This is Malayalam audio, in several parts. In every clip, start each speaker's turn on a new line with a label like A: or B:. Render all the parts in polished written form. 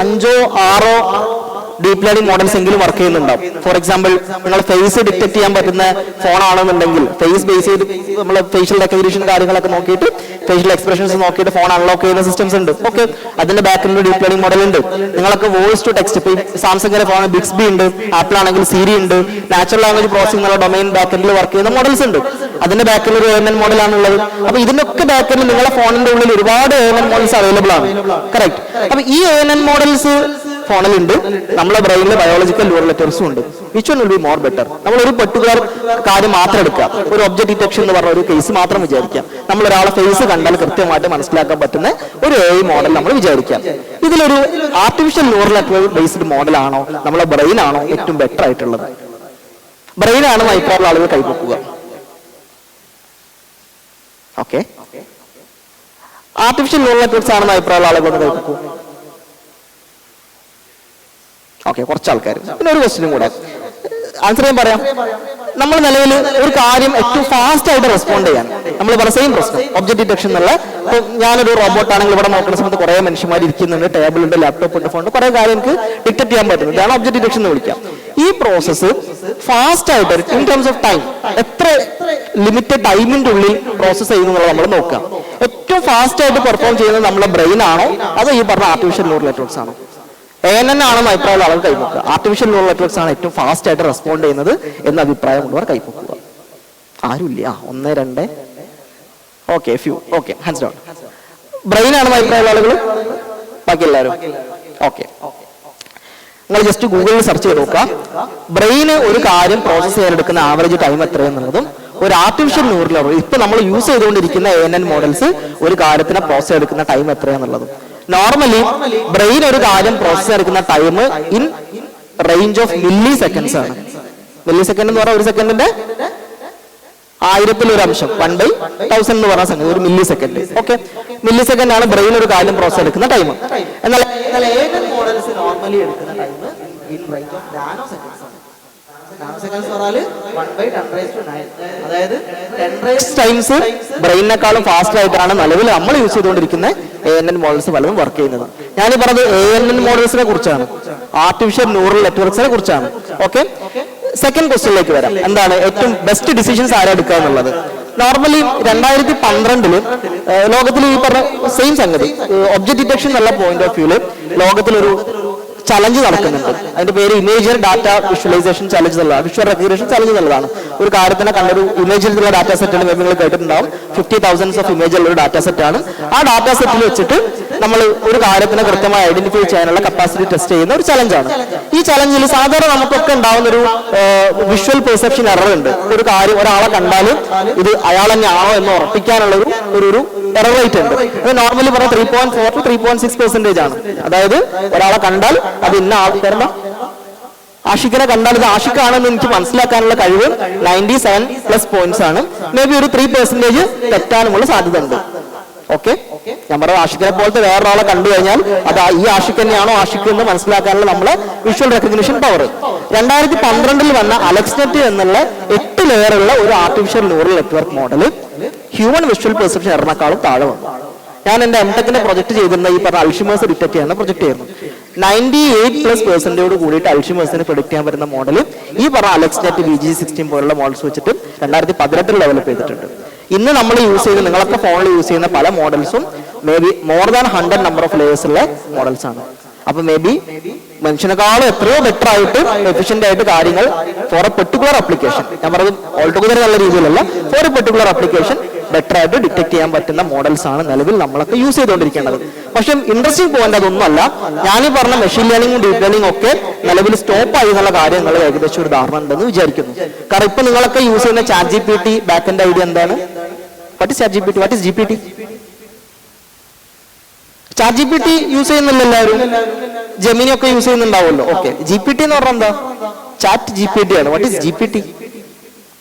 A: 5 6 ഡീപ് ലേണിംഗ് മോഡൽസ് എങ്കിലും വർക്ക് ചെയ്യുന്നുണ്ടാവും. ഫോർ എക്സാമ്പിൾ, നിങ്ങൾ ഫേസ് ഡിറ്റക്ട് ചെയ്യാൻ പറ്റുന്ന ഫോൺ ആണെന്നുണ്ടെങ്കിൽ ഫേസ് ബേസ് ചെയ്ത് നമ്മൾ ഫേഷ്യൽ റെക്കഗ്നിഷൻ കാര്യങ്ങളൊക്കെ നോക്കിയിട്ട് ഫേഷ്യൽ എക്സ്പ്രഷൻസ് നോക്കിയിട്ട് ഫോൺ അൺലോക്ക് ചെയ്യുന്ന സിസ്റ്റംസ് ഉണ്ട്. ഓക്കെ, അതിന്റെ ബാക്കിൽ ഡീപ് ലേണിംഗ് മോഡൽ ഉണ്ട്. നിങ്ങൾക്ക് വോയിസ് ടു ടെക്സ്റ്റ്, ഇപ്പോൾ സാംസങ്ങിന്റെ ഫോൺ ബിക്സ്ബി ഉണ്ട്, ആപ്പിൾ ആണെങ്കിൽ സിരി ഉണ്ട്, നാച്ചുറൽ ലാംഗ്വേജ് പ്രോസസിംഗ് എന്നുള്ള ഡൊമൈൻ ബാക്കെൻഡിൽ വർക്ക് ചെയ്യുന്ന മോഡൽസ് ഉണ്ട്. അതിന്റെ ബാക്കിൽ ഒരു ANN മോഡലാണുള്ളത്. അപ്പൊ ഇതിനൊക്കെ ബാക്കെൻഡിൽ നിങ്ങളുടെ ഫോണിന്റെ ഉള്ളിൽ ഒരുപാട് ANN മോഡൽസ് അവൈലബിൾ ആണ്. കറക്റ്റ്. അപ്പൊ ഈ ANN മോഡൽസ് ഫോണിലുണ്ട്, നമ്മളെ ബ്രെയിനിൽ ബയോളജിക്കൽ ന്യൂറൽ നെറ്റ്വർക്ക്സും ഉണ്ട്. Which one will be more better? നമ്മൾ ഒരു പെർട്ടിക്കുലർ കാര്യം മാത്രം എടുക്കുക, ഒരു ഒബ്ജക്ട് ഡിറ്റക്ഷൻ എന്ന് പറഞ്ഞ ഒരു കേസ് മാത്രം വിചാരിക്കാം. നമ്മൾ ഒരാളെ ഫേസ് കണ്ടാൽ കൃത്യമായിട്ട് മനസ്സിലാക്കാൻ പറ്റുന്ന ഒരു AI മോഡൽ നമ്മൾ വിചാരിക്കാം. ഇതിലൊരു ആർട്ടിഫിഷ്യൽ ന്യൂറൽ നെറ്റ്വർക്ക് ബേസ്ഡ് മോഡലാണോ നമ്മളെ ബ്രെയിൻ ആണോ ഏറ്റവും ബെറ്റർ ആയിട്ടുള്ളത്? ബ്രെയിൻ ആണ് മൈക്രോബിൾ ആളുകൾ കൈപ്പൊക്കുക. ഓക്കെ, ആർട്ടിഫിഷ്യൽ ന്യൂറൽ നെറ്റ്വർക്ക്സ് ആണ് മൈക്രോബിൾ ആളുകൾ കൈപ്പൊക്കുക. ഓക്കെ, കുറച്ച് ആൾക്കാർ. പിന്നെ ഒരു ക്വസ്റ്റ്യനും കൂടെ ആൻസർ ചെയ്യാൻ പറയാം. നമ്മൾ നിലവിൽ ഒരു കാര്യം ഏറ്റവും ഫാസ്റ്റ് ആയിട്ട് റെസ്പോണ്ട് ചെയ്യാൻ നമ്മൾ പറയുന്ന സെയിം പ്രശ്നം ഒബ്ജക്ട് ഡിറ്റക്ഷൻ എന്നുള്ള. ഇപ്പോൾ ഞാനൊരു റോബോട്ട് ആണെങ്കിൽ ഇവിടെ നോക്കുന്ന സമയത്ത് കുറേ മനുഷ്യന്മാർ ഇരിക്കുന്നുണ്ട്, ടേബിൾ ഉണ്ട്, ലാപ്ടോപ്പ് ഉണ്ട്, ഫോൺ, കുറേ കാര്യം എനിക്ക് ഡിറ്റക്ട് ചെയ്യാൻ പറ്റുന്നത്. ഇതാണ് ഒബ്ജക്ട് ഡിറ്റക്ഷൻ എന്ന് വിളിക്കാം. ഈ പ്രോസസ്സ് ഫാസ്റ്റ് ആയിട്ട് ഇൻ ടേംസ് ഓഫ് ടൈം, എത്ര ലിമിറ്റഡ് ടൈമിന്റെ ഉള്ളിൽ പ്രോസസ്സ് ചെയ്യുന്നത് നമ്മൾ നോക്കാം. ഏറ്റവും ഫാസ്റ്റ് ആയിട്ട് പെർഫോം ചെയ്യുന്നത് നമ്മുടെ ബ്രെയിൻ ആണോ അതോ ഈ പറഞ്ഞ ആർട്ടിഫിഷ്യൽ ന്യൂറൽ നെറ്റ്വർക്ക്സ് ആണോ? ANN ആണ് അഭിപ്രായം ആളുകൾ കൈപ്പൊക്കുക. ആർട്ടിഫിഷ്യൽ ന്യൂറൽ നെറ്റ്വർക്ക്സ് ആണ് ഏറ്റവും ഫാസ്റ്റ് ആയിട്ട് റെസ്പോണ്ട് ചെയ്യുന്നത് എന്ന അഭിപ്രായം ഉള്ളവർ കൈപ്പൊക്കുക. ആരുമില്ല? 1 2. Okay, few. Okay, hands down. Brain ആണ് അഭിപ്രായം ആളുകൾ, ബാക്കി എല്ലാവരും? ഓക്കെ, നിങ്ങൾ ജസ്റ്റ് ഗൂഗിളിൽ സെർച്ച് ചെയ്ത് നോക്കുക. ബ്രെയിന് ഒരു കാര്യം പ്രോസസ് ചെയ്യാൻ എടുക്കുന്ന ആവറേജ് ടൈം എത്രയെന്നുള്ളതും ഒരു ആർട്ടിഫിഷ്യൽ ന്യൂറൽ നെറ്റ്വർക്ക് ഇപ്പൊ നമ്മൾ യൂസ് ചെയ്തുകൊണ്ടിരിക്കുന്ന ANN മോഡൽസ് ഒരു കാര്യത്തിനെ പ്രോസസ് എടുക്കുന്ന ടൈം എത്രയാന്നുള്ളതും. നോർമലി ബ്രെയിൻ ഒരു കാര്യം പ്രോസസ് എടുക്കുന്ന time in range of milli seconds ആണ്. മില്ലി സെക്കൻഡ് എന്ന് പറഞ്ഞാൽ ഒരു സെക്കൻഡിന്റെ 1000 അംശം, 1/1000 എന്ന് പറഞ്ഞ സംഗതി ഒരു milli second. Okay, milli second ആണ് ബ്രെയിൻ ഒരു കാര്യം പ്രോസസ് എടുക്കുന്ന ടൈം. എന്നാൽ ANN മോഡൽസ് നോർമലി എടുക്കുന്ന time in range of nano seconds ആണ്. നാനോ സെക്കൻഡ്സ് പറഞ്ഞാൽ 1/10⁹. അതായത് 10 ടൈംസ് ബ്രെയിനേക്കാളും ഫാസ്റ്റ് ആയിട്ടാണ് നിലവിൽ നമ്മൾ യൂസ് ചെയ്തുകൊണ്ടിരിക്കുന്ന ANN മോഡൽസ് പലതും വർക്ക് ചെയ്യുന്നത്. ഞാൻ ഈ പറഞ്ഞത് ANN മോഡൽസിനെ കുറിച്ചാണ്, ആർട്ടിഫിഷ്യൽ ന്യൂറൽ നെറ്റ്വർക്ക്സിനെ കുറിച്ചാണ്. ഓക്കെ, സെക്കൻഡ് ക്വസ്റ്റ്യനിലേക്ക് വരാം. എന്താണ് ഏറ്റവും ബെസ്റ്റ് ഡിസിഷൻസ് ആരാ എടുക്കുക എന്നുള്ളത്? നോർമലി 2012 ലോകത്തിൽ ഈ പറഞ്ഞ സെയിം സംഗതി ഒബ്ജക്ട് ഡിറ്റക്ഷൻ എന്നുള്ള പോയിന്റ് ഓഫ് വ്യൂല് ലോകത്തിലൊരു ചലഞ്ച് നടക്കുന്നുണ്ട്. അതിന്റെ പേര് ഇമേജ് ഡാറ്റ വിഷ്വലൈസേഷൻ ചലഞ്ച് എന്നുള്ളതാണ്, വിഷ്വൽ റെക്കഗ്നിഷൻ ചലഞ്ച് എന്നുള്ളതാണ്. ഒരു കാര്യത്തിനെ കണ്ടൊരു ഇമേജിലുള്ള ഡാറ്റ സെറ്റാണ്, നിങ്ങൾ കേട്ടിട്ടുണ്ടാവും. 50,000 ഓഫ് ഇമേജ് ഉള്ള ഒരു ഡാറ്റ സെറ്റാണ്. ആ ഡാറ്റ സെറ്റിൽ വെച്ചിട്ട് നമ്മൾ ഒരു കാര്യത്തിനെ കൃത്യമായി ഐഡന്റിഫൈ ചെയ്യാനുള്ള കപ്പാസിറ്റി ടെസ്റ്റ് ചെയ്യുന്ന ഒരു ചലഞ്ചാണ്. ഈ ചലഞ്ചിൽ സാധാരണ നമുക്കൊക്കെ ഉണ്ടാവുന്ന ഒരു വിഷ്വൽ പെർസെപ്ഷൻ എറർ ഉണ്ട്. ഒരു കാര്യം ഒരാളെ കണ്ടാൽ ഇത് അയാൾ തന്നെ ആണോ എന്ന് ഉറപ്പിക്കാനുള്ള ഒരു എറർ റേറ്റ് ഉണ്ട്. അത് നോർമലി പറഞ്ഞാൽ 3.4 to 3.6% ആണ്. അതായത് ഒരാളെ കണ്ടാൽ അത് ഇന്ന ആൾക്കാരുടെ ആഷിഖിനെ കണ്ടാൽ ഇത് ആഷിഖാണെന്ന് എനിക്ക് മനസ്സിലാക്കാനുള്ള കഴിവ് 97+ പോയിന്റ്സ് ആണ്. മേ ബി ഒരു 3% തെറ്റാനുമുള്ള സാധ്യത ഉണ്ട്. ഓക്കെ, ഞാൻ പറഞ്ഞ ആഷിഖിനെ പോലത്തെ വേറൊരാളെ കണ്ടു കഴിഞ്ഞാൽ അത് ഈ ആഷിഖ് തന്നെയാണോ ആഷിഖ് എന്ന് മനസ്സിലാക്കാനുള്ള നമ്മളെ വിഷ്വൽ റെക്കഗ്നിഷൻ പവർ. 2012 വന്ന അലക്സ്നെറ്റ് എന്നുള്ള 8 ലെയറുള്ള ഒരു artificial neural network model human visual perception എറണാക്കാളും താഴെ വന്നു. ഞാൻ എന്റെ M.Techന്റെ പ്രൊജക്ട് ചെയ്തിരുന്ന ഈ പറഞ്ഞ അൾഷിമേഴ്സ് ഡിറ്റക്ട് ചെയ്യുന്ന പ്രൊജക്ട് ആയിരുന്നു. 98+% കൂടിയിട്ട് അൾഷിമേഴ്സിന് പ്രൊഡിക്ട് ചെയ്യാൻ പറ്റുന്ന മോഡൽ ഈ പറഞ്ഞ അലക്സ്നെറ്റ് VG16 പോലുള്ള മോഡൽസ് വെച്ചിട്ട് 2018 ഡെവലപ്പ് ചെയ്തിട്ടുണ്ട്. ഇന്ന് നമ്മൾ യൂസ് ചെയ്യുന്ന നിങ്ങളൊക്കെ ഫോണിൽ യൂസ് ചെയ്യുന്ന പല മോഡൽസും may be more than 100 number of layers ഉള്ള മോഡൽസ് ആണ്. അപ്പൊ മേ ബി മനുഷ്യനെക്കാളും എത്രയോ ബെറ്റർ ആയിട്ട് എഫിഷ്യന്റ് ആയിട്ട് കാര്യങ്ങൾ ഫോർ എ പെർട്ടിക്കുലർ ആപ്ലിക്കേഷൻ, ഞാൻ പറഞ്ഞത് ഓൾ ടുഗദർ നല്ല രീതിയിലല്ല, for a particular application better ആയിട്ട് ഡിറ്റക്ട് ചെയ്യാൻ പറ്റുന്ന മോഡൽസ് ആണ് നിലവിൽ നമ്മളൊക്കെ യൂസ് ചെയ്തുകൊണ്ടിരിക്കേണ്ടത്. പക്ഷെ ഇൻട്രസ്റ്റിംഗ് പോയിന്റ് അതൊന്നുമല്ല. ഞാനീ പറഞ്ഞ മെഷീൻ ലേണിംഗും ഡീപ് ലേണിംഗും ഒക്കെ നിലവിൽ സ്റ്റോപ്പ് ആയി എന്നുള്ള കാര്യങ്ങൾ ഏകദേശം ഒരു ധാരണ ഉണ്ടെന്ന് വിചാരിക്കുന്നു. കാരണം ഇപ്പൊ നിങ്ങളൊക്കെ യൂസ് ചെയ്യുന്ന ChatGPT ബാക്ക്-എൻഡ് ഐഡിയ എന്താണ്? What is ChatGPT? What is GPT? ChatGPT use ചെയ്യുന്നില്ല എല്ലാവരും, ജെമിനി ഒക്കെ യൂസ് ചെയ്യുന്നുണ്ടാവുമല്ലോ. ഓക്കെ, GPT എന്ന് പറഞ്ഞാൽ എന്താ? ChatGPT ആണ്. What is GPT?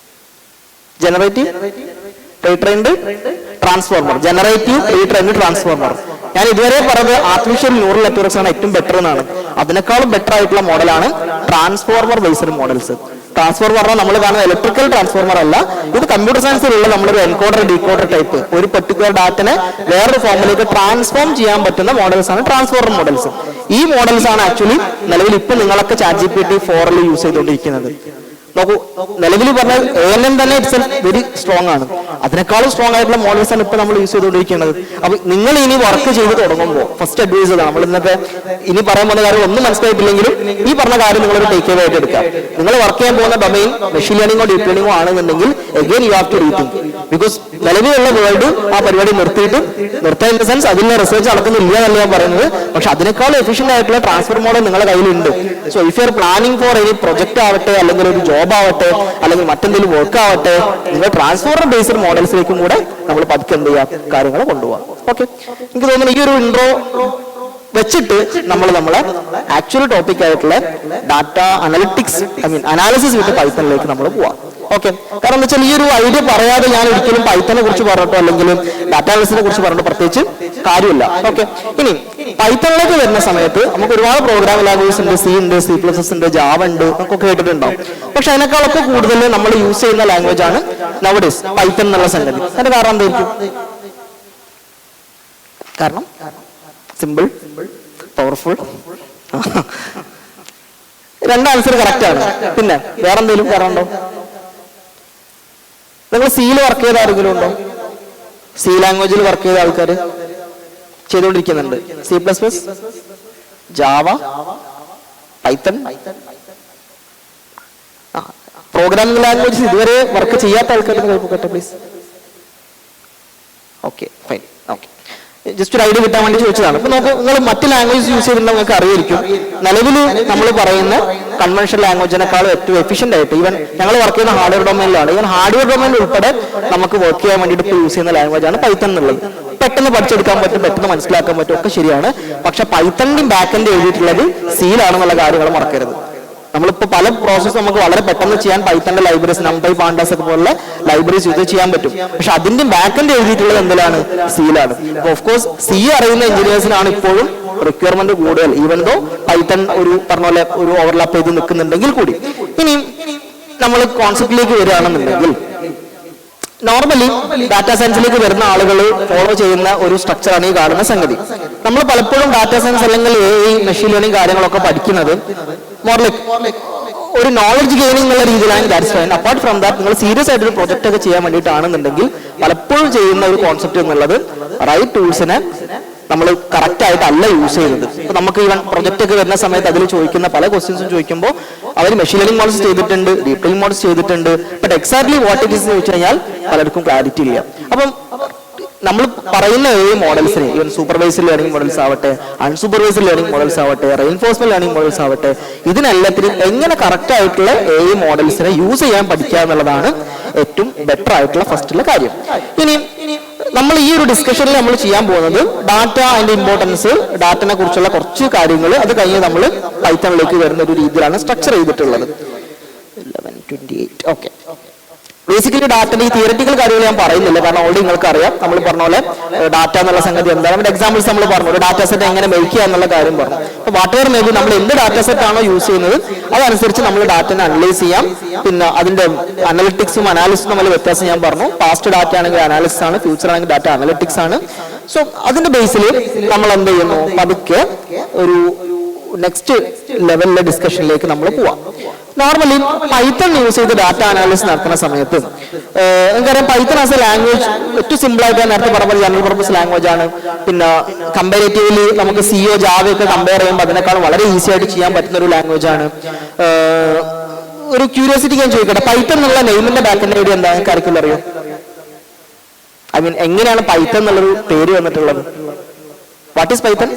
A: Generative pre-trained transformer. Generative pre-trained transformer. ഞാൻ ഇതുവരെ പറഞ്ഞത് ആർട്ടിഫിഷ്യൽ ന്യൂറൽ നെറ്റ്വർക്ക്സ് ആണ് ഏറ്റവും ബെറ്റർ എന്നാണ്. അതിനേക്കാളും ബെറ്റർ ആയിട്ടുള്ള മോഡലാണ് ട്രാൻസ്ഫോർമർ ബേസ്ഡ് മോഡൽസ്. ട്രാൻസ്ഫോർമർ പറഞ്ഞാൽ നമ്മൾ കാണുന്ന ഇലക്ട്രിക്കൽ ട്രാൻസ്ഫോർമർ അല്ല, ഇത് കമ്പ്യൂട്ടർ സയൻസിലുള്ള നമ്മളൊരു എൻകോഡർ ഡീകോഡർ ടൈപ്പ് ഒരു പെർട്ടിക്കുലർ ഡാറ്റനെ വേറൊരു ഫോമിലേക്ക് ട്രാൻസ്ഫോം ചെയ്യാൻ പറ്റുന്ന മോഡൽസ് ആണ് ട്രാൻസ്ഫോർമർ മോഡൽസ്. ഈ മോഡൽസ് ആണ് ആക്ച്വലി നിലവിൽ ഇപ്പൊ നിങ്ങളൊക്കെ ChatGPT 4 യൂസ് ചെയ്തുകൊണ്ടിരിക്കുന്നത്. നോക്കൂ, നിലവിൽ പറഞ്ഞാൽ ANN തന്നെ ഇറ്റ്സ് വെരി സ്ട്രോങ് ആണ്. അതിനേക്കാളും സ്ട്രോങ് ആയിട്ടുള്ള മോഡൽസ് ആണ് ഇപ്പൊ നമ്മൾ യൂസ് ചെയ്തുകൊണ്ടിരിക്കുന്നത്. അപ്പൊ നിങ്ങൾ ഇനി വർക്ക് ചെയ്ത് തുടങ്ങുമ്പോൾ ഫസ്റ്റ് അഡ്വൈസ് ചെയ്താണ് നമ്മൾ ഇന്നത്തെ ഇനി പറയാൻ പോകുന്ന കാര്യം ഒന്നും മനസ്സിലായിട്ടില്ലെങ്കിലും ഈ പറഞ്ഞ കാര്യം നിങ്ങളൊരു ടേക്ക് അവേ ആയിട്ട് എടുക്കാം. നിങ്ങൾ വർക്ക് ചെയ്യാൻ പോകുന്ന ഡൊമൈൻ മെഷീൻ ലേണിംഗോ ഡീപ് ലേണിംഗോ ആണെന്നുണ്ടെങ്കിൽ again you have to rethink. Because നിലവിലുള്ള വേൾഡ് ആ പരിപാടി നിർത്താൻ ഇൻ ദ സെൻസ് അതിന്റെ റിസർച്ച് നടക്കുന്നില്ല എന്നല്ല ഞാൻ പറയുന്നത്. പക്ഷെ അതിനേക്കാളും എഫിഷ്യന്റ് ആയിട്ടുള്ള ട്രാൻസ്ഫർ മോഡൽ നിങ്ങളുടെ കയ്യിലുണ്ട്. So if you are planning for any project ആവട്ടെ, അല്ലെങ്കിൽ ഒരു ജോബ് ആവട്ടെ, അല്ലെങ്കിൽ മറ്റെന്തെങ്കിലും വർക്ക് ആവട്ടെ, നിങ്ങൾ ട്രാൻസ്ഫോർമർ ബേസ്ഡ് മോഡൽസിലേക്കും കൂടെ നമ്മൾ പതുക്കെ എന്ത് ചെയ്യാം, കാര്യങ്ങൾ കൊണ്ടുപോകാം. ഓക്കെ, എനിക്ക് തോന്നുന്നു ഈ ഒരു ഇൻട്രോ വെച്ചിട്ട് നമ്മളെ ആക്ച്വൽ ടോപ്പിക് ആയിട്ടുള്ള ഡാറ്റ അനലിറ്റിക്സ് അനാലിസിസ് വിത്ത് പൈത്തണിലേക്ക് നമ്മൾ പോവാം. ഓക്കെ, കാരണം എന്താ വെച്ചാൽ ഈ ഒരു ഐഡിയ പറയാതെ ഞാൻ ഒരിക്കലും പൈത്തനെ കുറിച്ച് പറഞ്ഞിട്ടോ അല്ലെങ്കിൽ ഡാറ്റ അനാലിസിസിനെ കുറിച്ച് പറഞ്ഞിട്ടോ പ്രത്യേകിച്ച് കാര്യമില്ല. ഓക്കെ, ഇനി പൈത്തണിലേക്ക് വരുന്ന സമയത്ത് നമുക്ക് ഒരുപാട് പ്രോഗ്രാമിംഗ് ലാംഗ്വേജസ് ഉണ്ട്, C ഉണ്ട്, C++ ഉണ്ട്, ജാവ ഉണ്ട്, നമുക്ക് കേട്ടിട്ടുണ്ടാവും. പക്ഷെ അതിനേക്കാളൊക്കെ കൂടുതൽ നമ്മൾ യൂസ് ചെയ്യുന്ന ലാംഗ്വേജ് ആണ് നവഡേസ് പൈത്തൺ എന്നുള്ള സംഗതി. അതിന്റെ കാരണം എന്തായിരിക്കും? കാരണം സിമ്പിൾ, പവർഫുൾ, രണ്ട് ആൻസർ കറക്റ്റ് ആണ്. പിന്നെ വേറെ എന്തെങ്കിലും കാരണം ഉണ്ടോ? നിങ്ങൾ സിയിൽ വർക്ക് ചെയ്ത ആരെങ്കിലും ഉണ്ടോ? C ലാംഗ്വേജിൽ വർക്ക് ചെയ്ത ആൾക്കാർ ചെയ്തുകൊണ്ടിരിക്കുന്നുണ്ട്. C++, Java, Python, programming languages ഇതുവരെ വർക്ക് ചെയ്യാത്ത ആൾക്കാരുടെ കേൾക്കട്ടെ please. Okay, fine. Okay, just ഒരു ഐഡിയ കിട്ടാൻ വേണ്ടി ചോദിച്ചതാണ്. ഇപ്പൊ നമുക്ക് നിങ്ങൾ മറ്റ് ലാംഗ്വേജസ് യൂസ് ചെയ്തിട്ടുണ്ടെങ്കിൽ നിങ്ങൾക്ക് അറിയായിരിക്കും നിലവിൽ നമ്മൾ പറയുന്ന കൺവെൻഷണൽ ലാംഗ്വേജിനേക്കാളും ഏറ്റവും എഫിഷ്യന്റ് ആയിട്ട് ഈവൻ ഞങ്ങൾ വർക്ക് ചെയ്യുന്ന ഹാർഡ്വെയർ ഡൊമൈനിലാണ്. ഈവൻ ഹാർഡ്വെയർ ഡൊമൈനിൽ ഉൾപ്പെടെ നമുക്ക് വർക്ക് ചെയ്യാൻ വേണ്ടിയിട്ട് ഇപ്പോൾ യൂസ് ചെയ്യുന്ന ലാംഗ്വേജ് ആണ് പൈത്തൺ എന്നുള്ളത്. പെട്ടെന്ന് പഠിച്ചെടുക്കാൻ പറ്റും, പെട്ടെന്ന് മനസ്സിലാക്കാൻ പറ്റും, ഒക്കെ ശരിയാണ്. പക്ഷെ പൈത്തണിന്റെയും ബാക്കെൻഡ് എഴുതിയിട്ടുള്ളത് C-ലാണെന്നുള്ള കാര്യങ്ങൾ മറക്കരുത്. നമ്മളിപ്പോൾ പല പ്രോസസ്സ് നമുക്ക് വളരെ പെട്ടെന്ന് ചെയ്യാൻ പൈത്തണിന്റെ ലൈബ്രറീസ് NumPy, Pandas ഒക്കെ പോലുള്ള ലൈബ്രറീസ് യൂസ് ചെയ്യാൻ പറ്റും. പക്ഷെ അതിന്റെ ബാക്കെൻഡ് എഴുതിയിട്ടുള്ളത് എന്തിലാണ്? C-ലാണ്. ഓഫ് കോഴ്സ് C അറിയുന്ന എഞ്ചിനീയേഴ്സിനാണ് ഇപ്പോഴും റിക്വയർമെന്റ് കൂടുതൽ, ഈവൻ ദോ പൈത്തൺ ഒരു പറഞ്ഞ പോലെ ഒരു ഓവർലാപ്പ് ചെയ്ത് നിൽക്കുന്നുണ്ടെങ്കിൽ കൂടി. ഇനി നമ്മൾ കോൺസെപ്റ്റിലേക്ക് വരികയാണെന്നുണ്ടെങ്കിൽ നോർമലി ഡാറ്റാ സയൻസിലേക്ക് വരുന്ന ആളുകൾ ഫോളോ ചെയ്യുന്ന ഒരു സ്ട്രക്ചറാണ് ഈ കാണുന്ന സംഗതി. നമ്മൾ പലപ്പോഴും ഡാറ്റാ സയൻസ് അല്ലെങ്കിൽ AI, മെഷീൻ ലേണിംഗ് കാര്യങ്ങളൊക്കെ പഠിക്കുന്നത് മോർ ലൈക്ക് ഒരു നോളജ് ഗെയിനിങ് എന്നുള്ള രീതിയിലാണ്. That's fine. Apart from that നിങ്ങൾ സീരിയസ് ആയിട്ട് ഒരു പ്രൊജക്ട് ഒക്കെ ചെയ്യാൻ വേണ്ടിയിട്ടാണെന്നുണ്ടെങ്കിൽ പലപ്പോഴും ചെയ്യുന്ന ഒരു കോൺസെപ്റ്റ് എന്നുള്ളത് റൈറ്റ് ടൂൾസിനെ നമ്മൾ കറക്റ്റ് ആയിട്ട് അല്ല യൂസ് ചെയ്യുന്നത്. ഇപ്പൊ നമുക്ക് ഈവൻ പ്രൊജക്ട് ഒക്കെ വരുന്ന സമയത്ത് അതിൽ ചോദിക്കുന്ന പല ക്വസ്റ്റ്യൻസും ചോദിക്കുമ്പോൾ അവർ മെഷീൻ ലേണിംഗ് മോഡൽസ് ചെയ്തിട്ടുണ്ട്, ഡീപ് ലേണിംഗ് മോഡൽസ് ചെയ്തിട്ടുണ്ട്, but exactly what it is എന്ന് ചോദിച്ചു കഴിഞ്ഞാൽ പലർക്കും ക്ലാരിറ്റി ഇല്ല. അപ്പം നമ്മൾ പറയുന്ന AI മോഡൽസിനെ ഈവൻ സൂപ്പർവൈസ്ഡ് ലേണിംഗ് മോഡൽസ് ആവട്ടെ, അൺസൂപ്പർവൈസ്ഡ് ലേണിംഗ് മോഡൽസ് ആവട്ടെ, റെയിൻഫോഴ്സ്മെന്റ് ലേണിംഗ് മോഡൽസ് ആവട്ടെ, ഇതിനെല്ലാത്തിനും എങ്ങനെ കറക്റ്റ് ആയിട്ടുള്ള AI മോഡൽസിനെ യൂസ് ചെയ്യാൻ പഠിക്കുക എന്നുള്ളതാണ് ഏറ്റവും ബെറ്റർ ആയിട്ടുള്ള ഫസ്റ്റുള്ള കാര്യം. ഇനി നമ്മൾ ഈ ഒരു ഡിസ്കഷനിൽ നമ്മൾ ചെയ്യാൻ പോകുന്നത് ഡാറ്റ അതിന്റെ ഇമ്പോർട്ടൻസ്, ഡാറ്റനെ കുറിച്ചുള്ള കുറച്ച് കാര്യങ്ങൾ, അത് കഴിഞ്ഞ് നമ്മൾ പൈത്തണിലേക്ക് വരുന്ന ഒരു രീതിയിലാണ് സ്ട്രക്ചർ ചെയ്തിട്ടുള്ളത്. 11:28. ഓക്കെ, ബേസിക്കലി ഡാറ്റയുടെ ഈ തിയററ്റിക്കൽ കാര്യങ്ങൾ ഞാൻ പറയുന്നില്ല, കാരണം ഓൾറെഡി നിങ്ങൾക്ക് അറിയാം. നമ്മൾ പറഞ്ഞ പോലെ ഡാറ്റ എന്നുള്ള സംഗതി എന്താണ്, നമ്മുടെ എക്സാമ്പിൾസ് നമ്മൾ പറഞ്ഞു, ഒരു ഡാറ്റ സെറ്റ് എങ്ങനെ മേക്ക് ചെയ്യുക എന്നുള്ള കാര്യം പറഞ്ഞു. അപ്പോൾ വാട്ട് എവർ മേബി നമ്മൾ എന്ത് ഡാറ്റ സെറ്റ് ആണോ യൂസ് ചെയ്യുന്നത് അതനുസരിച്ച് നമ്മൾ ഡാറ്റനെ അനലൈസ് ചെയ്യാം. പിന്നെ അതിന്റെ അനലിറ്റിക്സും അനാലിസിസും തമ്മിൽ വ്യത്യാസം ഞാൻ പറഞ്ഞു. പാസ്റ്റ് ഡാറ്റ ആണെങ്കിൽ അനാലിസിസ് ആണ്, ഫ്യൂച്ചർ ആണെങ്കിൽ ഡാറ്റ അനലിറ്റിക്സ് ആണ്. സോ അതിന്റെ ബേസിൽ നമ്മൾ എന്ത് ചെയ്യുന്നു, പതുക്കെ ഒരു നെക്സ്റ്റ് ലെവലിലെ ഡിസ്കഷനിലേക്ക് നമ്മൾ പോവാം. നോർമലി പൈത്തൺ യൂസ് ചെയ്ത് ഡാറ്റ അനാലിസിസ് നടത്തുന്ന സമയത്ത് നമുക്കറിയാം പൈത്തൺ ആസ് എ ലാംഗ്വേജ് ഏറ്റവും സിമ്പിൾ ആയിട്ട് നേരത്തെ പറഞ്ഞ ജനറൽ പർപ്പസ് ലാംഗ്വേജ് ആണ്. പിന്നെ കമ്പാരിറ്റീവ്ലി നമുക്ക് CO, ജാവ ഒക്കെ കമ്പയർ ചെയ്യുമ്പോൾ അതിനേക്കാൾ വളരെ ഈസി ആയിട്ട് ചെയ്യാൻ പറ്റുന്ന ഒരു ലാംഗ്വേജ് ആണ്. ഒരു ക്യൂരിയോസിറ്റി ഞാൻ ചോദിക്കട്ടെ, പൈത്തൺ എന്നുള്ള നെയിമിന്റെ ബാക്കിന്റെ ഐഡിയ എന്താ നിങ്ങൾക്ക് ആർക്കും അറിയോ? എങ്ങനെയാണ് പൈത്തൺ എന്നുള്ളൊരു പേര് വന്നിട്ടുള്ളത്? What is Python?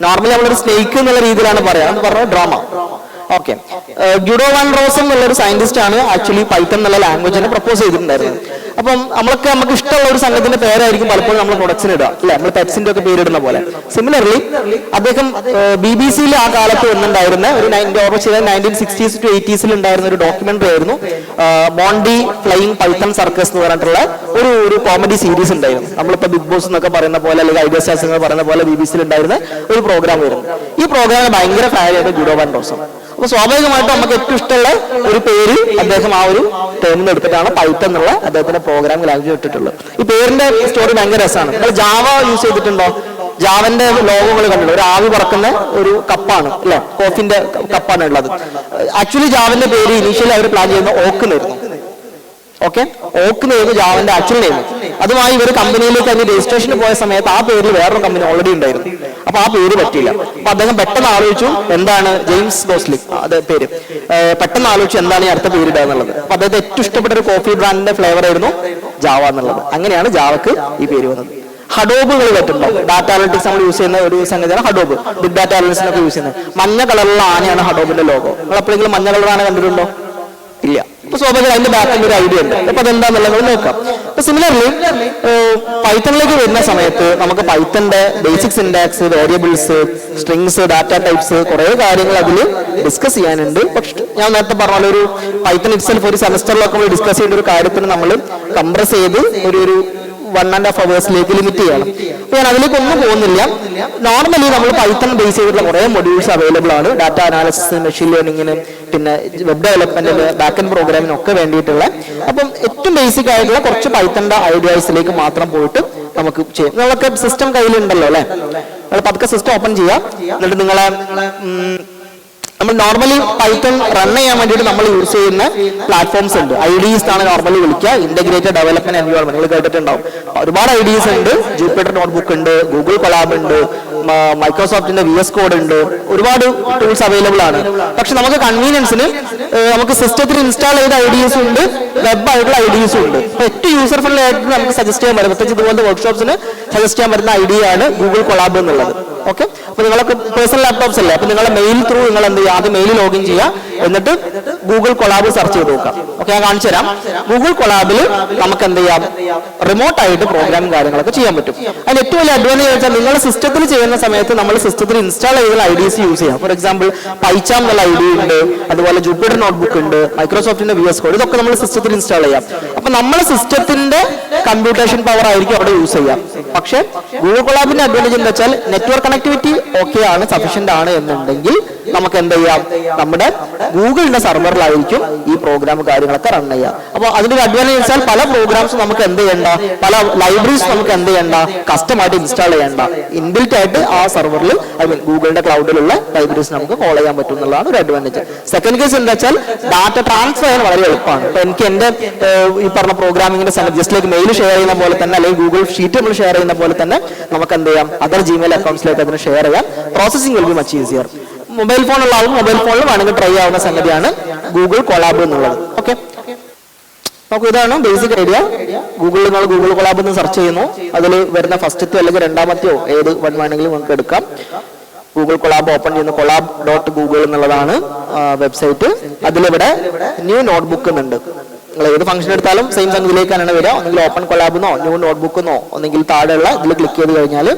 A: നോർമലി നമ്മളൊരു സ്നേക്ക് എന്നുള്ള രീതിയിലാണ് പറയാം, എന്ന് പറഞ്ഞ ഡ്രാമ. ഓക്കെ, ഗുഡോ വാൻ റോസൻ എന്നുള്ളൊരു സയന്റിസ്റ്റ് ആണ് ആക്ച്വലി പൈത്തൺ എന്നുള്ള ലാംഗ്വേജിനെ പ്രപ്പോസ് ചെയ്തിട്ടുണ്ടായിരുന്നത്. അപ്പം നമുക്ക് ഇഷ്ടമുള്ള ഒരു സംഘത്തിന്റെ പേരായിരിക്കും പലപ്പോഴും നമ്മൾ പ്രൊഡക്ട്സിന് ഇടുക, അല്ലെ, നമ്മൾ പെറ്റ്സിന്റെ ഒക്കെ പേരിടുന്ന പോലെ. സിമിലർലി അദ്ദേഹം BBC-യിൽ ആ കാലത്ത് വന്നിട്ടുണ്ടായിരുന്ന ഒരു 1960s to 80s ഉണ്ടായിരുന്ന ഒരു ഡോക്യുമെന്ററി ആയിരുന്നു മോണ്ടി ഫ്ലൈയിങ് പൈത്തൺ സർക്കസ് എന്ന് പറഞ്ഞിട്ടുള്ള ഒരു കോമഡി സീരീസ് ഉണ്ടായിരുന്നു. നമ്മളിപ്പോ ബിഗ് ബോസ് എന്നൊക്കെ പറയുന്ന പോലെ അല്ലെങ്കിൽ ഐഡിയ സ്റ്റാർസ് എന്ന് പറയുന്ന പോലെ BBC-യിൽ ഉണ്ടായിരുന്ന ഒരു പ്രോഗ്രാം ആയിരുന്നു. ഈ പ്രോഗ്രാമിന് ഭയങ്കര ഫാനായിട്ട് ഗുഡോ വാൻ റോസൻ. അപ്പൊ സ്വാഭാവികമായിട്ടും നമുക്ക് ഏറ്റവും ഇഷ്ടമുള്ള ഒരു പേര് അദ്ദേഹം ആ ഒരു ടേമിൽ എടുത്തിട്ടാണ് പൈത്തൺ എന്നുള്ള അദ്ദേഹത്തിന്റെ പ്രോഗ്രാമിംഗ് ലാംഗ്വേജ് ഇട്ടിട്ടുള്ളത്. ഈ പേരിന്റെ സ്റ്റോറി ഭയങ്കര രസമാണ്. നിങ്ങൾ ജാവ യൂസ് ചെയ്തിട്ടുണ്ടോ? ജാവന്റെ ലോഗോകൾ കണ്ടിട്ടുണ്ടോ? ഒരു ആവി പറക്കുന്ന ഒരു കപ്പാണ് അല്ലെ, കോഫിന്റെ കപ്പാണ് ഉള്ളത്. ആക്ച്വലി ജാവന്റെ പേര് ഇനീഷ്യലി അവർ പ്ലാൻ ചെയ്യുന്ന ഓക്കുന്നായിരുന്നു. ഓക്കെ, ഓക്ക് നെയ്മ് ജാവന്റെ ആക്ച്വൽ നെയ്മ്. അതുമായി ഇവർ കമ്പനിയിലേക്ക് അതിന് രജിസ്ട്രേഷന് പോയ സമയത്ത് ആ പേരിൽ വേറൊരു കമ്പനി ഓൾറെഡി ഉണ്ടായിരുന്നു. അപ്പൊ ആ പേര് പറ്റിയില്ല. അപ്പൊ അദ്ദേഹം പെട്ടെന്ന് ആലോചിച്ചു എന്താണ് ജെയിംസ് ഗോസ്ലി അത് പേര്, പെട്ടെന്ന് ആലോചിച്ചു എന്താണ് ഈ അടുത്ത പേര് ഇടുക എന്നുള്ളത്. അപ്പൊ അദ്ദേഹത്തെ ഏറ്റവും ഇഷ്ടപ്പെട്ട ഒരു കോഫി ബ്രാൻഡിന്റെ ഫ്ലേവർ ആയിരുന്നു ജാവ എന്നുള്ളത്. അങ്ങനെയാണ് ജാവക്ക് ഈ പേര് വന്നത്. ഹഡോബുകൾ പറ്റുണ്ടോ? ഡാറ്റ അനലിറ്റിക്സ് നമ്മൾ യൂസ് ചെയ്യുന്ന ഒരു സംഗതിയാണ് ഹഡോബ്. ബിഗ് ഡാറ്റ അനലിറ്റിക്സിനൊക്കെ യൂസ് ചെയ്യുന്നത്. മഞ്ഞ കളറുള്ള ആനയാണ് ഹഡോബിന്റെ ലോഗോ. നിങ്ങൾ എപ്പോഴെങ്കിലും മഞ്ഞ കളർ ആന കണ്ടിട്ടുണ്ടോ? ഇല്ല. അപ്പൊ സ്വാഭാവികം അതിന്റെ ബാക്കിൽ ഒരു ഐഡിയ ഉണ്ട്. അപ്പൊ അതെന്താന്നുള്ളത് നോക്കാം. അപ്പൊ സിമിലർലി പൈത്തണിലേക്ക് വരുന്ന സമയത്ത് നമുക്ക് പൈത്തന്റെ basic syntax, variables, strings, data types, കുറെ കാര്യങ്ങൾ അതിൽ ഡിസ്കസ് ചെയ്യാനുണ്ട്. പക്ഷെ ഞാൻ നേരത്തെ പറഞ്ഞ ഒരു പൈത്തൺ ഇറ്റ്സെൽഫ് ഒരു സെമസ്റ്ററിലൊക്കെ നമ്മൾ ഡിസ്കസ് ചെയ്യേണ്ട ഒരു കാര്യത്തിന് നമ്മൾ കംപ്രസ് ചെയ്ത് ഒരു 1.5 hours ലിമിറ്റ് ചെയ്യണം. അപ്പൊ ഞാൻ അതിലേക്ക് ഒന്നും പോകുന്നില്ല. നോർമലി നമ്മൾ പൈത്തൺ ബേസ് ചെയ്തിട്ടുള്ള കുറെ മൊഡ്യൂൾസ് അവൈലബിൾ ആണ്. ഡാറ്റ അനാലിസിസ്, മെഷീൻ ലേണിംഗിന്, പിന്നെ വെബ് ഡെവലപ്മെന്റിന്, ബാക്ക് എൻഡ് പ്രോഗ്രാമിനൊക്കെ വേണ്ടിയിട്ടുള്ള. അപ്പം ഏറ്റവും ബേസിക് ആയിട്ടുള്ള കുറച്ച് പൈത്തണിന്റെ ഐഡിയാസിലേക്ക് മാത്രം പോയിട്ട് നമുക്ക് ചെയ്യാം. നിങ്ങളൊക്കെ സിസ്റ്റം കയ്യിലുണ്ടല്ലോ അല്ലെ? നിങ്ങൾ പതുക്കെ സിസ്റ്റം ഓപ്പൺ ചെയ്യാം. എന്നിട്ട് നിങ്ങളെ നമ്മൾ നോർമലി പൈത്തൺ റൺ ചെയ്യാൻ വേണ്ടിയിട്ട് നമ്മൾ യൂസ് ചെയ്യുന്ന പ്ലാറ്റ്ഫോംസ് ഉണ്ട്. IDEs ആണ് നോർമലി വിളിക്കുക, ഇന്റഗ്രേറ്റഡ് ഡെവലപ്മെന്റ് എൻവയോൺമെന്റ്. നിങ്ങൾ കേട്ടിട്ടുണ്ടാവും. ഒരുപാട് IDEs ഉണ്ട്. ജൂപ്പിറ്റർ നോട്ട്ബുക്ക് ഉണ്ട്, ഗൂഗിൾ കൊളാബ് ഉണ്ട്, മൈക്രോസോഫ്റ്റിന്റെ VS കോഡ് ഉണ്ട്. ഒരുപാട് ടൂൾസ് അവൈലബിൾ ആണ്. പക്ഷെ നമുക്ക് കൺവീനിയൻസിന് നമുക്ക് സിസ്റ്റത്തിൽ ഇൻസ്റ്റാൾ ചെയ്ത IDEs ഉണ്ട്, വെബ് ആയിട്ടുള്ള IDEs ഉണ്ട്. ഏറ്റവും യൂസർ ഫ്രണ്ട്ലി ആയിട്ട് നമുക്ക് സജസ്റ്റ് ചെയ്യാൻ പറ്റും, പ്രത്യേകിച്ച് ഇതുപോലത്തെ വർക്ക്ഷോപ്സിന് സജസ്റ്റ് ചെയ്യാൻ പറ്റുന്ന IDE ആണ് ഗൂഗിൾ കൊളാബ് എന്നുള്ളത്. ഓക്കെ, അപ്പൊ നിങ്ങളൊക്കെ പേഴ്സണൽ ലാപ്ടോപ്സ് അല്ലേ? അപ്പൊ നിങ്ങളുടെ മെയിൽ ത്രൂ നിങ്ങൾ എന്ത് ചെയ്യുക, ആദ്യം മെയിൽ ലോഗിൻ ചെയ്യുക, എന്നിട്ട് ഗൂഗിൾ കൊളാബ് സെർച്ച് ചെയ്ത് നോക്കാം. ഓക്കെ, ഞാൻ കാണിച്ചു തരാം. ഗൂഗിൾ കൊളാബിൽ നമുക്ക് എന്ത് ചെയ്യാം, റിമോട്ട് ആയിട്ട് പ്രോഗ്രാമും കാര്യങ്ങളൊക്കെ ചെയ്യാൻ പറ്റും. അതിന് ഏറ്റവും വലിയ അഡ്വാൻറ്റേജ് വെച്ചാൽ നിങ്ങൾ സിസ്റ്റത്തിൽ ചെയ്യുന്ന സമയത്ത് നമ്മൾ സിസ്റ്റത്തിൽ ഇൻസ്റ്റാൾ ചെയ്ത IDEs യൂസ് ചെയ്യാം. ഫോർ എക്സാമ്പിൾ പൈച്ചാം എന്നുള്ള IDE ഉണ്ട്, അതുപോലെ ജൂപ്പിറ്റർ നോട്ട്ബുക്ക് ഉണ്ട്, മൈക്രോസോഫ്റ്റിന്റെ VS കോഡ്, ഇതൊക്കെ നമ്മൾ സിസ്റ്റത്തിൽ ഇൻസ്റ്റാൾ ചെയ്യാം. അപ്പൊ നമ്മൾ സിസ്റ്റത്തിന്റെ കമ്പ്യൂട്ടേഷൻ പവർ ആയിരിക്കും അവിടെ യൂസ് ചെയ്യാം. പക്ഷേ ഗൂഗിൾ കൊളാബിന്റെ അഡ്വാൻറ്റേജ് എന്താ വെച്ചാൽ നെറ്റ്വർക്ക് കണക്ടിവിറ്റി ഓക്കെ ആണ്, സഫീഷ്യന്റ് ആണ് എന്നുണ്ടെങ്കിൽ നമുക്ക് എന്ത് ചെയ്യാം, നമ്മുടെ ഗൂഗിളിന്റെ സർവറിലായിരിക്കും ഈ പ്രോഗ്രാം കാര്യങ്ങളൊക്കെ റൺ ചെയ്യാം. അപ്പൊ അതിന്റെ അഡ്വാൻറ്റേജ് വെച്ചാൽ പല പ്രോഗ്രാംസും നമുക്ക് എന്ത് ചെയ്യണ്ട, പല ലൈബ്രറീസ് നമുക്ക് എന്ത് ചെയ്യണ്ട, കസ്റ്റമായിട്ട് ഇൻസ്റ്റാൾ ചെയ്യണ്ട. ഇൻബിൽറ്റ് ആയിട്ട് ആ സർവറിൽ ഗൂഗിളിന്റെ ക്ലൗഡിലുള്ള ലൈബ്രറീസ് നമുക്ക് കോൾ ചെയ്യാൻ പറ്റും എന്നുള്ളതാണ് ഒരു അഡ്വാൻറ്റേജ്. സെക്കൻഡ് കേസ് എന്താ വെച്ചാൽ ഡാറ്റ ട്രാൻസ്ഫർ ചെയ്യാൻ വളരെ എളുപ്പമാണ്. അപ്പൊ എനിക്ക് എന്റെ ഈ പറഞ്ഞ പ്രോഗ്രാമിംഗിന്റെ ജസ്റ്റിലേക്ക് മെയിൽ ഷെയർ ചെയ്യുന്ന പോലെ തന്നെ, അല്ലെങ്കിൽ ഗൂഗിൾ ഷീറ്റ് നമ്മൾ ഷെയർ ചെയ്യുന്ന പോലെ തന്നെ നമുക്ക് എന്ത് ചെയ്യാം, അതർ Gmail അക്കൗണ്ട്സിലേക്ക് അതിന് ഷെയർ ചെയ്യാം. Processing will be much easier. Mobile phone ഉള്ള ആളും മൊബൈൽ ഫോണിൽ വേണമെങ്കിൽ ട്രൈ ആവുന്ന സംഗതിയാണ് ഗൂഗിൾ കൊളാബ് എന്നുള്ളത്. ഓക്കെ, നമുക്ക് ഇതാണ് ബേസിക് ഐഡിയ. ഗൂഗിളിൽ നിങ്ങൾ ഗൂഗിൾ കൊളാബ് എന്ന് സെർച്ച് ചെയ്യുന്നു, അതിൽ വരുന്ന ഫസ്റ്റത്തെ അല്ലെങ്കിൽ രണ്ടാമത്തെയോ ഏത് വൺ വേണമെങ്കിലും നമുക്ക് എടുക്കാം. ഗൂഗിൾ കൊളാബ് ഓപ്പൺ ചെയ്യുന്ന collab.google എന്നുള്ളതാണ് വെബ്സൈറ്റ്. അതിലിവിടെ ന്യൂ നോട്ട്ബുക്ക് എന്നുണ്ട്. നിങ്ങൾ ഏത് ഫംഗ്ഷൻ എടുത്താലും സെയിം സംഗതിയിലേക്കാണ് വരിക. ഒന്നെങ്കിൽ ഓപ്പൺ കൊളാബെന്നോ ന്യൂ നോട്ട്ബുക്കെന്നോ ഒന്നെങ്കിൽ താഴെയുള്ള ഇതിൽ ക്ലിക്ക് ചെയ്ത് കഴിഞ്ഞാൽ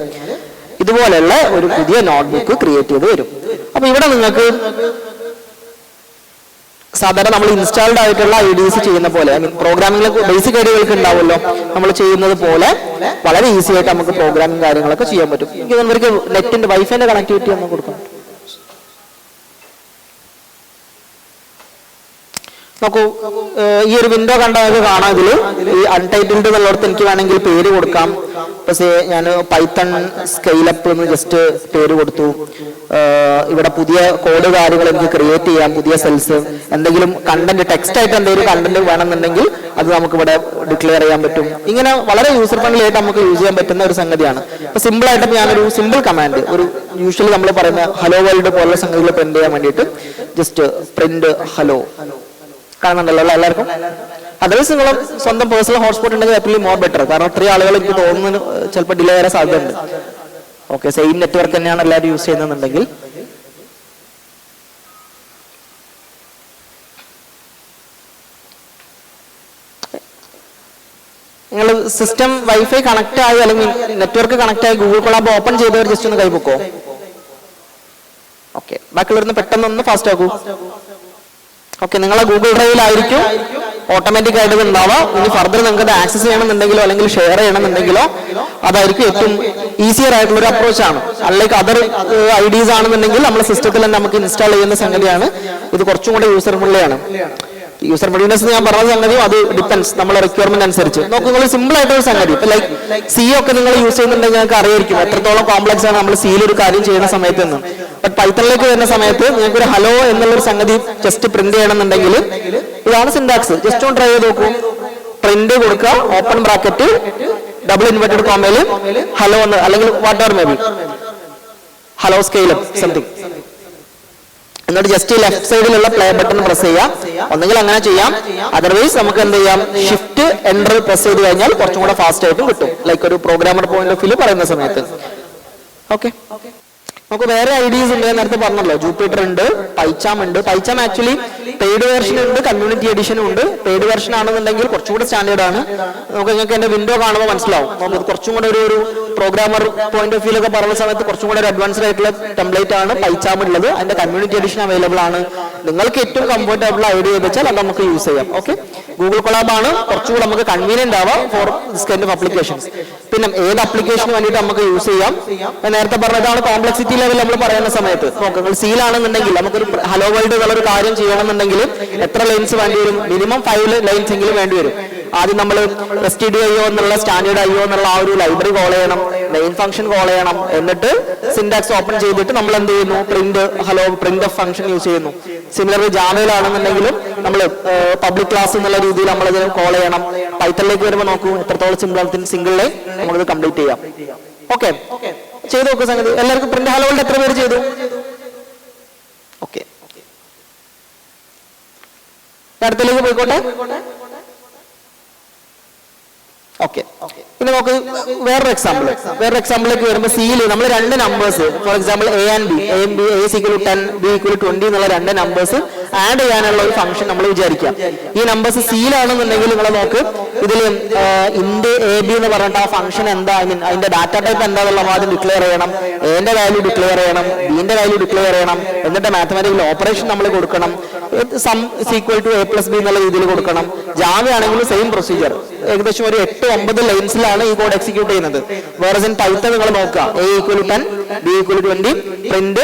A: ഇതുപോലെയുള്ള ഒരു പുതിയ നോട്ട്ബുക്ക് ക്രിയേറ്റ് ചെയ്ത് വരും. അപ്പൊ ഇവിടെ നിങ്ങൾക്ക് സാധാരണ നമ്മൾ ഇൻസ്റ്റാൾഡ് ആയിട്ടുള്ള IDEs ചെയ്യുന്ന പോലെ, പ്രോഗ്രാമിംഗിലെ ബേസിക് ഐഡിയകൾക്ക് ഉണ്ടാവുമല്ലോ, നമ്മൾ ചെയ്യുന്നത് പോലെ വളരെ ഈസി ആയിട്ട് നമുക്ക് പ്രോഗ്രാമിംഗ് കാര്യങ്ങളൊക്കെ ചെയ്യാൻ പറ്റും. എനിക്ക് ഇവർക്ക് നെറ്റിന്റെ വൈഫൈന്റെ കണക്ടിവിറ്റി ഒന്ന് കൊടുക്കണം. നോക്കൂ, ഈ ഒരു വിൻഡോ കണ്ടാൽ കാണാം. ഇതിൽ ഈ അൺടൈറ്റിൽഡ് എന്നുള്ളടത്ത് എനിക്ക് വേണമെങ്കിൽ പേര് കൊടുക്കാം. പക്ഷേ ഞാൻ പൈത്തൺ സ്കെയിലപ്പ് എന്ന് ജസ്റ്റ് പേര് കൊടുത്തു. ഇവിടെ പുതിയ കോഡ് കാര്യങ്ങൾ എനിക്ക് ക്രിയേറ്റ് ചെയ്യാം, പുതിയ സെൽസ്, എന്തെങ്കിലും കണ്ടന്റ് ടെക്സ്റ്റ് ആയിട്ട് എന്തെങ്കിലും കണ്ടന്റ് വേണമെന്നുണ്ടെങ്കിൽ അത് നമുക്ക് ഇവിടെ ഡിക്ലെയർ ചെയ്യാൻ പറ്റും. ഇങ്ങനെ വളരെ യൂസർ ഫ്രണ്ട്ലി ആയിട്ട് നമുക്ക് യൂസ് ചെയ്യാൻ പറ്റുന്ന ഒരു സംഗതിയാണ്. ഇപ്പൊ സിമ്പിൾ ആയിട്ട് ഞാനൊരു സിമ്പിൾ കമാൻഡ്, ഒരു യൂഷ്വലി നമ്മൾ പറയുന്ന ഹലോ വേൾഡ് പോലുള്ള സംഗതികൾ പ്രിന്റ് ചെയ്യാൻ വേണ്ടിയിട്ട് ജസ്റ്റ് പ്രിന്റ് ഹലോ കാണുന്നുണ്ടല്ലോ എല്ലാവർക്കും. അതർവൈസ് നിങ്ങൾ സ്വന്തം പേഴ്സണൽ ഹോട്ട്സ്പോട്ട് ഉണ്ടെങ്കിൽ ആക്ച്വലി മോർ ബെറ്റർ. കാരണം ഇത്രയും ആളുകൾ എനിക്ക് തോന്നുന്നതിന് ചിലപ്പോൾ ഡിലേ വരാൻ സാധ്യതയുണ്ട്. ഓക്കെ, സെയിം നെറ്റ്വർക്ക് തന്നെയാണ് എല്ലാവരും യൂസ് ചെയ്യുന്നുണ്ടെങ്കിൽ. നിങ്ങൾ സിസ്റ്റം വൈഫൈ കണക്ട് ആയി അല്ലെങ്കിൽ നെറ്റ്വർക്ക് കണക്ട് ആയി ഗൂഗിൾ കൊളാബ് ഓപ്പൺ ചെയ്തവർ ജസ്റ്റ് ഒന്ന് കൈപൊക്കോ. ഓക്കെ, ബാക്കിയുള്ളവരുന്ന് പെട്ടെന്ന് ഒന്ന് ഫാസ്റ്റ് ആക്കൂ. ഓക്കെ, നിങ്ങളെ ഗൂഗിൾ ഡ്രൈവിലായിരിക്കും ഓട്ടോമാറ്റിക് ആയിട്ട് ഉണ്ടാവാം. ഇനി ഫർദർ നിങ്ങൾക്ക് ആക്സസ് ചെയ്യണമെന്നുണ്ടെങ്കിലോ അല്ലെങ്കിൽ ഷെയർ ചെയ്യണമെന്നുണ്ടെങ്കിലോ അതായിരിക്കും ഏറ്റവും ഈസിയർ ആയിട്ടുള്ള ഒരു അപ്രോച്ച് ആണ്. അല്ലെങ്കിൽ അതർ ഐഡീസ് ആണെന്നുണ്ടെങ്കിൽ നമ്മുടെ സിസ്റ്റത്തിൽ തന്നെ നമുക്ക് ഇൻസ്റ്റാൾ ചെയ്യുന്ന സംഗതിയാണ്. ഇത് കുറച്ചും കൂടെ യൂസർ ഫ്രണ്ട്ലിയാണ്. യൂസർ ഫ്രണ്ട്ലിനെസ് ഞാൻ പറഞ്ഞ സംഗതിയും അത് ഡിപ്പെൻസ് നമ്മുടെ റിക്വയർമെന്റ് അനുസരിച്ച്. നോക്കൂ, നിങ്ങൾ സിമ്പിൾ ആയിട്ടൊരു സംഗതി ഇപ്പൊ ലൈക്ക് സി ഒക്കെ നിങ്ങൾ യൂസ് ചെയ്യുന്നുണ്ടെങ്കിൽ നിങ്ങൾക്ക് അറിയായിരിക്കും എത്രത്തോളം കോംപ്ലക്സ് ആണ് നമ്മൾ സിയിൽ ഒരു കാര്യം ചെയ്യുന്ന സമയത്ത് നിന്ന്. ബട്ട് പൈത്തണിലേക്ക് വരുന്ന സമയത്ത് നിങ്ങൾക്ക് ഒരു ഹലോ എന്നുള്ളൊരു സംഗതി ജസ്റ്റ് പ്രിന്റ് ചെയ്യണമെന്നുണ്ടെങ്കിൽ ഇതാണ് സിന്റാക്സ്. ജസ്റ്റ് ഒന്ന് ട്രൈ ചെയ്ത് നോക്കൂ. പ്രിന്റ് കൊടുക്കുക, ഓപ്പൺ ബ്രാക്കറ്റ്, ഡബിൾ ഇൻവെർട്ടഡ് കോമയില് ഹലോ എന്ന്, അല്ലെങ്കിൽ whatever may be hello scale something. എന്നിട്ട് ജസ്റ്റ് ലെഫ്റ്റ് സൈഡിലുള്ള പ്ലേ ബട്ടൺ പ്രസ് ചെയ്യാം. ഒന്നെങ്കിൽ അങ്ങനെ ചെയ്യാം, അതർവൈസ് നമുക്ക് എന്ത് ചെയ്യാം, ഷിഫ്റ്റ് എൻ്റർ പ്രസ് ചെയ്ത് കഴിഞ്ഞാൽ കുറച്ചും കൂടെ ഫാസ്റ്റ് ആയിട്ടും കിട്ടും. ലൈക്ക് ഒരു പ്രോഗ്രാമർ പോയിന്റ് ഓഫ് വ്യൂ പറയുന്ന സമയത്ത്. ഓക്കെ, നമുക്ക് വേറെ ഐഡിയസ് ഉണ്ട്. നേരത്തെ പറഞ്ഞല്ലോ, ജൂപ്പിറ്റർ ഉണ്ട്, പൈച്ചാം ഉണ്ട്. പൈച്ചാം ആക്ച്വലി പെയ്ഡ് വെർഷൻ ഉണ്ട്, കമ്മ്യൂണിറ്റി എഡിഷനും ഉണ്ട്. പെയ്ഡ് വെർഷൻ ആണെന്നുണ്ടെങ്കിൽ കുറച്ചും കൂടെ സ്റ്റാൻഡേർഡ് ആണ്. നമുക്ക് നിങ്ങൾക്ക് എന്റെ വിൻഡോ കാണുമ്പോൾ മനസ്സിലാവും. നമുക്ക് കുറച്ചും കൂടെ ഒരു പ്രോഗ്രാമർ പോയിന്റ് ഓഫ് വ്യൂ ഒക്കെ പറയുന്ന സമയത്ത് കുറച്ചും കൂടെ ഒരു അഡ്വാൻസ്ഡ് ആയിട്ടുള്ള ടെംപ്ലേറ്റ് ആണ് പൈച്ചാം ഉള്ളത്. അതിന്റെ കമ്മ്യൂണിറ്റി എഡിഷൻ അവൈലബിൾ ആണ്. നിങ്ങൾക്ക് ഏറ്റവും കംഫർട്ടബിൾ ഐഡിയ വെച്ചാൽ അത് നമുക്ക് യൂസ് ചെയ്യാം. ഓക്കെ, ഗൂഗിൾ കൊളാബ് ആണ് കുറച്ചുകൂടെ നമുക്ക് കൺവീനിയന്റ് ആവാം for this kind of applications. പിന്നെ ഏത് അപ്ലിക്കേഷന് വേണ്ടിയിട്ട് നമുക്ക് യൂസ് ചെയ്യാം. നേരത്തെ പറഞ്ഞതാണ് കോംപ്ലക്സിറ്റി ലെവൽ നമ്മൾ പറയുന്ന സമയത്ത്. നിങ്ങൾ സീലാണെന്നുണ്ടെങ്കിൽ നമുക്കൊരു ഹലോ വേൾഡ് എന്നുള്ളൊരു കാര്യം ചെയ്യണമെന്നുണ്ടെങ്കിൽ എത്ര ലൈൻസ് വേണ്ടി വരും? മിനിമം 5 ലൈൻസ് എങ്കിലും വേണ്ടി വരും. ആദ്യം നമ്മൾ STDIO എന്നുള്ള സ്റ്റാൻഡേർഡ് IO എന്നുള്ള ആ ഒരു ലൈബ്രറി കോൾ ചെയ്യണം, മെയിൻ ഫംഗ്ഷൻ കോൾ ചെയ്യണം, എന്നിട്ട് സിന്റാക്സ് ഓപ്പൺ ചെയ്തിട്ട് നമ്മൾ എന്ത് ചെയ്യുന്നു, print hello print of function use ചെയ്യുന്നു. സിമിലർലി ജാവയിലാണെന്നുണ്ടെങ്കിലും നമ്മൾ പബ്ലിക് ക്ലാസ് എന്നുള്ള രീതിയിൽ നമ്മൾ ഇതിന് കോൾ ചെയ്യണം. പൈത്തണിലേക്ക് വരുമ്പോൾ നോക്കൂ എത്രത്തോളം സിംഗിൾ ലൈൻ നമുക്കിത് കംപ്ലീറ്റ് ചെയ്യാം. ഓക്കെ, ചെയ്തു നോക്കുക സംഗതി. എല്ലാവർക്കും പ്രിന്റ് ഹലോ വേൾഡ് എത്ര പേര് ചെയ്തു? ഓക്കെ, അടുത്തേക്ക് പോയിക്കോട്ടെ. ഓക്കെ, ഇനി നമുക്ക് വേറൊരു എക്സാമ്പിളിലേക്ക് വരുമ്പോൾ സിയിൽ നമ്മൾ രണ്ട് numbers, for example A and B, A is equal to 10, B equal to 20 എന്നുള്ള രണ്ട് നമ്പേഴ്സ് ആഡ് ചെയ്യാനുള്ള ഒരു ഫംഗ്ഷൻ നമ്മൾ വിചാരിക്കാം. ഈ നമ്പേഴ്സ് സിയിലാണെന്നുണ്ടെങ്കിൽ നിങ്ങൾ നോക്ക്, ഇതിൽ ഇൻഡ് AB എന്ന് പറഞ്ഞിട്ട് ആ ഫംഗ്ഷൻ എന്താ, അതിന്റെ ഡാറ്റ ടൈപ്പ് എന്താണെന്നുള്ള ആദ്യം ഡിക്ലെയർ ചെയ്യണം. എന്റെ വാല്യൂ ഡിക്ലെയർ ചെയ്യണം, ബിന്റെ വാല്യൂ ഡിക്ലെയർ ചെയ്യണം, എന്നിട്ട് മാത്തമാറ്റിക്കൽ ഓപ്പറേഷൻ നമ്മൾ കൊടുക്കണം. സം ഈക്വൽ ടു A+B എന്നുള്ള രീതിയിൽ കൊടുക്കണം. ജാവ ആണെങ്കിലും സെയിം പ്രൊസീജിയർ. ഏകദേശം ഒരു 8-9 ലൈൻസിലാണ് ഈ കോഡ് എക്സിക്യൂട്ട് ചെയ്യുന്നത്. വേറെ പൈത്തൺ നിങ്ങൾ നോക്കുക, A equal to 10, B equal to 20, print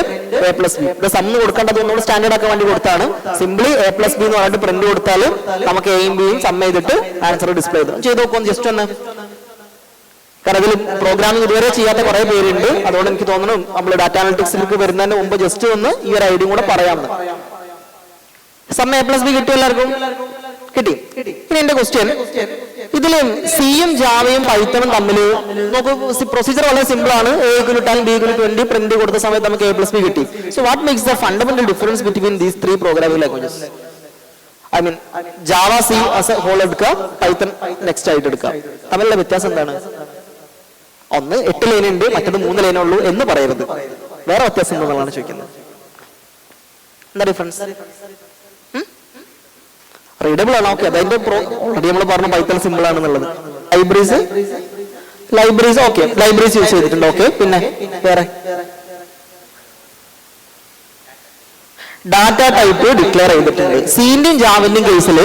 A: A+B. ഇത് സമ്മ് കൊടുക്കേണ്ടത് ഒന്നുകൂടെ സ്റ്റാൻഡേർഡ് ആക്കാൻ വേണ്ടി കൊടുത്താണ്. സിംപ്ലി A+B എന്ന് പറഞ്ഞിട്ട് പ്രിന്റ് കൊടുത്താൽ നമുക്ക് എയും ബിയും സം ചെയ്തിട്ട് ആൻസർ ഡിസ്പ്ലേ ചെയ്ത് നോക്കും. ജസ്റ്റ് ഒന്ന്, കാരണം ഇതിൽ പ്രോഗ്രാമിംഗ് ഇതുവരെ ചെയ്യാത്ത കുറെ പേരുണ്ട്. അതുകൊണ്ട് എനിക്ക് തോന്നുന്നു നമ്മൾ ഡാറ്റ അനലിറ്റിക്സിലേക്ക് വരുന്നതിന് മുമ്പ് ജസ്റ്റ് ഒന്ന് ഈ ഒരു ഐഡിയ കൂടെ പറയാമെന്ന്. സം A+B കിട്ടിയ എല്ലാവർക്കും കിട്ടി. ഇനി എന്റെ ക്വസ്റ്റ്യൻ, ഇതില് സിയും ജാവയും പൈത്തണും തമ്മിൽ നോക്കൂ, പ്രൊസീജിയർ വളരെ സിമ്പിൾ ആണ്. A equal to 10, B equal to 20 പ്രിന്റ് കൊടുത്ത സമയത്ത് നമുക്ക് A+B കിട്ടി. So what makes the fundamental difference between these 3 programming languages? I mean Java, C as a whole എടുക്കുക, പൈത്തൺ നെക്സ്റ്റ് ആയിട്ട് എടുക്കുക. തമ്മിലുള്ള വ്യത്യാസം എന്താണ്? ഒന്ന് 8 ലൈൻ ഉണ്ട്, മറ്റത് 3 ലൈനേ ഉള്ളൂ എന്ന് പറയരുത്. വേറെ വ്യത്യാസം എന്നുള്ളതാണ് ചോദിക്കുന്നത്. എന്താ ഡിഫറൻസ്? റീഡബിൾ ആണ്. ഓക്കെ, അതിന്റെ ഓൾറെഡി നമ്മൾ പറഞ്ഞു പൈത്തൺ സിമ്പിൾ ആണെന്നുള്ളത്. ലൈബ്രറീസ് ഓക്കെ, ലൈബ്രറീസ് യൂസ് ചെയ്തിട്ടുണ്ട്. ഓക്കെ, പിന്നെ വേറെ ഡാറ്റ ടൈപ്പ് ഡിക്ലെയർ ചെയ്തിട്ടുണ്ട്. സിന്റെയും ജാവിന്റെയും കേസിൽ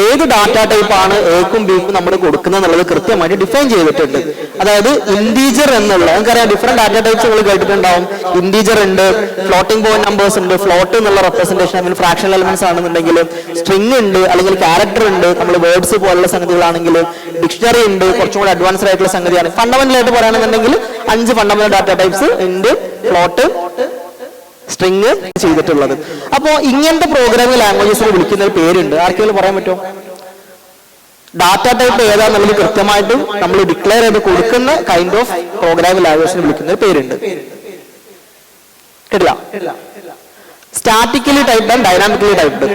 A: ഏത് ഡാറ്റ ടൈപ്പ് ആണ് എക്കും ബിക്കും നമ്മൾ കൊടുക്കുന്നത് എന്നുള്ളത് കൃത്യമായിട്ട് ഡിഫൈൻ ചെയ്തിട്ടുണ്ട്. അതായത് ഇന്റീജർ എന്നുള്ള, നമുക്കറിയാം ഡിഫറെന്റ് ഡാറ്റ ടൈപ്സ് നിങ്ങൾ കേട്ടിട്ടുണ്ടാവും. ഇന്റീജർ ഉണ്ട്, ഫ്ലോട്ടിംഗ് പോയിന്റ് നമ്പേഴ്സ് ഉണ്ട്, ഫ്ലോട്ട് എന്നുള്ള റെപ്രസെന്റേഷൻ, അല്ലെങ്കിൽ ഫ്രാക്ഷണൽ എലിമെന്റ്സ് ആണെന്നുണ്ടെങ്കിൽ സ്ട്രിംഗ് ഉണ്ട്, അല്ലെങ്കിൽ ക്യാരക്ടർ ഉണ്ട്. നമ്മൾ വേർഡ്സ് പോലുള്ള സംഗതികളാണെങ്കിൽ ഡിക്ഷണറി ഉണ്ട്. കുറച്ചും കൂടി അഡ്വാൻസ്ഡ് ആയിട്ടുള്ള സംഗതിയാണ്. ഫണ്ടമെന്റൽ ആയിട്ട് പറയുകയാണെന്നുണ്ടെങ്കിൽ 5 ഫണ്ടമെന്റൽ ഡാറ്റ ടൈപ്സ് ഉണ്ട്, ഫ്ലോട്ട്, സ്ട്രിങ് ചെയ്തിട്ടുള്ളത്. അപ്പോ ഇങ്ങനത്തെ പ്രോഗ്രാമിംഗ് ലാംഗ്വേജസിൽ വിളിക്കുന്ന ഒരു പേരുണ്ട്. ആർക്കെങ്കിലും പറയാൻ പറ്റുമോ? ഡാറ്റ ടൈപ്പ് ഏതാണെന്നുള്ളത് കൃത്യമായിട്ടും നമ്മൾ ഡിക്ലെയർ ചെയ്ത് കൊടുക്കുന്ന കൈൻഡ് ഓഫ് പ്രോഗ്രാമിംഗ് ലാംഗ്വേജിന് വിളിക്കുന്ന ഒരു പേരുണ്ട്. കേട്ടില്ല? Statically typed and dynamically typed.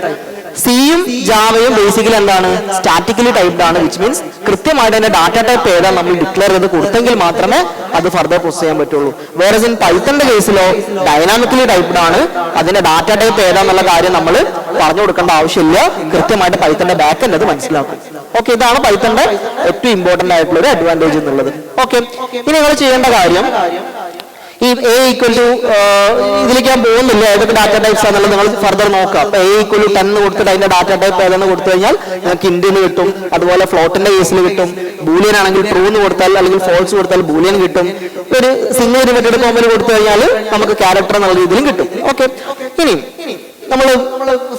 A: സിയും ജാവയും ബേസിക്കലി എന്താണ്? സ്റ്റാറ്റിക്കലി ടൈപ്ഡ് ആണ്. വിച്ച് മീൻസ് കൃത്യമായിട്ട് അതിന്റെ ഡാറ്റ ടൈപ്പ് ഏതാ നമ്മൾ ഡിക്ലെയർ ചെയ്ത് കൊടുത്തെങ്കിൽ മാത്രമേ അത് ഫർദർ പ്രൊസീഡ് ചെയ്യാൻ പറ്റുള്ളൂ. വേറെ ഇൻ പൈത്തണിന്റെ കേസിലോ ഡൈനാമിക്കലി ടൈപ്ഡ് ആണ്. അതിന്റെ ഡാറ്റ ടൈപ്പ് ഏതാന്നുള്ള കാര്യം നമ്മൾ പറഞ്ഞു കൊടുക്കേണ്ട ആവശ്യമില്ല. കൃത്യമായിട്ട് പൈത്തണിന്റെ ബാക്ക് എൻഡ് അത് മനസ്സിലാക്കും. ഓക്കെ, ഇതാണ് പൈത്തണിന്റെ ഏറ്റവും ഇമ്പോർട്ടന്റ് ആയിട്ടുള്ള ഒരു അഡ്വാൻറ്റേജ് എന്നുള്ളത്. ഓക്കെ, ഇനി നിങ്ങൾ ചെയ്യേണ്ട കാര്യം, ഈ എ ഈക്വൽ ടു ഇതിലേക്ക് ഞാൻ പോകുന്നില്ല, ഏതൊക്കെ ഡാറ്റ ടൈപ്സ് ആണെന്നുള്ളത് നിങ്ങൾ ഫർദർ നോക്കാം. അപ്പൊ എ ഈക്വൽ ടു 10 കൊടുത്തിട്ട് അതിന്റെ ഡാറ്റ ടൈപ്പ് ഏതെന്ന് കൊടുത്തു കഴിഞ്ഞാൽ നിങ്ങൾക്ക് ഇന്ത്യന് കിട്ടും. അതുപോലെ ഫ്ലോട്ടിന്റെ കേസിൽ കിട്ടും. ബൂലിയൻ ആണെങ്കിൽ ട്രൂ എന്ന് കൊടുത്താൽ അല്ലെങ്കിൽ ഫോൾസ് കൊടുത്താൽ ബൂലിയൻ കിട്ടും. ഒരു സിംഗിൾ ഡിവൈഡഡ് കോമ്പിൽ കൊടുത്തു കഴിഞ്ഞാൽ നമുക്ക് ക്യാരക്ടർ എന്നുള്ള രീതിയിലും കിട്ടും. ഓക്കെ, ഇനി നമ്മൾ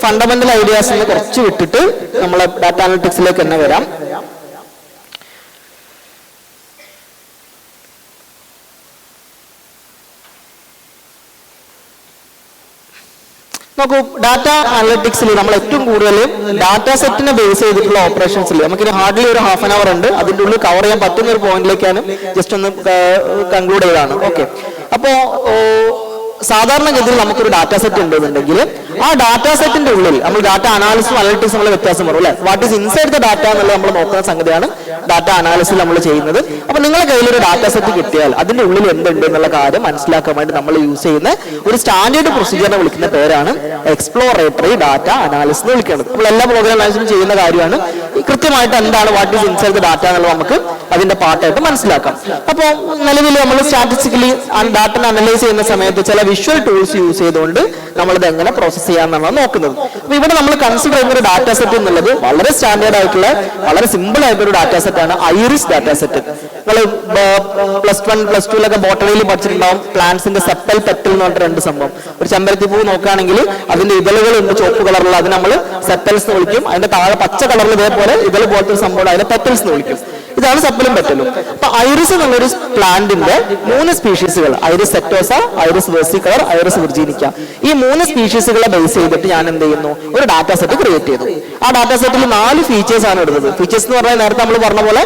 A: ഫണ്ടമെന്റൽ ഐഡിയാസിന് കുറച്ച് വിട്ടിട്ട് നമ്മളെ ഡാറ്റ അനലിറ്റിക്സിലേക്ക് തന്നെ വരാം. നോക്കൂ, ഡാറ്റ അനലിറ്റിക്സിൽ നമ്മൾ ഏറ്റവും കൂടുതൽ ഡാറ്റ സെറ്റിനെ ബേസ് ചെയ്തിട്ടുള്ള ഓപ്പറേഷൻസിൽ നമുക്കിനി ഹാർഡ്ലി ഒരു ഹാഫ് ആൻ അവർ ഉണ്ട്. അതിൻ്റെ ഉള്ളിൽ കവർ ചെയ്യാൻ പറ്റുന്ന ഒരു പോയിന്റിലേക്കാണ് ജസ്റ്റ് ഒന്ന് കൺക്ലൂഡ് ചെയ്തതാണ്. ഓക്കെ, അപ്പോ സാധാരണഗതിയിൽ നമുക്കൊരു ഡാറ്റ സെറ്റ് ഉണ്ടെന്നുണ്ടെങ്കിൽ ആ ഡാറ്റ സെറ്റിന്റെ ഉള്ളിൽ നമ്മൾ ഡാറ്റ അനാലിസിസും അനലിറ്റിക്സും നമ്മൾ വ്യത്യാസം വരും അല്ലെ. What is inside the data എന്നുള്ളത് നമ്മൾ നോക്കുന്ന സംഗതിയാണ് ഡാറ്റ അനാലിസിസ് നമ്മൾ ചെയ്യുന്നത്. അപ്പൊ നിങ്ങളുടെ കയ്യിലൊരു ഡാറ്റ സെറ്റ് കിട്ടിയാൽ അതിന്റെ ഉള്ളിൽ എന്തുണ്ട് എന്നുള്ള കാര്യം മനസ്സിലാക്കാൻ വേണ്ടി നമ്മൾ യൂസ് ചെയ്യുന്ന ഒരു സ്റ്റാൻഡേർഡ് പ്രൊസീജിയറിനെ വിളിക്കുന്ന പേരാണ് എക്സ്പ്ലോറേറ്ററി ഡാറ്റ അനാലിസിസ് എന്ന് വിളിക്കുന്നത്. നമ്മൾ എല്ലാ പ്രോഗ്രാം അനാലിസിസും ചെയ്യുന്ന കാര്യമാണ്. കൃത്യമായിട്ട് എന്താണ് what is inside the data എന്നുള്ളത് നമുക്ക് അതിന്റെ പാർട്ടായിട്ട് മനസ്സിലാക്കാം. അപ്പോൾ നിലവിൽ നമ്മൾ സ്റ്റാറ്റിസ്റ്റിക്കലി ഡാറ്റ അനലൈസ് ചെയ്യുന്ന സമയത്ത് ചില വിഷ്വൽ ടൂൾസ് യൂസ് ചെയ്തുകൊണ്ട് നമ്മളിത് എങ്ങനെ പ്രോസസ് ചെയ്യാമെന്നാണ് നോക്കുന്നത്. അപ്പൊ ഇവിടെ നമ്മൾ കൺസിഡർ ചെയ്യുന്ന ഒരു ഡാറ്റ സെറ്റ് എന്നുള്ളത് വളരെ സ്റ്റാൻഡേർഡ് ആയിട്ടുള്ള വളരെ സിമ്പിൾ ആയിട്ടൊരു ഡാറ്റ സെറ്റ് ആണ് ഐറിസ് ഡാറ്റ സെറ്റ്. നിങ്ങൾ +1 +2 ബോട്ടണിയിൽ പഠിച്ചിട്ടുണ്ടാവും പ്ലാന്റ്സിന്റെ സെപ്പൽ പെറ്റൽ എന്ന് പറഞ്ഞിട്ട് രണ്ട് സംഭവം. ഒരു ചെമ്പരത്തി പൂ നോക്കുകയാണെങ്കിൽ അതിന്റെ ഇതളുകളുണ്ട് ചുവപ്പ് കളറിൽ, അത് നമ്മൾ സെപ്പൽസ് എന്ന് വിളിക്കും. അതിന്റെ താഴെ പച്ച കളറിൽ ഇതേപോലെ ഇതൾ പോലത്തെ ഒരു സംഭവം അതിനെ പെറ്റൽസ് എന്ന് വിളിക്കും. ഇതാണ് സെപ്പലും പെറ്റലും. അപ്പൊ ഐറിസ് എന്നുള്ളൊരു പ്ലാന്റിന്റെ 3 സ്പീഷീസുകൾ, ഐറിസ് സെറ്റോസ, ഐറിസ് വെർസിക്കലർ, ഐറിസ് വിർജീനിക്ക, ഈ 3 സ്പീഷീസുകളെ ബേസ് ചെയ്തിട്ട് ഞാൻ എന്ത് ചെയ്യുന്നു, ഒരു ഡാറ്റ സെറ്റ് ക്രിയേറ്റ് ചെയ്തു. ആ ഡാറ്റ സെറ്റിൽ 4 ഫീച്ചേഴ്സ് ആണ് ഇടുന്നത്. ഫീച്ചേഴ്സ് എന്ന് പറഞ്ഞാൽ നേരത്തെ നമ്മൾ പറഞ്ഞ പോലെ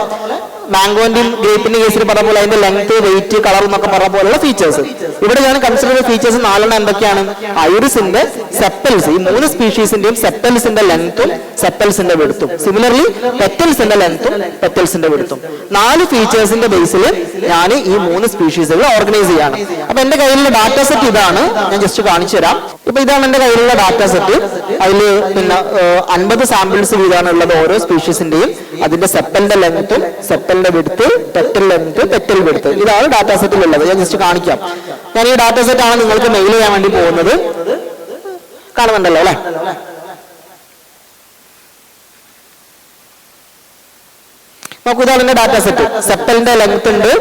A: മാംഗോന്റെയും ഗ്രേപ്പിന്റെ കേസിൽ പറഞ്ഞ പോലെ അതിന്റെ ലെങ്ത്, വെയിറ്റ്, കളർ എന്നൊക്കെ പറഞ്ഞ പോലെയുള്ള ഫീച്ചേഴ്സ്. ഇവിടെ ഞാൻ കൺസിഡർ ചെയ്ത ഫീച്ചേഴ്സ് 4 എന്തൊക്കെയാണ്? ഐറിസിന്റെ സെപ്പൽസ്, ഈ 3 സ്പീഷീസിന്റെയും സെപ്പൽസിന്റെ ലെങ്ത്തും സെപ്പൽസിന്റെ വെടുത്തും, സിമിലർലി പെറ്റൽസിന്റെ ലെങ്ത്തും പെറ്റൽസിന്റെ വെടുത്തും. 4 ഫീച്ചേഴ്സിന്റെ ബേസിൽ ഞാൻ ഈ 3 സ്പീഷീസുകൾ ഓർഗനൈസ് ചെയ്യാണ്. അപ്പൊ എന്റെ കയ്യിലുള്ള ഡാറ്റ സെറ്റ് ഇതാണ്. ഞാൻ ജസ്റ്റ് കാണിച്ചു തരാം. ഇപ്പൊ ഇതാണ് എന്റെ കയ്യിലുള്ള ഡാറ്റ സെറ്റ്. അതിൽ പിന്നെ 50 സാമ്പിൾസ് വീതമാണ് ഉള്ളത് ഓരോ സ്പീഷീസിന്റെയും. അതിന്റെ സെപ്പലിന്റെ ലെങ്ത്തും സെപ്പലിന്റെ width, petal length, petal width, ഇതാണ് ഡാറ്റ സെറ്റിലുള്ളത്. ഞാൻ ജസ്റ്റ് കാണിക്കാം. ഞാൻ ഈ ഡാറ്റ സെറ്റ് ആണ് നിങ്ങൾക്ക് മെയിൽ ചെയ്യാൻ വേണ്ടി പോകുന്നത്. കാണുന്നുണ്ടല്ലോ അല്ലെ? നോക്കൂ, ഇതാണ് എന്റെ ഡാറ്റ സെറ്റ്. സെപ്പലിന്റെ ലെങ്ത് ഉണ്ട്,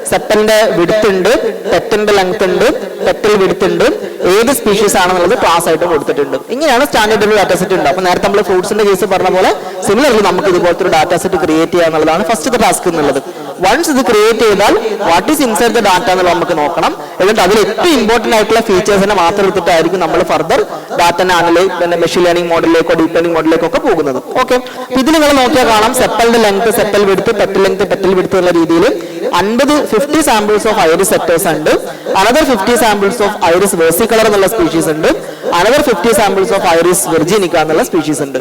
A: സെപ്പലിന്റെ വിഡ്ത്ത് ഉണ്ട്, പെറ്റലിന്റെ ലെങ്ത് ഉണ്ട്, പെറ്റൽ വിഡ്ത്ത് ഉണ്ട്, ഏത് സ്പീഷീസ് ആണെന്നുള്ളത് ക്ലാസ് ആയിട്ട് കൊടുത്തിട്ടുണ്ട്. ഇങ്ങനെയാണ് സ്റ്റാൻഡേർഡ് ഡാറ്റ സെറ്റ് ഉണ്ട്. അപ്പൊ നേരത്തെ നമ്മൾ ഫ്രൂട്ട്സിന്റെ കേസ് പറഞ്ഞ പോലെ സിമിലർലി നമുക്ക് ഇതുപോലത്തെ ഒരു ഡാറ്റ സെറ്റ് ക്രിയേറ്റ് ചെയ്യുക എന്നുള്ളതാണ് ഫസ്റ്റ് ടാസ്ക് എന്നുള്ളത്. വൺസ് ഇത് ക്രിയേറ്റ് ചെയ്താൽ what is inside the data എന്നുള്ളത് നമുക്ക് നോക്കണം. എന്നിട്ട് അതിൽ ഏറ്റവും ഇമ്പോർട്ടന്റ് ആയിട്ടുള്ള ഫീച്ചേഴ്സിനെ മാത്രം എടുത്തിട്ടായിരിക്കും നമ്മൾ ഫർദർ ഡാറ്റനെ അനലൈസ് മെഷീൻ ലേണിംഗ് മോഡലിലേക്കോ ഡീപ് ലേണിംഗ് മോഡലിലേക്കോ ഒക്കെ പോകുന്നത്. ഓക്കെ, ഇത് നിങ്ങൾ നോക്കിയാൽ കാണാം സെപ്പലിന്റെ length, sepal width, petal length, petal width എന്നുള്ള രീതിയിൽ 50 സാമ്പിൾസ് ഓഫ് ഐറിസ് സെറ്റേഴ്സ് ഉണ്ട്. Another 50 samples of iris versicolor എന്നുള്ള സ്പീഷീസ് ഉണ്ട്. Another 50 samples of iris virginica എന്നുള്ള സ്പീഷീസ് ഉണ്ട്.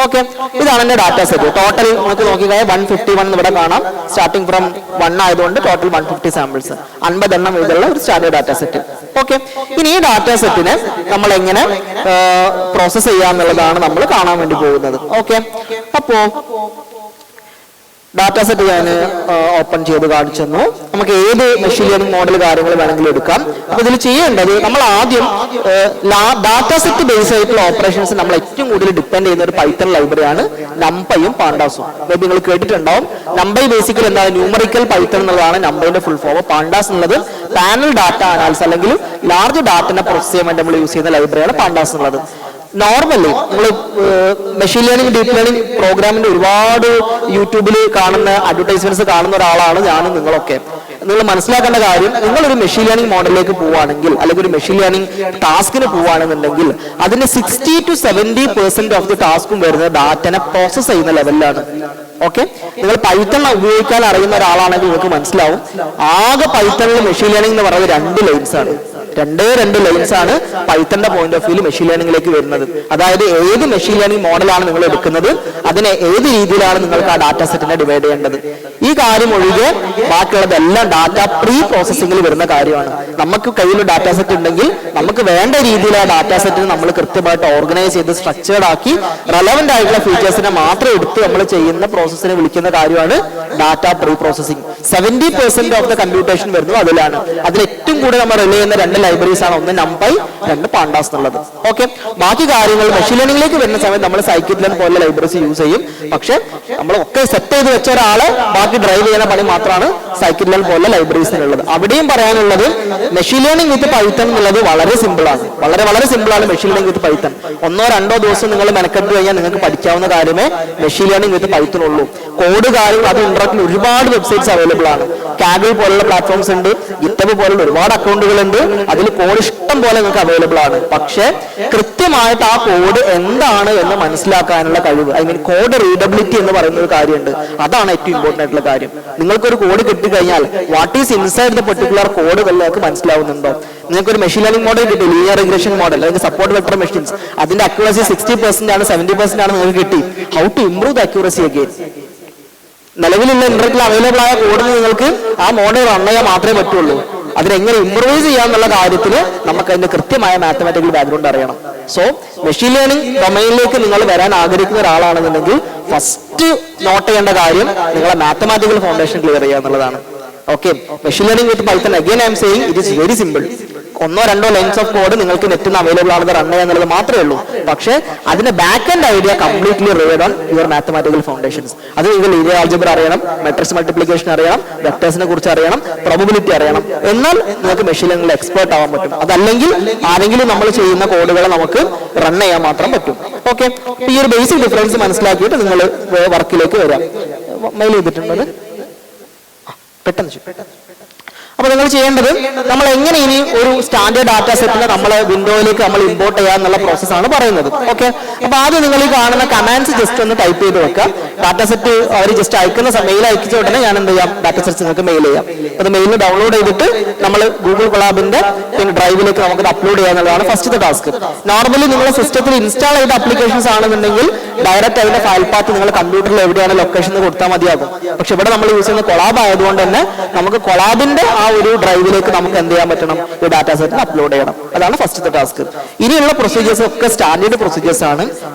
A: ഓക്കെ, ഇതാണ് എന്റെ ഡാറ്റ സെറ്റ്. ടോട്ടൽ നമുക്ക് നോക്കിക്കഴിഞ്ഞാൽ 151 ഇവിടെ കാണാം. സ്റ്റാർട്ടിംഗ് ഫ്രം 1 ആയതുകൊണ്ട് ടോട്ടൽ 150 സാമ്പിൾസ്, 50 എണ്ണം ഇതുള്ള ഒരു സ്റ്റാൻഡേർഡ് ഡാറ്റ സെറ്റ്. ഓക്കെ, ഇനി ഈ ഡാറ്റ സെറ്റിനെ നമ്മൾ എങ്ങനെ പ്രോസസ് ചെയ്യാന്നുള്ളതാണ് നമ്മൾ കാണാൻ വേണ്ടി പോകുന്നത്. ഓക്കെ, അപ്പോ ഡാറ്റ സെറ്റ് ഞാൻ ഓപ്പൺ ചെയ്ത് കാണിച്ചു തന്നു. നമുക്ക് ഏത് മെഷീൻ ലേണിംഗ് മോഡൽ കാര്യങ്ങൾ വേണമെങ്കിലും എടുക്കാം. അപ്പൊ ഇതിൽ ചെയ്യേണ്ടത് നമ്മൾ ആദ്യം ഡാറ്റ സെറ്റ് ബേസ് ആയിട്ടുള്ള ഓപ്പറേഷൻസ് നമ്മൾ ഏറ്റവും കൂടുതൽ ഡിപ്പെൻഡ് ചെയ്യുന്ന ഒരു പൈത്തൺ ലൈബ്രറിയാണ് നംപൈയും പാണ്ടാസും. അതായത് നിങ്ങൾ കേട്ടിട്ടുണ്ടാവും. നംപൈ ബേസിക്കലി എന്താണ്, ന്യൂമറിക്കൽ പൈത്തൺ എന്നുള്ളതാണ് നംപൈന്റെ ഫുൾ ഫോം. പാണ്ടാസ് എന്നുള്ളത് പാനൽ ഡാറ്റ അനാലിസിസ് അല്ലെങ്കിൽ ലാർജ് ഡാറ്റനെ പ്രോസസ് ചെയ്യാൻ വേണ്ടി നമ്മൾ യൂസ് ചെയ്യുന്ന ലൈബ്രറിയാണ് പാണ്ടാസ് എന്നുള്ളത്. നോർമലി നമ്മൾ മെഷീൻ ലേണിംഗ് ഡീപ് ലേണിംഗ് പ്രോഗ്രാമിന്റെ ഒരുപാട് യൂട്യൂബിൽ കാണുന്ന അഡ്വർടൈസ്മെന്റ്സ് കാണുന്ന ഒരാളാണ് ഞാനും നിങ്ങളൊക്കെ. നിങ്ങൾ മനസ്സിലാക്കേണ്ട കാര്യം, നിങ്ങളൊരു മെഷീൻ ലേണിംഗ് മോഡലിലേക്ക് പോവുകയാണെങ്കിൽ അല്ലെങ്കിൽ ഒരു മെഷീൻ ലേണിംഗ് ടാസ്കിന് പോവുകയാണെന്നുണ്ടെങ്കിൽ അതിന്റെ 60 to 70% ഓഫ് ദി ടാസ്കും വരുന്നത് ഡാറ്റനെ പ്രോസസ് ചെയ്യുന്ന ലെവലിലാണ്. ഓക്കെ, നിങ്ങൾ പൈത്തൺ ഉപയോഗിക്കാൻ അറിയുന്ന ഒരാളാണെങ്കിൽ നിങ്ങൾക്ക് മനസ്സിലാവും. ആകെ പൈത്തണിൽ മെഷീൻ ലേണിംഗ് എന്ന് പറയുന്നത് 2 ലൈൻസ് ആണ്. രണ്ട് ലൈൻസ് ആണ് പൈത്തന്റെ പോയിന്റ് ഓഫ് വ്യൂ മെഷീൻ ലേണിംഗിലേക്ക് വരുന്നത്. അതായത് ഏത് മെഷീൻ ലേണിംഗ് മോഡലാണ് നിങ്ങൾ എടുക്കുന്നത്, അതിനെ ഏത് രീതിയിലാണ് നിങ്ങൾക്ക് ആ ഡാറ്റ സെറ്റിനെ ഡിവൈഡ് ചെയ്യേണ്ടത്. ഈ കാര്യം ഒഴികെ ബാക്കിയുള്ളതെല്ലാം ഡാറ്റ പ്രീ പ്രോസസ്സിംഗിൽ വരുന്ന കാര്യമാണ്. നമുക്ക് കയ്യിൽ ഡാറ്റ സെറ്റ് ഉണ്ടെങ്കിൽ നമുക്ക് വേണ്ട രീതിയിൽ ആ ഡാറ്റ സെറ്റിന് നമ്മൾ കൃത്യമായിട്ട് ഓർഗനൈസ് ചെയ്ത് സ്ട്രക്ചേർഡ് ആക്കി റെലവന്റ് ആയിട്ടുള്ള ഫീച്ചേഴ്സിനെ മാത്രം എടുത്ത് നമ്മൾ ചെയ്യുന്ന പ്രോസസ്സിനെ വിളിക്കുന്ന കാര്യമാണ് data pre processing. 70% of the computation വരുന്നത് അതിലാണ്. അതിൽ ഏറ്റവും കൂടുതൽ നമ്മൾ റിലേ ചെയ്യുന്ന 2 ലൈബ്രറീസ് ആണ്, ഒന്ന് NumPy, 2 Pandas എന്നുള്ളത്. ഓക്കെ, ബാക്കി കാര്യങ്ങൾ മെഷീൻ ലേണിംഗിലേക്ക് വരുന്ന സമയത്ത് നമ്മൾ Scikit-learn പോലുള്ള ലൈബ്രറീസ് യൂസ് ചെയ്യും. പക്ഷെ നമ്മൾ ഒക്കെ സെറ്റ് ചെയ്ത് വെച്ച ഒരാള് ബാക്കി ഡ്രൈവ് ചെയ്യുന്ന പണി മാത്രമാണ് Scikit-learn പോലുള്ള ലൈബ്രറീസിനുള്ളത്. അവിടെയും പറയാനുള്ളത് മെഷീൻ ലേണിംഗ് വിത്ത് പൈത്തൺ എന്നുള്ളത് വളരെ സിമ്പിൾ ആണ്, വളരെ സിമ്പിൾ ആണ് മെഷീൻ ലേണിംഗ് വിത്ത് പൈത്തൺ. 1-2 ദിവസം നിങ്ങൾ മെനക്കെട്ട് കഴിഞ്ഞാൽ നിങ്ങൾക്ക് പഠിക്കാവുന്ന കാര്യമേ മെഷീൻ ലേണിംഗ് വിത്ത് പൈത്തൺ ഉള്ളൂ. കോഡ് കാര്യങ്ങൾ അത് ഇന്റർനെറ്റിൽ ഒരുപാട് വെബ്സൈറ്റ്സ് അവൈലബിൾ ആണ്. Kaggle പോലുള്ള പ്ലാറ്റ്ഫോംസ് ഉണ്ട്, GitHub പോലുള്ള ഒരുപാട് അക്കൗണ്ടുകൾ ഉണ്ട്. അതിൽ കോഡ് ഇഷ്ടം പോലെ നിങ്ങൾക്ക് അവൈലബിൾ ആണ്. പക്ഷേ കൃത്യമായിട്ട് ആ കോഡ് എന്താണ് എന്ന് മനസ്സിലാക്കാനുള്ള കഴിവ്, ഐ മീൻ കോഡ് റീഡബിലിറ്റി എന്ന് പറയുന്ന ഒരു കാര്യമുണ്ട്. അതാണ് ഏറ്റവും ഇമ്പോർട്ടന്റ് ആയിട്ടുള്ള കാര്യം. നിങ്ങൾക്കൊരു കോഡ് കിട്ടിക്കഴിഞ്ഞാൽ what is inside the particular code നിങ്ങൾക്ക് മനസ്സിലാവുന്നുണ്ടോ? നിങ്ങൾക്കൊരു മെഷീൻ ലേണിംഗ് മോഡൽ കിട്ടി, ലീനിയർ റിഗ്രഷൻ മോഡൽ അല്ലെങ്കിൽ സപ്പോർട്ട് വെക്ടർ മെഷീൻസ്, അതിന്റെ അക്യുറസി 60% ആണ്, 70% ആണ് നിങ്ങൾക്ക് കിട്ടി. How to improve the accuracy again? നിലവിലുള്ള ഇന്റർനെറ്റിൽ അവൈലബിൾ ആയ കോഡിന് നിങ്ങൾക്ക് ആ മോഡൽ റൺ ചെയ്യാൻ മാത്രമേ പറ്റുള്ളൂ. അതിനെങ്ങനെ ഇംപ്രൂവൈസ് ചെയ്യാന്നുള്ള കാര്യത്തിൽ നമുക്ക് അതിന്റെ കൃത്യമായ മാത്തമാറ്റിക്കൽ ബാക്ക്ഗ്രൗണ്ട് അറിയണം. സോ മെഷീൻ ലേണിംഗ് ഡൊമൈനിലേക്ക് നിങ്ങൾ വരാൻ ആഗ്രഹിക്കുന്ന ഒരാളാണെന്നുണ്ടെങ്കിൽ ഫസ്റ്റ് നോട്ട് ചെയ്യേണ്ട കാര്യം നിങ്ങളെ മാത്തമാറ്റിക്കൽ ഫൗണ്ടേഷൻ ക്ലിയർ ചെയ്യുക എന്നുള്ളതാണ്. Okay, machine learning with Python again I M saying it is very simple. 1-2 lines of code നിങ്ങൾക്ക് നെറ്റിൽ അവൈലബിൾ ആണെന്ന് റൺ ചെയ്യുക എന്നുള്ളത് മാത്രമേ ഉള്ളൂ. പക്ഷേ അതിന്റെ back end idea completely relied on your mathematical foundations. അത് നിങ്ങൾ ലീനിയർ ആൾജിബ്ര അറിയണം, മെട്രിക്സ് മൾട്ടിപ്ലിക്കേഷൻ അറിയണം, വെക്ടേഴ്സിനെ കുറിച്ച് അറിയണം, പ്രോബബിലിറ്റി അറിയണം. എന്നാൽ നിങ്ങൾക്ക് മെഷീൻ ലേണിംഗിൽ എക്സ്പേർട്ട് ആവാൻ പറ്റും. അതല്ലെങ്കിൽ ആരെങ്കിലും നമ്മൾ ചെയ്യുന്ന കോഡുകളെ നമുക്ക് റൺ ചെയ്യാൻ മാത്രം പറ്റും. ഓക്കെ, ഈ ഒരു ബേസിക് ഡിഫറൻസ് മനസ്സിലാക്കിയിട്ട് നിങ്ങൾ വർക്കിലേക്ക് വരാം. മെയിൽ ചെയ്തിട്ടുണ്ടത് പെട്ടെന്ന്. അപ്പൊ നിങ്ങൾ ചെയ്യേണ്ടത്, നമ്മൾ എങ്ങനെ ഇനി ഒരു സ്റ്റാൻഡേർഡ് ഡാറ്റ സെറ്റിനെ നമ്മളെ വിൻഡോയിലേക്ക് നമ്മൾ ഇമ്പോർട്ട് ചെയ്യുക എന്നുള്ള പ്രോസസ്സാണ് പറയുന്നത്. ഓക്കെ, അപ്പൊ ആദ്യം നിങ്ങൾ ഈ കാണുന്ന കമാൻഡ്സ് ജസ്റ്റ് ഒന്ന് ടൈപ്പ് ചെയ്ത് വെക്കുക. ഡാറ്റ സെറ്റ് അവർ ജസ്റ്റ് അയക്കുന്ന മെയിൽ അയച്ച ഉടനെ ഞാൻ എന്ത് ചെയ്യാം, ഡാറ്റ സെറ്റ് നിങ്ങൾക്ക് മെയിൽ ചെയ്യാം. അത് മെയിലിൽ ഡൗൺലോഡ് ചെയ്തിട്ട് നമ്മൾ ഗൂഗിൾ കൊളാബിന്റെ ഡ്രൈവിലേക്ക് നമുക്ക് അപ്ലോഡ് ചെയ്യുക എന്നുള്ളതാണ് ഫസ്റ്റത്തെ ടാസ്ക്. നോർമലി നിങ്ങളുടെ സിസ്റ്റത്തിൽ ഇൻസ്റ്റാൾ ചെയ്ത ആപ്ലിക്കേഷൻസ് ആണെന്നുണ്ടെങ്കിൽ ഡയറക്റ്റ് അതിന്റെ ഫയൽ പാത്ത് നിങ്ങൾ കമ്പ്യൂട്ടറിൽ എവിടെയാണ് ലൊക്കേഷൻ കൊടുത്താൽ മതിയാകും. പക്ഷെ ഇവിടെ നമ്മൾ യൂസ് ചെയ്യുന്ന കൊളാബ് ആയതുകൊണ്ട് തന്നെ നമുക്ക് കൊളാബിന്റെ ആ ഒരു ഡ്രൈവിലേക്ക് നമുക്ക് എന്ത് ചെയ്യാൻ പറ്റണം, ഈ ഡാറ്റ സെറ്റിന് അപ്ലോഡ് ചെയ്യണം. അതാണ് ഫസ്റ്റത്തെ ടാസ്ക്. ഇനിയുള്ള പ്രൊസീജിയേഴ്സ് ഒക്കെ സ്റ്റാൻഡേർഡ് പ്രൊസീജിയേഴ്സ് ആണ്.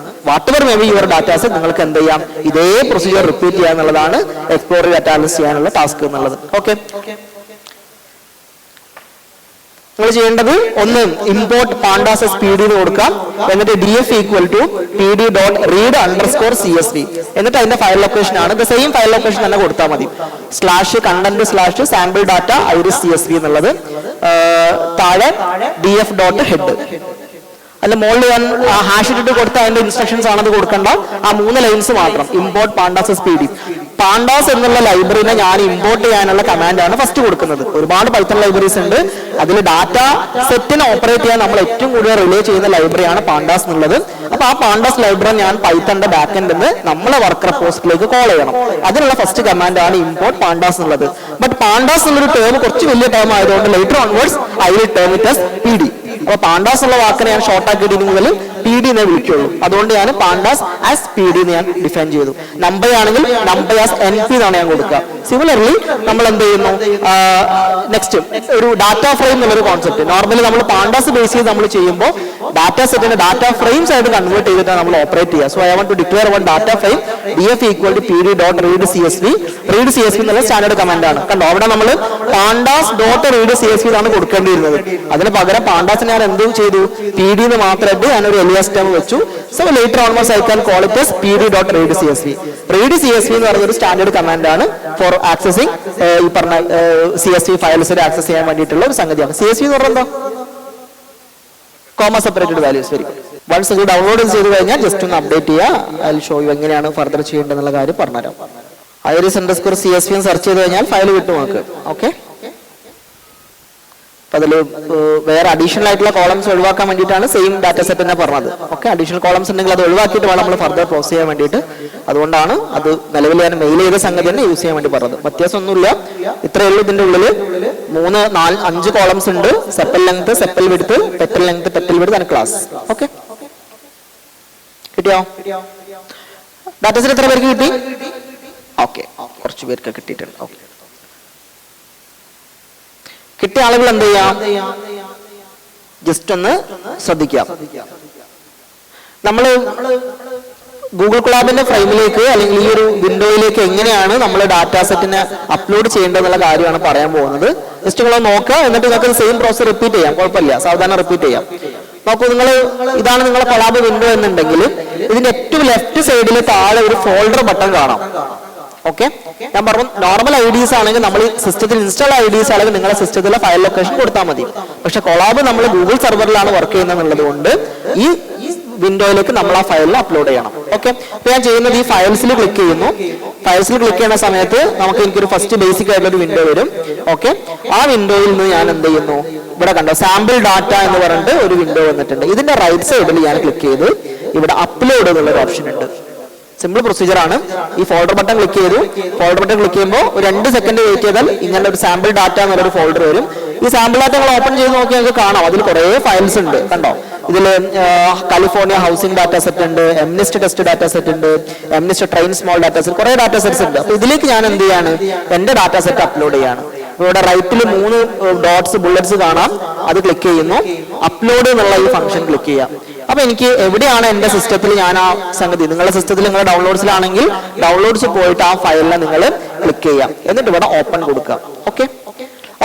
A: Whatever may be your data set നിങ്ങൾക്ക് എന്ത് ചെയ്യാം, ഇതേ പ്രൊസീജിയർ റിപ്പീറ്റ് ചെയ്യുക എന്നുള്ളതാണ് എക്സ്പ്ലോർ ഡാറ്റ അനാലിസിസ് ചെയ്യാനുള്ള ടാസ്ക് എന്നുള്ളത്. ഓക്കെ, നിങ്ങൾ ചെയ്യേണ്ടത് ഒന്ന് ഇമ്പോർട്ട് pandas as pd എന്ന് കൊടുക്കാം. എന്നിട്ട് df equal to pd.read_csv എന്നിട്ട് അതിന്റെ ഫയൽ ലൊക്കേഷൻ ആണ് ദ സെയിം ഫയൽ ലൊക്കേഷൻ തന്നെ കൊടുത്താൽ മതി. /content/sample data iris.csv എന്നുള്ളത്, താഴെ df.head. അല്ല മുകളിൽ ഞാൻ ഹാഷ് ഇട്ടിട്ട് കൊടുത്ത അതിന്റെ ഇൻസ്ട്രക്ഷൻസ് ആണത് കൊടുക്കേണ്ട. ആ 3 ലൈൻസ് മാത്രം, import pandas as pd. Pandas എന്നുള്ള ലൈബ്രറിനെ ഞാൻ ഇമ്പോർട്ട് ചെയ്യാനുള്ള കമാൻഡാണ് ഫസ്റ്റ് കൊടുക്കുന്നത്. ഒരുപാട് പൈത്തൺ ലൈബ്രറീസ് ഉണ്ട്. അതിൽ ഡാറ്റ സെറ്റിനെ ഓപ്പറേറ്റ് ചെയ്യാൻ നമ്മൾ ഏറ്റവും കൂടുതൽ റിലേ ചെയ്യുന്ന ലൈബ്രറിയാണ് പാണ്ടാസ് എന്നുള്ളത്. അപ്പൊ ആ പാണ്ടാസ് ലൈബ്രറി ഞാൻ പൈത്തണിന്റെ ബാക്ക് എൻഡിൽ നിന്ന് നമ്മളെ വർക്ക് റെപ്പോസിറ്ററിയിലേക്ക് കോൾ ചെയ്യണം. അതിനുള്ള ഫസ്റ്റ് കമാൻഡാണ് ഇമ്പോർട്ട് പാണ്ടാസ് എന്നുള്ളത്. ബട്ട് പാണ്ടാസ് എന്നുള്ളൊരു ടേം കുറച്ച് വലിയ ടേം ആയതുകൊണ്ട് later onwards I will term it as pd. അപ്പൊ പാണ്ടാസ് ഉള്ള വാക്കിനെ ഞാൻ ഷോർട്ട് ആക്കിയിട്ട് ഇനി മുതൽ pd എന്നേ വിളിക്കുള്ളൂ. അതുകൊണ്ട് ഞാൻ പാണ്ടാസ് ആസ് pd എന്ന് ഞാൻ ഡിഫൈൻ ചെയ്തു. NumPy ആണെങ്കിൽ NumPy ആസ് np എന്നാണ് ഞാൻ കൊടുക്കുക. സിമിലർലി നമ്മൾ എന്ത് ചെയ്യുന്നു, നെക്സ്റ്റ് ഒരു ഡാറ്റ ഫ്രെയിം എന്നുള്ളൊരു കോൺസെപ്റ്റ്. നോർമലി നമ്മൾ പാണ്ടാസ് ബേസ് ചെയ്ത് നമ്മൾ ചെയ്യുമ്പോൾ ഡാറ്റ സെറ്റിനെ ഡാറ്റ ഫ്രെയിംസ് ആയിട്ട് കൺവേർട്ട് ചെയ്തിട്ടാണ് നമ്മൾ ഓപ്പറേറ്റ് ചെയ്യുക. So I want to declare one data frame df equal to pd.read_csv. read_csv എന്നുള്ള സ്റ്റാൻഡേർഡ് കമാൻഡ് ആണ്. കണ്ടോ, അവിടെ നമ്മൾ pandas.read_csv എന്നാണ് കൊടുക്കേണ്ടിയിരുന്നത്. അതിന് പകരം പാണ്ടാസിനെ ഞാൻ എന്ത് ചെയ്തു, pd എന്ന് മാത്രമായിട്ട് ഞാനൊരു എലിയാസ് ടേം വെച്ചു. So later onwards I can call it as pd.read_csv. read_csv എന്ന് പറയുന്ന ഒരു സ്റ്റാൻഡേർഡ് കമാൻഡ് ആണ് ഫോർ ആക്സസിങ് ഈ പറഞ്ഞ CSV ഫയൽസിനെ ആക്സസ് ചെയ്യാൻ വേണ്ടിയിട്ടുള്ള ഒരു സംഗതിയാണ്. CSV എന്ന് പറഞ്ഞാൽ എന്താ, comma separated values. Very good. Once ഇത് ഡൗൺലോഡ് ചെയ്ത് കഴിഞ്ഞാൽ ജസ്റ്റ് ഒന്ന് അപ്ഡേറ്റ് ചെയ്യുക. ഐ വിൽ ഷോ യു എങ്ങനെയാണ് ഫർദർ ചെയ്യേണ്ടതെന്നുള്ള കാര്യം പറഞ്ഞുതരാം. iris_csv സെർച്ച് ചെയ്ത് കഴിഞ്ഞാൽ ഫയൽ കിട്ടും നമുക്ക്. ഓക്കെ, അതിൽ വേറെ അഡീഷണൽ ആയിട്ടുള്ള കോളംസ് ഒഴിവാക്കാൻ വേണ്ടിയിട്ടാണ് സെയിം ഡാറ്റ സെറ്റ് തന്നെ പറഞ്ഞത്. ഓക്കെ, അഡീഷണൽ കോളംസ് ഉണ്ടെങ്കിൽ അത് ഒഴിവാക്കിയിട്ട് വേണം നമ്മൾ ഫർദർ പ്രോസസ് ചെയ്യാൻ വേണ്ടിയിട്ട്. അതുകൊണ്ടാണ് അത് നിലവിൽ ഞാൻ മെയിൽ ചെയ്ത സംഗതി തന്നെ യൂസ് ചെയ്യാൻ വേണ്ടി പറഞ്ഞത്. വ്യത്യാസമൊന്നുമില്ല, ഇത്രയേ ഉള്ളൂ. ഇതിന്റെ ഉള്ളിൽ 3, 4, 5 കോളംസ് ഉണ്ട്. Sepal length, sepal width, petal length, petal width and class. Okay, കിട്ടിയോ? ഡാറ്റ സെറ്റ് എത്ര പേർക്ക് കിട്ടി? ഓക്കെ, കുറച്ച് പേർക്ക് കിട്ടിയിട്ടുണ്ട്. ഓക്കെ, കിട്ടിയ ആളുകൾ എന്ത് ചെയ്യാം? ജസ്റ്റ് ഒന്ന് ശ്രദ്ധിക്കാം. നമ്മള് ഗൂഗിൾ കൊളാബിന്റെ ഫ്രെയിമിലേക്ക് അല്ലെങ്കിൽ ഈ ഒരു വിൻഡോയിലേക്ക് എങ്ങനെയാണ് നമ്മൾ ഡാറ്റാ സെറ്റിനെ അപ്ലോഡ് ചെയ്യേണ്ടതെന്നുള്ള കാര്യമാണ് പറയാൻ പോകുന്നത്. ജസ്റ്റ് നിങ്ങൾ നോക്കുക, എന്നിട്ട് നിങ്ങൾക്ക് സെയിം പ്രോസസ് റിപ്പീറ്റ് ചെയ്യാം, കുഴപ്പമില്ല, സാവധാനം റിപ്പീറ്റ് ചെയ്യാം. നോക്കൂ, ഇതാണ് നിങ്ങളെ കൊളാബ് വിൻഡോ എന്നുണ്ടെങ്കിൽ ഇതിന്റെ ഏറ്റവും ലെഫ്റ്റ് സൈഡിൽ താഴെ ഒരു ഫോൾഡർ ബട്ടൺ കാണാം. ഓക്കെ, ഞാൻ പറഞ്ഞു നോർമൽ IDs ആണെങ്കിൽ നമ്മൾ സിസ്റ്റത്തിൽ ഇൻസ്റ്റാൾ IDs ആണെങ്കിൽ നിങ്ങളുടെ സിസ്റ്റത്തിലെ ഫയൽ ലൊക്കേഷൻ കൊടുത്താൽ മതി. പക്ഷെ കൊളാബ് നമ്മൾ ഗൂഗിൾ സെർവറിലാണ് വർക്ക് ചെയ്യുന്നത് കൊണ്ട് ഈ വിൻഡോയിലേക്ക് നമ്മൾ ആ ഫയലിൽ അപ്ലോഡ് ചെയ്യണം. ഓക്കെ, അപ്പൊ ഞാൻ ചെയ്യുന്നത് ഈ ഫയൽസിൽ ക്ലിക്ക് ചെയ്യുന്നു. ഫയൽസിൽ ക്ലിക്ക് ചെയ്യുന്ന സമയത്ത് എനിക്കൊരു ഫസ്റ്റ് ബേസിക് ആയിട്ടുള്ള ഒരു വിൻഡോ വരും. ഓക്കെ, ആ വിൻഡോയിൽ നിന്ന് ഞാൻ എന്ത് ചെയ്യുന്നു? ഇവിടെ കണ്ടോ സാമ്പിൾ ഡാറ്റ എന്ന് പറഞ്ഞിട്ട് ഒരു വിൻഡോ വന്നിട്ടുണ്ട്. ഇതിന്റെ റൈറ്റ് സൈഡിൽ ഞാൻ ക്ലിക്ക് ചെയ്ത് ഇവിടെ അപ്ലോഡ് എന്നുള്ള ഒരു ഓപ്ഷൻ ഉണ്ട്. സിമ്പിൾ പ്രൊസീജിയർ ആണ്. ഈ ഫോൾഡർ ബട്ടൺ ക്ലിക്ക് ചെയ്തു. ഫോൾഡർ ബട്ടൺ ക്ലിക്ക് ചെയ്യുമ്പോൾ 2 സെക്കൻഡ് വെയിറ്റ് ചെയ്താൽ ഇങ്ങനെ ഒരു സാമ്പിൾ ഡാറ്റ എന്നൊരു ഫോൾഡർ വരും. ഈ സാമ്പിൾ ഡാറ്റ നിങ്ങൾ ഓപ്പൺ ചെയ്ത് നോക്കി നിങ്ങൾക്ക് കാണാം, അതിൽ കുറെ ഫയൽസ് ഉണ്ട്. കണ്ടോ, ഇതില് കാലിഫോർണിയ ഹൗസിംഗ് ഡാറ്റ സെറ്റ് ഉണ്ട്, എംനിസ്റ്റ് ടെസ്റ്റ് ഡാറ്റ സെറ്റ് ഉണ്ട്, എംനിസ്റ്റ് ട്രെയിൻ സ്മോൾ ഡാറ്റ സെറ്റ്, കുറെ ഡാറ്റ സെറ്റ്സ് ഉണ്ട്. അപ്പൊ ഇതിലേക്ക് ഞാൻ എന്ത് ചെയ്യാണ്? എന്റെ ഡാറ്റ സെറ്റ് അപ്ലോഡ് ചെയ്യാണ്. ഇവിടെ റൈറ്റിൽ 3 ഡോട്ട്സ് ബുള്ളറ്റ്സ് കാണാം, അത് ക്ലിക്ക് ചെയ്യുന്നു. അപ്ലോഡ് എന്നുള്ള ഈ ഫംഗ്ഷൻ ക്ലിക്ക് ചെയ്യാം. അപ്പൊ എനിക്ക് എവിടെയാണ് എന്റെ സിസ്റ്റത്തിൽ ഞാൻ ആ സംഗതി, നിങ്ങളുടെ സിസ്റ്റത്തിൽ നിങ്ങളുടെ ഡൗൺലോഡ്സിലാണെങ്കിൽ ഡൗൺലോഡ്സ് പോയിട്ട് ആ ഫയലിനെ നിങ്ങൾ ക്ലിക്ക് ചെയ്യാം. എന്നിട്ട് ഇവിടെ ഓപ്പൺ കൊടുക്കുക. ഓക്കെ,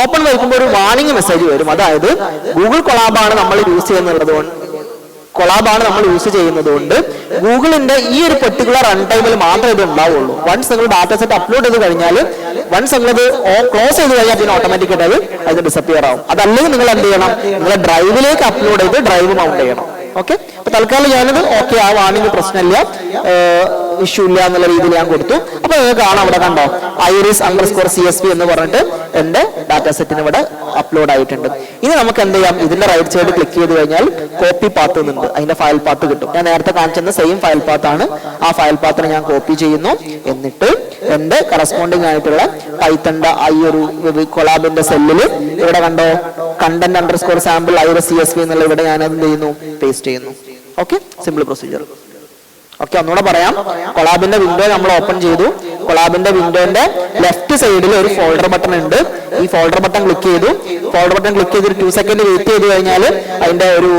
A: ഓപ്പൺ വയ്ക്കുമ്പോൾ ഒരു വാർണിംഗ് മെസ്സേജ് വരും. അതായത് ഗൂഗിൾ കൊളാബാണ് നമ്മൾ യൂസ് ചെയ്യുന്നത് കൊണ്ട് ഗൂഗിളിന്റെ ഈ ഒരു പെർട്ടിക്കുലർ റൺ ടൈമിൽ മാത്രമേ ഇത് ഉണ്ടാവുള്ളൂ. വൺസ് നിങ്ങൾ ഡാറ്റ സെറ്റ് അപ്ലോഡ് ചെയ്ത് കഴിഞ്ഞാൽ, വൺസ് നിങ്ങളത് ക്ലോസ് ചെയ്ത് കഴിഞ്ഞാൽ പിന്നെ ഓട്ടോമാറ്റിക്കായിട്ട് അത് ഡിസപ്പിയർ ആവും. അതല്ലെങ്കിൽ നിങ്ങൾ എന്ത് ചെയ്യണം? നിങ്ങളെ ഡ്രൈവിലേക്ക് അപ്ലോഡ് ചെയ്ത് ഡ്രൈവ് മൗണ്ട് ചെയ്യണം. ഓക്കെ, അപ്പൊ തൽക്കാലം ഞാനത് ഓക്കെ, ആ വാണിംഗ് പ്രശ്നമില്ല, ഇഷ്യൂ ഇല്ല എന്നുള്ള രീതിയിൽ ഞാൻ കൊടുത്തു. അപ്പൊ നിങ്ങൾക്ക് കാണാം, അവിടെ കണ്ടോ iris_csv എന്ന് പറഞ്ഞിട്ട് എന്റെ ഡാറ്റ സെറ്റിന് ഇവിടെ അപ്ലോഡ് ആയിട്ടുണ്ട്. ഇനി നമുക്ക് എന്ത് ചെയ്യാം? ഇതിന്റെ റൈറ്റ് സൈഡ് ക്ലിക്ക് ചെയ്ത് കഴിഞ്ഞാൽ കോപ്പി പാത്ത് എന്നുണ്ട്, അതിന്റെ ഫയൽ പാത്ത് കിട്ടും. ഞാൻ നേരത്തെ കാണിച്ചെന്ന സെയിം ഫയൽ പാത്താണ്. ആ ഫയൽ പാത്തിനെ ഞാൻ കോപ്പി ചെയ്യുന്നു. എന്നിട്ട് എന്റെ കറസ്പോണ്ടിങ് ആയിട്ടുള്ള പൈത്തന്റെ ഈ ഒരു കൊളാബിന്റെ സെല്ലില് ഇവിടെ കണ്ടോ content_sample iris_csv എന്നുള്ള ഇവിടെ ഞാൻ എന്ത് ചെയ്യുന്നു? പേസ്റ്റ് ചെയ്യുന്നു. Okay, simple procedure. ഓക്കെ, ഒന്നുകൂടെ പറയാം. കൊളാബിന്റെ വിൻഡോ നമ്മൾ ഓപ്പൺ ചെയ്തു. കൊളാബിന്റെ വിൻഡോന്റെ ലെഫ്റ്റ് സൈഡിൽ ഒരു ഫോൾഡർ ബട്ടൺ ഉണ്ട്. ഈ ഫോൾഡർ ബട്ടൺ ക്ലിക്ക് ചെയ്തു. ഫോൾഡർ ബട്ടൺ ക്ലിക്ക് ചെയ്ത് 2 സെക്കൻഡ് വെയിറ്റ് ചെയ്ത് കഴിഞ്ഞാൽ അതിന്റെ ഒരു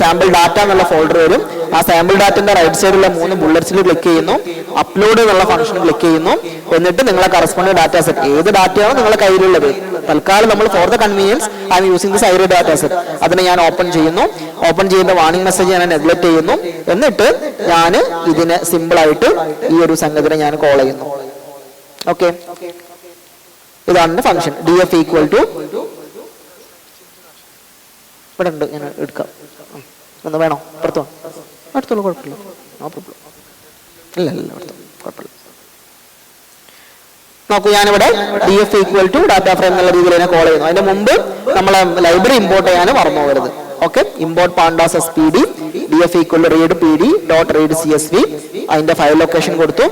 A: സാമ്പിൾ ഡാറ്റ എന്നുള്ള ഫോൾഡർ വരും. ആ സാമ്പിൾ ഡാറ്റന്റെ റൈറ്റ് സൈഡിലുള്ള 3 ബുള്ളറ്റ്സിൽ ക്ലിക്ക് ചെയ്യുന്നു. അപ്ലോഡ് എന്നുള്ള ഫംഗ്ഷൻ ക്ലിക്ക് ചെയ്യുന്നു. എന്നിട്ട് നിങ്ങളെ കറസ്പോണ്ടിങ് ഡാറ്റ സെറ്റ്, ഏത് ഡാറ്റയാണോ നിങ്ങളുടെ കയ്യിലുള്ളത്, തൽക്കാലം നമ്മൾ for the convenience I M using this iris data set, അതിനെ ഞാൻ ഓപ്പൺ ചെയ്യുന്നു. ഓപ്പൺ ചെയ്യുന്ന വാർണിംഗ് മെസ്സേജ് ഞാൻ നെഗ്ലക്ട് ചെയ്യുന്നു. എന്നിട്ട് ഞാൻ ഇതിനെ സിമ്പിൾ ആയിട്ട് ഈ ഒരു സംഗതിനെ ഞാൻ കോൾ ചെയ്യുന്നു. ഓക്കെ, ഇതാണ് ഫംഗ്ഷൻ df equal to ഇവിടെ ഉണ്ട്, ഞാൻ എടുക്കാം. ഒന്ന് വേണോ? അടുത്തോളൂ, കുഴപ്പമില്ല, നോ പ്രോബ്ലം. ഇല്ല കുഴപ്പമില്ല. നോക്കൂ, ഞാനിവിടെ df equal to data frame എന്നുള്ള രീതിയിൽ തന്നെ കോൾ ചെയ്യുന്നു. അതിന്റെ മുമ്പ് നമ്മളെ ലൈബ്രറി ഇമ്പോർട്ട് ചെയ്യാൻ മറന്നു പോകരുത്. Okay, import pandas spd df equal to read pd.read_csv, അതിന്റെ ഫയൽ ലൊക്കേഷൻ കൊടുത്തു.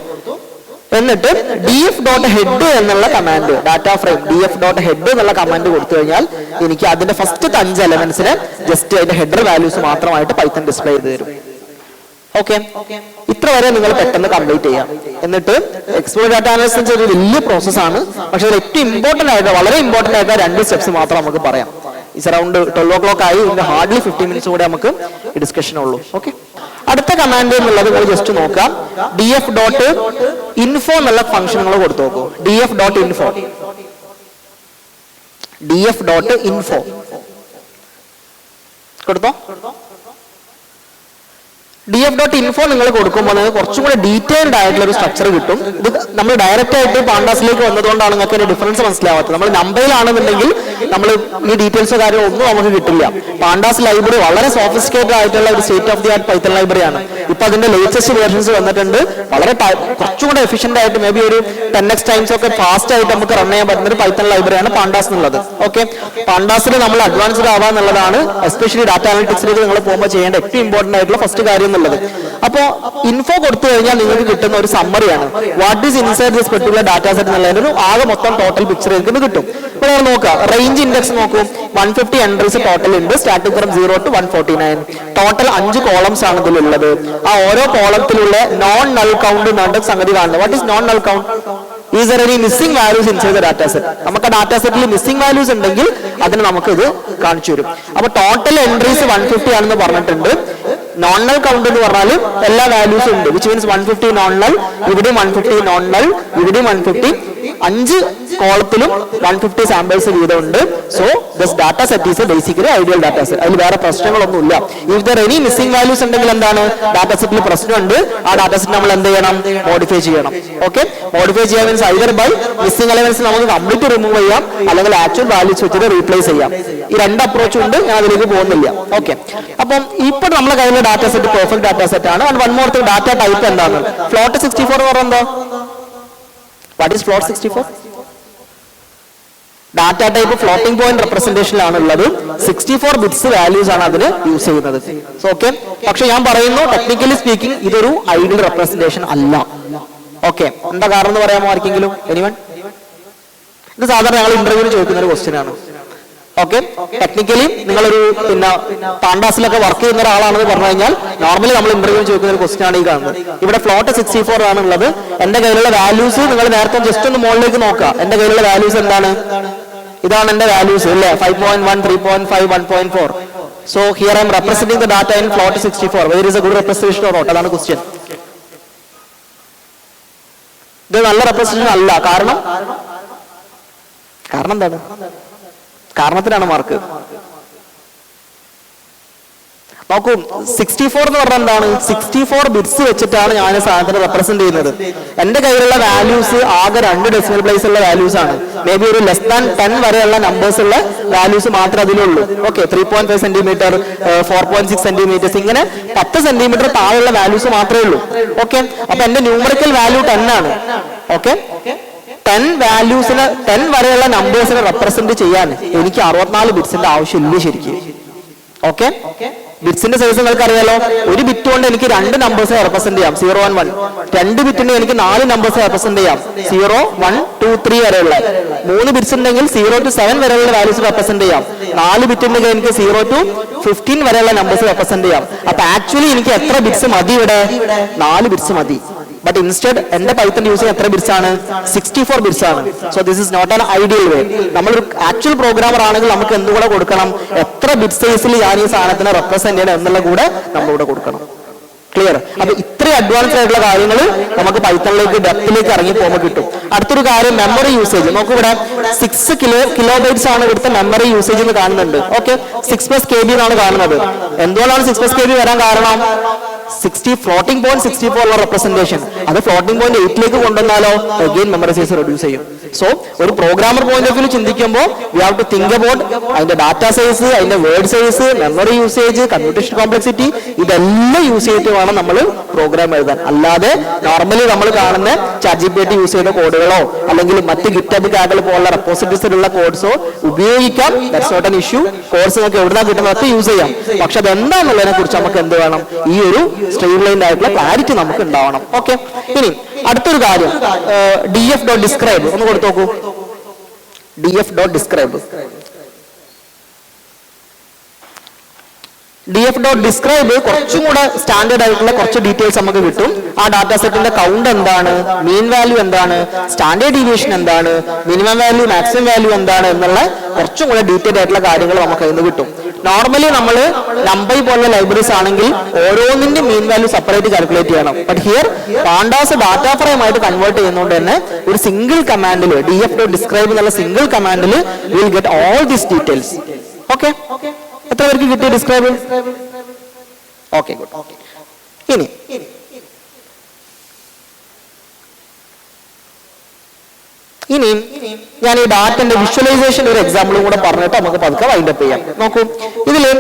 A: എന്നിട്ട് df.head എന്നുള്ള കമാൻഡ്, ഡാറ്റ ഫ്രെയിം df.head എന്നുള്ള കമാൻഡ് കൊടുത്തു കഴിഞ്ഞാൽ എനിക്ക് അതിന്റെ ഫസ്റ്റ് 5 എലമെന്റ്സിന് ജസ്റ്റ് അതിന്റെ ഹെഡർ വാല്യൂസ് മാത്രമായിട്ട് പൈത്തൺ ഡിസ്പ്ലേ ചെയ്ത് തരും. ഓക്കെ, ഇത്ര വരെ നിങ്ങൾ പെട്ടെന്ന് കംപ്ലീറ്റ് ചെയ്യാം. എന്നിട്ട് എക്സ്പോർട്ട് ഡാറ്റ അനാലിസിസ് ഒരു വലിയ പ്രോസസ്സാണ്. പക്ഷെ അതിൽ ഏറ്റവും ഇമ്പോർട്ടന്റ് ആയിട്ട്, വളരെ ഇമ്പോർട്ടന്റ് ആയിട്ട് 2 സ്റ്റെപ്സ് മാത്രം നമുക്ക് പറയാം. ഇറ്റ്സ് അറൌണ്ട് 12 o'clock ആയി. ഇതിന്റെ ഹാർഡ്ലി 15 minutes കൂടെ നമുക്ക് ഡിസ്കഷൻ ഉള്ളൂ. ഓക്കെ, അടുത്ത കമാൻഡ് എന്നുള്ളത് നിങ്ങൾ ജസ്റ്റ് നോക്കാം. df.info എന്നുള്ള ഫംഗ്ഷൻ നിങ്ങൾ കൊടുത്തു നോക്കൂ. df.info കൊടുത്തോ? df.info നിങ്ങൾ കൊടുക്കുമ്പോൾ നിങ്ങൾക്ക് കുറച്ചും കൂടെ ഡീറ്റെയിൽഡ് ആയിട്ടുള്ള ഒരു സ്ട്രക്ചർ കിട്ടും. ഇത് നമ്മൾ ഡയറക്റ്റ് ആയിട്ട് പാണ്ടാസിലേക്ക് വന്നതുകൊണ്ടാണ് നിങ്ങൾക്ക് അതിന്റെ ഡിഫറൻസ് മനസ്സിലാവാത്തത്. നമ്മൾ നമ്പയിലാണെന്നുണ്ടെങ്കിൽ നമ്മൾ ഈ ഡീറ്റെയിൽസോ കാര്യമോ ഒന്നും നമുക്ക് കിട്ടില്ല. പാണ്ടാസ് ലൈബ്രറി വളരെ സോഫിസ്റ്റിക്കേറ്റഡ് ആയിട്ടുള്ള ഒരു state of the art Python ലൈബ്രറിയാണ്. ഇപ്പൊ അതിന്റെ ലേറ്റസ്റ്റ് വേർഷൻസ് വന്നിട്ടുണ്ട്. വളരെ കുറച്ചുകൂടെ എഫിഷ്യന്റ് ആയിട്ട് മേ ബി ഒരു 10x ടൈംസ് ഒക്കെ ഫാസ്റ്റ് ആയിട്ട് നമുക്ക് റൺ ചെയ്യാൻ പറ്റുന്ന ഒരു പൈത്തൺ ലൈബ്രറിയാണ് പാണ്ടാസ് എന്നുള്ളത്. ഓക്കെ, പാണ്ടാസിൽ നമ്മൾ അഡ്വാൻസ്ഡ് ആവുക എന്നുള്ളതാണ് എസ്പെഷ്യലി ഡാറ്റ അനലിറ്റിക്സിലേക്ക് നിങ്ങൾ പോകുമ്പോൾ ചെയ്യേണ്ട ഏറ്റവും ഇമ്പോർട്ടന്റ് ആയിട്ടുള്ള ഫസ്റ്റ് കാര്യം എന്നുള്ളത്. അപ്പോൾ ഇൻഫോ കൊടുത്തു കഴിഞ്ഞാൽ നിങ്ങൾക്ക് കിട്ടുന്ന ഒരു സമ്മറിയാണ് what is inside this particular data set എന്നുള്ളതിന്റെ ഒരു ആകെ മൊത്തം ടോട്ടൽ പിക്ചർ നിങ്ങൾക്ക് കിട്ടും. ഇപ്പോൾ നിങ്ങൾ നോക്കുക, റേഞ്ച് ഇൻഡെക്സ് നോക്കൂ, 150 എൻട്രീസ് ടോട്ടൽ ഉണ്ട്, starting from 0 to 149. Total 5 columns ആണ് ഇതിലുള്ളത്. ആ ഓരോ കോളത്തിലുള്ള നോൺ നൾ കൗണ്ട് എന്നാണ് സംഗതി കാണുന്നത്. What is known null count? Is there any missing values inside the data set? നമുക്ക് ആ ഡാറ്റ സെറ്റിൽ മിസ്സിംഗ് വാല്യൂസ് ഉണ്ടെങ്കിൽ അതിന് നമുക്ക് ഇത് കാണിച്ചു തരും. അപ്പൊ ടോട്ടൽ എൻട്രീസ് 150 ആണെന്ന് പറഞ്ഞിട്ടുണ്ട്. നോൺ നൾ കൗണ്ട് എന്ന് പറഞ്ഞാൽ എല്ലാ വാല്യൂസും ഉണ്ട്, വിച്ച് മീൻസ് 150 നോൺ നൾ, ഇവിടെയും 150 നോൺ നൾ, ഇവിടെയും 150. 5 കോളത്തിലും 150 സാമ്പിൾസ് വീതമുണ്ട്. So this data set is basically ideal data set. അതിൽ വേറെ പ്രശ്നങ്ങളൊന്നുമില്ല. If there any missing values ഉണ്ടെങ്കിൽ എന്താണ്, ഡാറ്റ സെറ്റിൽ പ്രശ്നമുണ്ട്, ആ ഡാറ്റ സെറ്റ് നമ്മൾ എന്ത് ചെയ്യണം, മോഡിഫൈ ചെയ്യണം. ഓക്കെ, മോഡിഫൈ ചെയ്യാൻ means either by missing elements നമുക്ക് കംപ്ലീറ്റ് റിമൂവ് ചെയ്യാം, അല്ലെങ്കിൽ ആക്ച്വൽ വാല്യൂസ് വെച്ചിട്ട് റീപ്ലേസ് ചെയ്യാം. ഈ 2 അപ്രോച്ച് ഉണ്ട്, ഞാൻ അതിലേക്ക് പോകുന്നില്ല. ഓക്കെ, അപ്പം ഇപ്പൊ നമ്മുടെ കയ്യിലുള്ള data set perfect data set ആണ്. And one more thing, data type എന്താണ്? ഫ്ലോട്ട് 64 എന്ന് പറഞ്ഞാൽ എന്താ? What is float 64? Data type floating point റെപ്രസെന്റേഷനിലാണ് ഉള്ളത്. 64 ബിറ്റ്സ് വാല്യൂസ് ആണ് അതിന് യൂസ് ചെയ്യുന്നത്. സോ ഓക്കെ, പക്ഷെ ഞാൻ പറയുന്നു ടെക്നിക്കലി സ്പീക്കിംഗ് ഇതൊരു ഐഡിയൽ റെപ്രസെന്റേഷൻ അല്ല. ഓക്കെ, എന്താ കാരണം എന്ന് പറയാമോ ആർക്കെങ്കിലും? എനിവൺ? ഇത് സാധാരണ ഞങ്ങൾ ഇന്റർവ്യൂവിൽ ചോദിക്കുന്ന ഒരു ക്വസ്റ്റ്യൻ ആണ്. ഓക്കെ, ടെക്നിക്കലി നിങ്ങളൊരു പാണ്ടാസിലൊക്കെ വർക്ക് ചെയ്യുന്ന ഒരാളാണെന്ന് പറഞ്ഞു കഴിഞ്ഞാൽ നോർമലി നമ്മൾ ഇന്റർവ്യൂ ചോദിക്കുന്ന ഒരു ക്വസ്റ്റ്യൻ ആണ് ഈ കാണുന്നത്. ഇവിടെ ഫ്ലോട്ട് 64 ആണ് ഉള്ളത്. എന്റെ കയ്യിലുള്ള വാല്യൂസ് നിങ്ങൾ നേരത്തെ ജസ്റ്റ് ഒന്ന് മുകളിലേക്ക് നോക്കുക. എന്റെ കയ്യിലുള്ള വാല്യൂസ് എന്താണ്? ഇതാണ് എന്റെ വാല്യൂസ് അല്ലേ, 5.1, 3.5, 1.4. So here I am representing the data in float 64. Whether is a good representation or not? അതാണ് ക്വസ്റ്റ്യൻ. ഇത് നല്ല റെപ്രസെന്റേഷൻ അല്ല. കാരണം എന്താണ്? കാരണത്തിനാണ് മാർക്ക്. നോക്കൂ, 64 എന്ന് പറഞ്ഞാൽ എന്താണ്? 64 ബിറ്റ്സ് വെച്ചിട്ടാണ് ഞാൻ സാധനത്തിന് റെപ്രസെന്റ് ചെയ്യുന്നത്. എന്റെ കയ്യിലുള്ള വാല്യൂസ് ആകെ 2 ഡെസിമൽ പ്ലേസ് ഉള്ള വാല്യൂസ് ആണ്. മേ ബി ഒരു ലെസ് ദാൻ 10 വരെയുള്ള നമ്പേഴ്സ് ഉള്ള വാല്യൂസ് മാത്രമേ അതിലുള്ളൂ. ഓക്കെ, 3.5 സെന്റിമീറ്റർ, 4.6 സെന്റിമീറ്റേഴ്സ്, ഇങ്ങനെ 10 സെന്റിമീറ്റർ താഴെയുള്ള വാല്യൂസ് മാത്രമേ ഉള്ളൂ. ഓക്കെ, അപ്പൊ എന്റെ ന്യൂമറിക്കൽ വാല്യൂ 10 ആണ്. ഓക്കെ, 10 വാല്യൂസിന് 10 വരെയുള്ള നമ്പേഴ്സിനെ റെപ്രസെന്റ് ചെയ്യാൻ എനിക്ക് 64 ബിറ്റ്സിന്റെ ആവശ്യമില്ല ശരിക്കും. ഓക്കെ, ബിറ്റ്സിന്റെ സൈസ് നിങ്ങൾക്ക് അറിയാലോ. ഒരു ബിറ്റ് കൊണ്ട് എനിക്ക് 2 നമ്പേഴ്സ് റെപ്രസെന്റ് ചെയ്യാം, 0 and 1. 2 ബിറ്റിന് എനിക്ക് 4 നമ്പേഴ്സ് റെപ്രസെന്റ് ചെയ്യാം, 0, 1, 2, 3 വരെയുള്ള. 3 ബിറ്റ്സ് ഉണ്ടെങ്കിൽ 0 to 7 വരെയുള്ള വാല്യൂസ് റെപ്രസെന്റ് ചെയ്യാം. 4 ബിറ്റ് ഉണ്ടെങ്കിൽ എനിക്ക് 0 to 15 വരെയുള്ള നമ്പേഴ്സ് റെപ്രസെന്റ് ചെയ്യാം. അപ്പൊ ആക്ച്വലി എനിക്ക് എത്ര ബിറ്റ്സ് മതി? ഇവിടെ 4 ബിറ്റ്സ് മതി. ബട്ട് ഇൻസ്റ്റെഡ് എന്റെ പൈത്തൺ യൂസ് ചെയ്യുന്ന എത്ര ബിറ്റ്സ് ആണ്? 64 ബിറ്റ്സ് ആണ്. So this is not an ideal way. നമ്മളൊരു ആക്ച്വൽ പ്രോഗ്രാമർ ആണെങ്കിൽ നമുക്ക് എന്തുകൂടെ കൊടുക്കണം? എത്ര ബിറ്റ് സൈസിൽ ഞാൻ ഈ സാധനത്തിനെ റെപ്രസെന്റ് ചെയ്യണം എന്നുള്ള കൂടെ നമ്മളിവിടെ കൊടുക്കണം. ക്ലിയർ? അപ്പൊ ഇത്രയും അഡ്വാൻസ്ഡ് ആയിട്ടുള്ള കാര്യങ്ങൾ നമുക്ക് പൈത്തണിലേക്ക് ഡെപ്തിലേക്ക് ഇറങ്ങി പോകുമ്പോൾ കിട്ടും. അടുത്തൊരു കാര്യം, മെമ്മറി യൂസേജ്. നമുക്ക് ഇവിടെ 6 കിലോബൈറ്റ്സ് ആണ് ഇവിടുത്തെ മെമ്മറി യൂസേജ് എന്ന് കാണുന്നുണ്ട്. ഓക്കെ, 6+ KB എന്നാണ് കാണുന്നത്. എന്തുകൊണ്ടാണ് 6+ KB വരാൻ കാരണം? ഫ്ലോട്ടിംഗ് പോയിന്റ് 64 ഉള്ള റെപ്രസെന്റേഷൻ അത് ഫ്ലോട്ടിംഗ് പോയിന്റ് 8ലേക്ക് കൊണ്ടുവന്നാലോ അഗെയിൻ മെമ്മറി സൈസ് റെഡ്യൂസ് ചെയ്യും. സോ ഒരു പ്രോഗ്രാമർ പോയിന്റ് ഓഫ് വ്യൂ ചിന്തിക്കുമ്പോൾ we have to think about അതിന്റെ ഡാറ്റ സൈസ്, അതിന്റെ word size, memory usage, computation complexity, ഇതെല്ലാം യൂസ് ചെയ്തിട്ട് വേണം നമ്മൾ പ്രോഗ്രാം എഴുതാൻ. അല്ലാതെ നോർമലി നമ്മൾ കാണുന്ന ChatGPT യൂസ് ചെയ്ത കോഡുകളോ അല്ലെങ്കിൽ മറ്റ് ഗിറ്റബ് ടാഗുകൾ പോലുള്ള റെപ്പോസിറ്ററീസിലുള്ള കോഡ്സോ ഉപയോഗിക്കാം. That's not an issue. Course നമുക്ക് എവിടുന്നാ കിട്ടുന്നത് യൂസ് ചെയ്യാം. പക്ഷെ അതെന്താണെന്നുള്ളതിനെ കുറിച്ച് നമുക്ക് എന്ത് വേണം? ഈ ഒരു സ്ട്രീം ലൈൻഡ് ആയിട്ടുള്ള ക്ലാരിറ്റി നമുക്ക് ഉണ്ടാവണം. ഓക്കെ, ഇനി അടുത്തൊരു കാര്യം, df.describe ഒന്ന് കൊടുത്തു നോക്കൂ. df.describe കുറച്ചും കൂടെ സ്റ്റാൻഡേർഡ് ആയിട്ടുള്ള കുറച്ച് ഡീറ്റെയിൽസ് നമുക്ക് കിട്ടും. ആ ഡാറ്റ സെറ്റിന്റെ കൗണ്ട് എന്താണ്, മീൻ വാല്യൂ എന്താണ്, സ്റ്റാൻഡേർഡ് ഡീവിയേഷൻ എന്താണ്, മിനിമം വാല്യൂ, മാക്സിമം വാല്യൂ എന്താണ് എന്നുള്ള കുറച്ചും കൂടെ ഡീറ്റെയിൽഡ് ആയിട്ടുള്ള കാര്യങ്ങൾ നമുക്ക് അതിന് കിട്ടും. നോർമലി നമ്മൾ നമ്പൈ പോലുള്ള ലൈബ്രറീസ് ആണെങ്കിൽ ഓരോന്നിന്റെ മീൻ വാല്യൂ സെപ്പറേറ്റ് കാൽക്കുലേറ്റ് ചെയ്യണം. But here Pandas data frame ആയിട്ട് കൺവേർട്ട് ചെയ്യുന്നതുകൊണ്ട് തന്നെ ഒരു സിംഗിൾ കമാൻഡിൽ df.describe എന്നുള്ള സിംഗിൾ കമാൻഡിൽ will get all these details. Okay, എത്ര പേർക്ക് കിട്ടിയ ഡിസ്ക്രൈബ്? Okay, good. ഇനി ഇനിയും ഞാൻ ഈ ഡാറ്റന്റെ വിഷ്വലൈസേഷൻ ഒരു എക്സാമ്പിളും കൂടെ പറഞ്ഞിട്ട് നമുക്ക് പതുക്കെ വൈൻഡപ്പ് ചെയ്യാം. നോക്കൂ, ഇതില്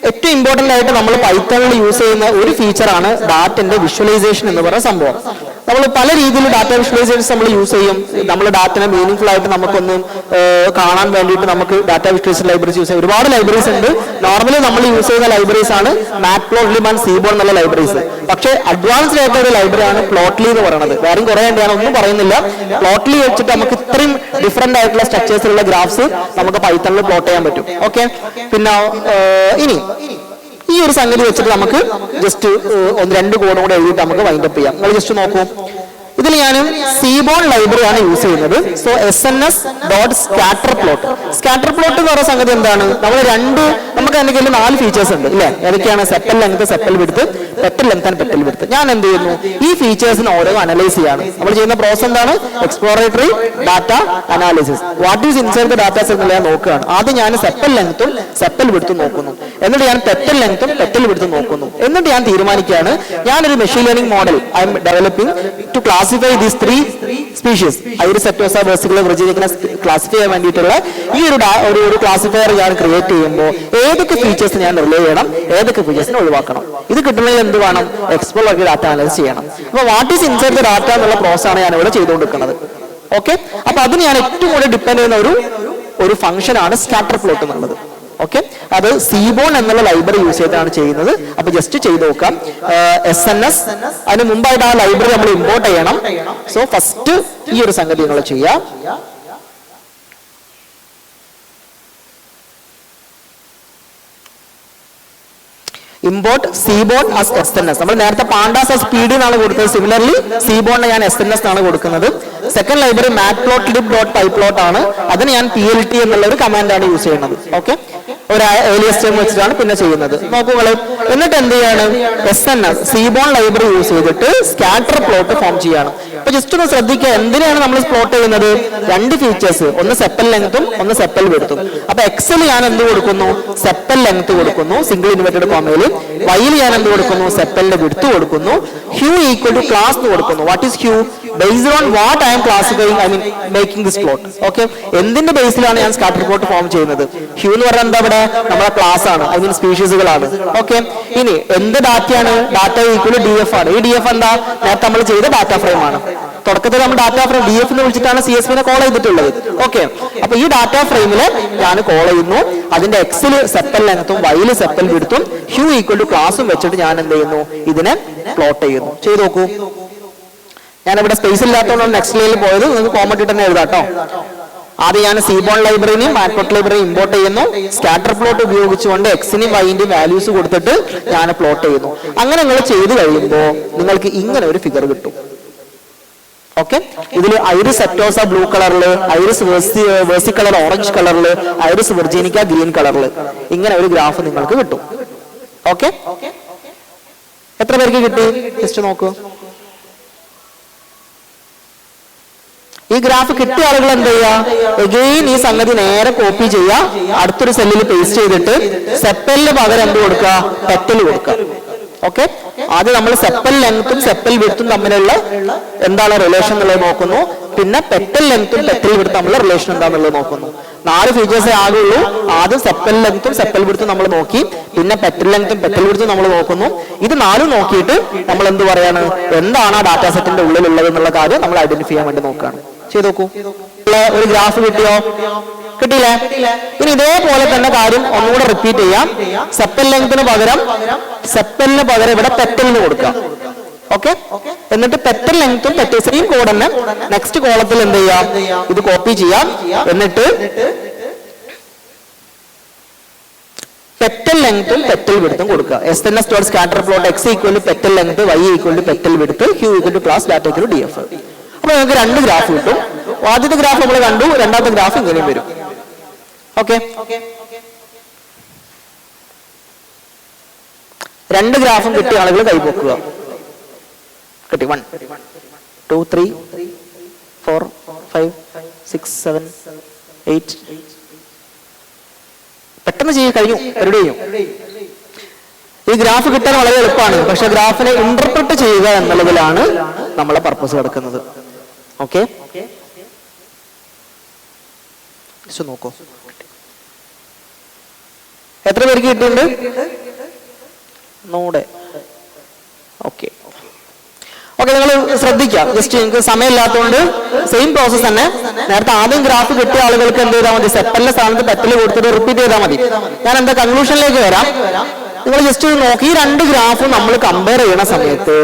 A: ഏറ്റവും ഇമ്പോർട്ടന്റ് ആയിട്ട് നമ്മൾ പൈത്തണിൽ യൂസ് ചെയ്യുന്ന ഒരു ഫീച്ചറാണ് ഡാറ്റന്റെ വിഷ്വലൈസേഷൻ എന്ന് പറയുന്ന സംഭവം. നമ്മൾ പല രീതിയിൽ ഡാറ്റ വിഷ്വലൈസേഷൻ നമ്മൾ യൂസ് ചെയ്യും. നമ്മൾ ഡാറ്റനെ മീനിങ് ഫുൾ ആയിട്ട് നമുക്കൊന്ന് കാണാൻ വേണ്ടിയിട്ട് നമുക്ക് ഡാറ്റ വിഷ്വലൈസേഷൻ ലൈബ്രറീസ് യൂസ് ചെയ്യാം. ഒരുപാട് ലൈബ്രറീസ് ഉണ്ട്. നോർമലി നമ്മൾ യൂസ് ചെയ്യുന്ന ലൈബ്രറീസ് ആണ് മാറ്റ്പ്ലോട്ട്ലി ആൻഡ് സീബോൺ എന്നുള്ള ലൈബ്രറീസ്. പക്ഷേ അഡ്വാൻസ്ഡ് ആയിട്ടുള്ള ഒരു ലൈബ്രറിയാണ് പ്ലോട്ട്ലി എന്ന് പറയുന്നത്. വേറെയും കുറെ ഉണ്ട്, ഞാൻ ഒന്നും പറയുന്നില്ല. പ്ലോട്ട്ലി വെച്ചിട്ട് നമുക്ക് ഇത്രയും ഡിഫറെന്റ് ആയിട്ടുള്ള സ്ട്രക്ചേഴ്സിലുള്ള ഗ്രാഫ്സ് നമുക്ക് പൈത്തണിൽ പ്ലോട്ട് ചെയ്യാൻ പറ്റും. ഓക്കെ, പിന്നെ ഇനി ഈ ഒരു സംഗതി വെച്ചിട്ട് നമുക്ക് ജസ്റ്റ് ഒന്ന് രണ്ട് കോഡും കൂടെ എഴുതിയിട്ട് നമുക്ക് വൈൻഡപ്പ് ചെയ്യാം. നിങ്ങൾ ജസ്റ്റ് നോക്കൂ, ഇതിൽ ഞാൻ സീബോൺ ലൈബ്രറി ആണ് യൂസ് ചെയ്യുന്നത്. So SNS.scatterplot. സ്കാറ്റർ പ്ലോട്ട് എന്ന് പറയുന്ന സംഗതി എന്താണ്? നമുക്ക് അതിന്റെ കയ്യിൽ 4 ഫീച്ചേഴ്സ് ഉണ്ട് ഇല്ലേ? ഏതൊക്കെയാണ്? Sepal length, sepal width, petal length and petal width. ഞാൻ എന്ത് ചെയ്യുന്നു, ഈ ഫീച്ചേഴ്സിന് ഓരോ അനലൈസ് ചെയ്യാണ്. നമ്മൾ ചെയ്യുന്ന പ്രോസസ് എന്താണ്? Exploratory data analysis. What is inside the data set എന്നുള്ളത് നോക്കുകയാണ്. ആദ്യം ഞാൻ സെപ്പൽ ലെങ്ത്തും സെപ്പൽ വിഡ്ത്തും നോക്കുന്നു. എന്നിട്ട് ഞാൻ പെറ്റൽ ലെങ്ത്തും പെറ്റൽ വിഡ്ത്തും നോക്കുന്നു. എന്നിട്ട് ഞാൻ തീരുമാനിക്കുകയാണ്, ഞാനൊരു machine learning model I am developing to classify these 3 species. Iris, setosa, versicolor, virginica classify ചെയ്യാൻ വേണ്ടിയിട്ടുള്ള ഈ ഒരു ക്ലാസിഫയർ ഞാൻ ക്രിയേറ്റ് ചെയ്യുമ്പോൾ ഏതൊക്കെ ഫീച്ചേഴ്സ് ഞാൻ റിലേ ചെയ്യണം, ഏതൊക്കെ ഫീച്ചേഴ്സിനെ ഒഴിവാക്കണം, ഇത് കിട്ടണമെങ്കിൽ എന്ത് വേണം? എക്സ്പ്ലോറേറ്ററി ഡാറ്റ അനാലിസിസ് ചെയ്യണം. അപ്പോൾ what is inside the data എന്നുള്ള പ്രോസസ് ആണ് ഞാൻ ഇവിടെ ചെയ്തുകൊണ്ടിരിക്കുന്നത്. ഓക്കെ, അപ്പൊ അതിന് ഞാൻ ഏറ്റവും കൂടുതൽ ഡിപ്പെൻഡ് ചെയ്യുന്ന ഒരു ഫംഗ്ഷൻ ആണ് സ്കാറ്റർ പ്ലോട്ട് എന്നുള്ളത്. ഓക്കെ, അത് സീബോൺ എന്നുള്ള ലൈബ്രറി യൂസ് ചെയ്താണ് ചെയ്യുന്നത്. അപ്പൊ ജസ്റ്റ് ചെയ്ത് നോക്കാം. SNS, അതിന് മുമ്പായിട്ട് ആ ലൈബ്രറി നമ്മൾ ഇമ്പോർട്ട് ചെയ്യണം. സോ ഫസ്റ്റ് ഈ ഒരു സംഗതി നിങ്ങൾ ചെയ്യാം. Import Seaborn as SNS. നമ്മൾ നേരത്തെ പാണ്ടാസ് ആസ് PD എന്നാണ് കൊടുത്തത്. സിമിലർലി സീബോണിനെ ഞാൻ SNS എന്നാണ് കൊടുക്കുന്നത്. സെക്കൻഡ് ലൈബ്രറി matplotlib.pyplot ആണ്. അതിന് ഞാൻ PLT എന്നുള്ള ഒരു കമാൻഡാണ് യൂസ് ചെയ്യുന്നത്. ഓക്കെ, ഒരു ഏലിയസ് ടൈം വെച്ചിട്ടാണ് പിന്നെ ചെയ്യുന്നത്. നോക്കുകള്, എന്നിട്ട് എന്ത് ചെയ്യാണ്? SNS സീബോൺ ലൈബ്രറി യൂസ് ചെയ്തിട്ട് സ്കാറ്റർ പ്ലോട്ട് ഫോം ചെയ്യാണ്. അപ്പൊ ജസ്റ്റ് ഒന്ന് ശ്രദ്ധിക്കുക, എന്തിനാണ് നമ്മൾ പ്ലോട്ട് ചെയ്യുന്നത്? 2 ഫീച്ചേഴ്സ്, ഒന്ന് സെപ്പൽ ലെങ്ത്തും ഒന്ന് സെപ്പൽ വിഡ്ത്തും. അപ്പൊ എക്സിൽ ഞാൻ എന്ത് കൊടുക്കുന്നു? സെപ്പൽ ലെങ്ത് കൊടുക്കുന്നു സിംഗിൾ ഇൻവെർട്ടഡ് കോമയിൽ. വൈയിൽ ഞാൻ എന്ത് കൊടുക്കുന്നു? സെപ്പലിന്റെ വിഡ്ത്ത് കൊടുക്കുന്നു. ഹ്യൂ ഈക്വൽ ടു ക്ലാസ് എന്ന് കൊടുക്കുന്നു. What is hue? Based on what I'm classifying, I mean making this plot. Okay, എന്തിന്റെ ബേസിലാണ് ഞാൻ സ്കാറ്റർ പ്ലോട്ട് ഫോം ചെയ്യുന്നത്? ഹ്യൂ എന്ന് പറഞ്ഞാൽ എന്താ? ഇവിടെ നമ്മുടെ ക്ലാസ് ആണ്, ഐ മീൻ സ്പീഷീസുകളാണ്. ഓക്കെ, ഇനി എന്ത് ഡാറ്റയാണ്? ഡാറ്റ ഈക്വൽ DF ആണ്. ഈ DF എന്താ? നേരത്തെ നമ്മൾ ചെയ്ത ഡാറ്റ ഫ്രെയിം ആണ്. തുടക്കത്തിൽ നമ്മൾ ഡാറ്റ ഫ്രെയിം DF എന്ന് വിളിച്ചിട്ടാണ് CSV കോൾ ചെയ്തിട്ടുള്ളത്. ഓക്കെ, അപ്പൊ ഈ ഡാറ്റ ഫ്രെയിമില് ഞാൻ കോൾ ചെയ്യുന്നു. അതിന്റെ എക്സിൽ സെപ്പൽ ലെങ്ത്തും വൈയില് സെപ്പൽ വിഡ്ത്തും ഹ്യൂ ഈക്വൽ ടു ക്ലാസും വെച്ചിട്ട് ഞാൻ എന്ത് ചെയ്യുന്നു? ഇതിനെ പ്ലോട്ട് ചെയ്യുന്നു. ചെയ്ത് നോക്കൂ. ഞാനിവിടെ സ്പേസ് ഇല്ലാത്തതുകൊണ്ട് നെക്സ്റ്റ് ലൈനിൽ പോയത്. നിങ്ങൾക്ക് കോമന്റ് തന്നെ എഴുതാട്ടോ. ആദ്യം ഞാൻ സീബോൺ ലൈബ്രറിനെയും മാറ്റ്പ്ലോട്ട് ലൈബ്രറിയും ഇമ്പോർട്ട് ചെയ്യുന്നു. സ്കാറ്റർ പ്ലോട്ട് ഉപയോഗിച്ചുകൊണ്ട് എക്സിനെയും വൈന്റെയും വാല്യൂസ് കൊടുത്തിട്ട് ഞാൻ പ്ലോട്ട് ചെയ്യുന്നു. അങ്ങനെ നിങ്ങൾ ചെയ്ത് കഴിയുമ്പോൾ നിങ്ങൾക്ക് ഇങ്ങനെ ഒരു ഫിഗർ കിട്ടും. ഓക്കെ, ഇതിൽ ഐറിസ് സെപ്റ്റോസ ബ്ലൂ കളറില്, ഐറിസ് വേഴ്സിക്കളർ ഓറഞ്ച് കളറില്, ഐറിസ് വിർജീനിക്ക ഗ്രീൻ കളറില്, ഇങ്ങനെ ഒരു ഗ്രാഫ് നിങ്ങൾക്ക് കിട്ടും. ഓക്കെ, എത്ര പേർക്ക് കിട്ടി? ജസ്റ്റ് നോക്കൂ. ഈ ഗ്രാഫ് കിട്ടിയ ആളുകൾ എന്ത് ചെയ്യുക? എഗെയിൻ ഈ സംഗതി നേരെ കോപ്പി ചെയ്യുക, അടുത്തൊരു സെല്ലിൽ പേസ്റ്റ് ചെയ്തിട്ട് സെപ്പലിന് പകരം എന്ത് കൊടുക്കുക? പെറ്റൽ കൊടുക്കുക. ഓക്കെ, ആദ്യം നമ്മൾ സെപ്പൽ ലെങ്ത്തും സെപ്പൽ വിഡ്ത്തും തമ്മിലുള്ള എന്താണ് റിലേഷൻ എന്നുള്ളത് നോക്കുന്നു. പിന്നെ പെറ്റൽ ലെങ്ത്തും പെറ്റൽ വിഡ്ത്തും തമ്മിലുള്ള റിലേഷൻ എന്താണെന്നുള്ളത് നോക്കുന്നു. 4 ഫീച്ചേഴ്സേ ആകുള്ളൂ. ആദ്യം സെപ്പൽ ലെങ്ത്തും സെപ്പൽ വിഡ്ത്തും നമ്മൾ നോക്കി, പിന്നെ പെറ്റൽ ലെങ്ത്തും പെറ്റൽ വിഡ്ത്തും നമ്മൾ നോക്കുന്നു. ഇത് 4 നോക്കിയിട്ട് നമ്മൾ എന്ത് പറയാണ്? എന്താണ് ആ ഡാറ്റാ സെറ്റിന്റെ ഉള്ളിലുള്ളത് എന്നുള്ള കാര്യം നമ്മൾ ഐഡന്റിഫൈ ചെയ്യാൻ വേണ്ടി നോക്കുകയാണ്. ചെയ്ത് നോക്കൂ. ഒരു ഗ്രാഫ് കിട്ടിയോ? കിട്ടിയില്ലേ? ഇനി ഇതേപോലെ തന്നെ കാര്യം ഒന്നുകൂടെ റിപ്പീറ്റ് ചെയ്യാം. സെപ്പൽ ലെങ്ത്തിന് പകരം ഇവിടെ പെറ്റലിന് കൊടുക്കാം. ഓക്കെ, എന്നിട്ട് പെറ്റൽ ലെങ്ത്തും പെറ്റൽ സെയിം കോഡ് തന്നെ നെക്സ്റ്റ് കോളത്തിൽ എന്ത് ചെയ്യാം? ഇത് കോപ്പി ചെയ്യാം. എന്നിട്ട് പെറ്റൽ ലെങ്ത്തും പെറ്റൽ വിഡ്ത്തും കൊടുക്കുക. SNS.scatterplot x equal to petal length, y equal to petal width, hue equal to class data equal to DF. അപ്പൊ നിങ്ങൾക്ക് 2 ഗ്രാഫ് കിട്ടും. ആദ്യത്തെ ഗ്രാഫ് നമ്മൾ കണ്ടു, രണ്ടാമത്തെ ഗ്രാഫ് ഇങ്ങനെയും വരും. ഓക്കെ, 2 ഗ്രാഫും കിട്ടിയ ആളുകൾ കൈപോക്കുക. കിട്ടി 1 2 3 4 5 6 7 8. പെട്ടെന്ന് കഴിഞ്ഞു, പരിപാടി ചെയ്യും. ഈ ഗ്രാഫ് കിട്ടാൻ വളരെ എളുപ്പമാണ്. പക്ഷെ ഗ്രാഫിനെ ഇന്റർപ്രറ്റ് ചെയ്യുക എന്നുള്ളതിലാണ് നമ്മളെ പർപ്പസ് കിടക്കുന്നത്. ഓക്കെ, നോക്കൂ, എത്ര പേർക്ക് കിട്ടിയിട്ടുണ്ട്? നോടെ. ഓക്കെ ഓക്കെ, നിങ്ങൾ ശ്രദ്ധിക്കാം. ജസ്റ്റ് നിങ്ങൾക്ക് സമയമില്ലാത്തതുകൊണ്ട് സെയിം പ്രോസസ് തന്നെ. നേരത്തെ ആദ്യം ഗ്രാഫ് കിട്ടിയ ആളുകൾക്ക് എന്ത് ചെയ്താൽ മതി? സെപ്പലിന്റെ സ്ഥാനത്ത് പെറ്റൽ കൊടുത്തിട്ട് റിപ്പീറ്റ് ചെയ്താൽ മതി. ഞാൻ എന്താ കൺക്ലൂഷനിലേക്ക് വരാം. നിങ്ങൾ ജസ്റ്റ് നോക്കി, ഈ രണ്ട് ഗ്രാഫും നമ്മൾ കമ്പയർ ചെയ്യണ സമയത്ത്